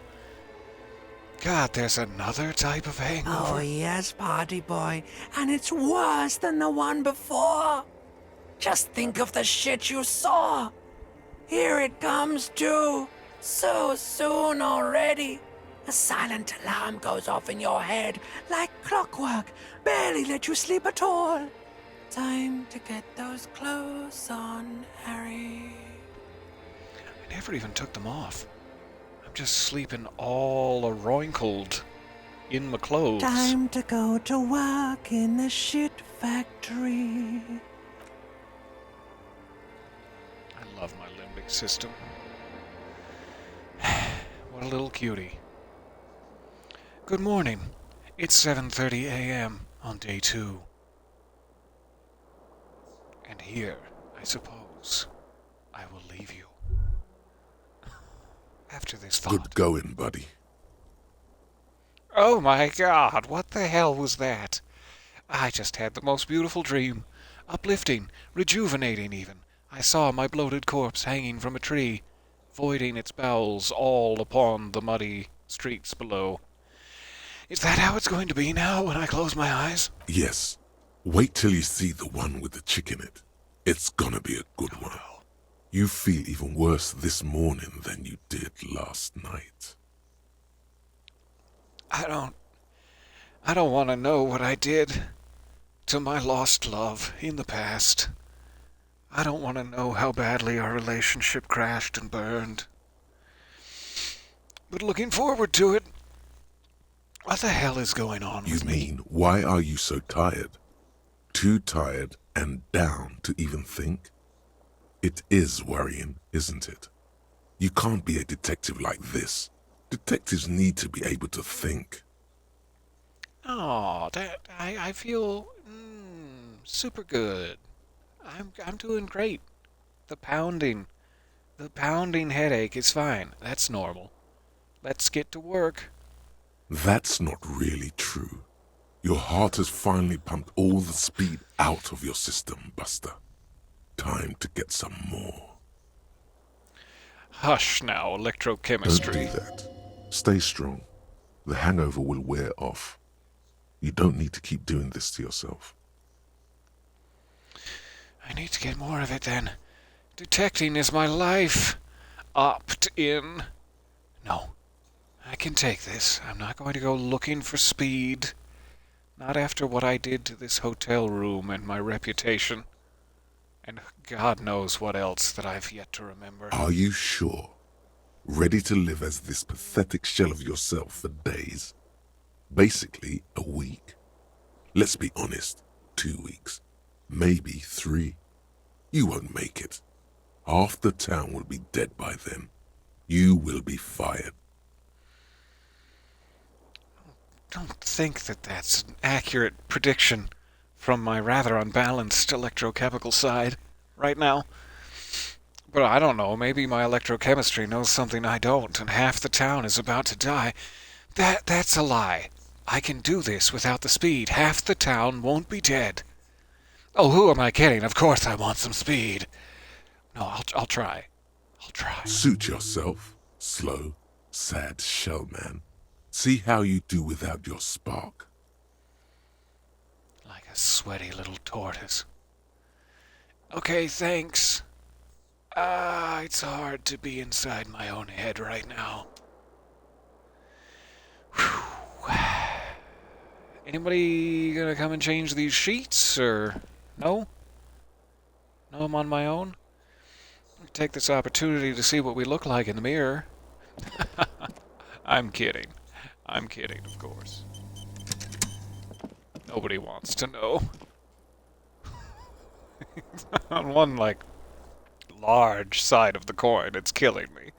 God, there's another type of hangover. Oh yes, party boy, and it's worse than the one before. Just think of the shit you saw. Here it comes too. So soon already. A silent alarm goes off in your head like clockwork. Barely let you sleep at all. Time to get those clothes on, Harry. I never even took them off. I'm just sleeping all a-roinkled in my clothes. Time to go to work in the shit factory. I love my limbic system. What a little cutie. Good morning. It's 7:30 a.m. on day 2. And here, I suppose, I will leave you. After this thought. Good going, buddy. Oh my God, what the hell was that? I just had the most beautiful dream. Uplifting, rejuvenating even. I saw my bloated corpse hanging from a tree, voiding its bowels all upon the muddy streets below. Is that how it's going to be now when I close my eyes? Yes. Wait till you see the one with the chick in it. It's gonna be a good one. You feel even worse this morning than you did last night. I don't want to know what I did to my lost love in the past. I don't want to know how badly our relationship crashed and burned. But looking forward to it. What the hell is going on with me? You mean, why are you so tired? Too tired and down to even think? It is worrying, isn't it? You can't be a detective like this. Detectives need to be able to think. Oh, I feel super good. I'm doing great. The pounding headache is fine. That's normal. Let's get to work. That's not really true. Your heart has finally pumped all the speed out of your system, Buster. Time to get some more. Hush now, electrochemistry. Don't do that. Stay strong. The hangover will wear off. You don't need to keep doing this to yourself. I need to get more of it then. Detecting is my life. Opt in. No, I can take this. I'm not going to go looking for speed. Not after what I did to this hotel room and my reputation. And God knows what else that I've yet to remember. Are you sure? Ready to live as this pathetic shell of yourself for days? Basically, a week. Let's be honest, 2 weeks. Maybe 3. You won't make it. Half the town will be dead by then. You will be fired. Don't think that that's an accurate prediction from my rather unbalanced electrochemical side right now. But I don't know, maybe my electrochemistry knows something I don't, and half the town is about to die. That's a lie. I can do this without the speed. Half the town won't be dead. Oh, who am I kidding? Of course I want some speed. No, I'll try. I'll try. Suit yourself, slow, sad shell man. See how you do without your spark. Like a sweaty little tortoise. Okay, thanks. It's hard to be inside my own head right now. Whew. Anybody gonna come and change these sheets, or no? No, I'm on my own? I'll take this opportunity to see what we look like in the mirror. I'm kidding. I'm kidding, of course. Nobody wants to know. On one, large side of the coin, it's killing me,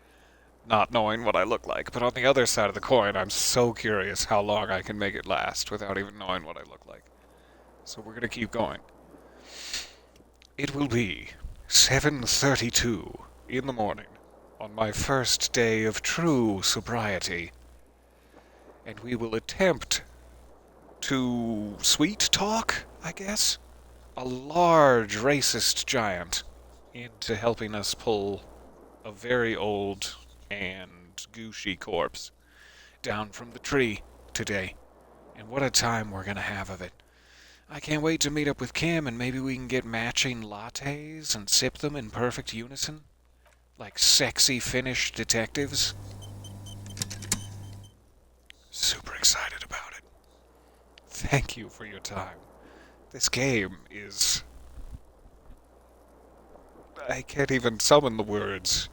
not knowing what I look like. But on the other side of the coin, I'm so curious how long I can make it last without even knowing what I look like. So we're gonna keep going. It will be 7:32 in the morning on my first day of true sobriety, and we will attempt to sweet talk, I guess, a large racist giant into helping us pull a very old and gooshy corpse down from the tree today. And what a time we're gonna have of it. I can't wait to meet up with Kim, and maybe we can get matching lattes and sip them in perfect unison, like sexy Finnish detectives. Super excited about it. Thank you for your time. This game is... I can't even summon the words.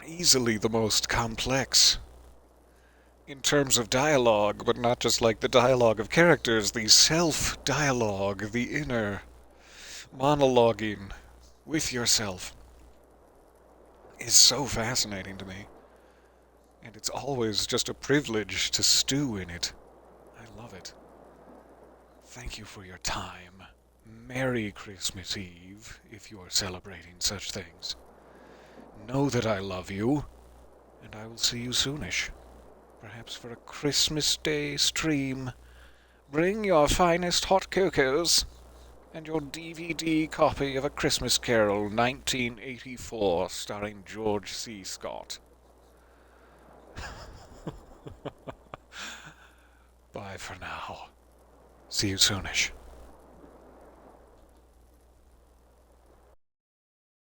Easily the most complex in terms of dialogue, but not just like the dialogue of characters, the self-dialogue, the inner monologuing with yourself is so fascinating to me. And it's always just a privilege to stew in it. I love it. Thank you for your time. Merry Christmas Eve, if you are celebrating such things. Know that I love you, and I will see you soonish. Perhaps for a Christmas Day stream. Bring your finest hot cocos and your DVD copy of A Christmas Carol 1984 starring George C. Scott. Bye for now. See you soonish.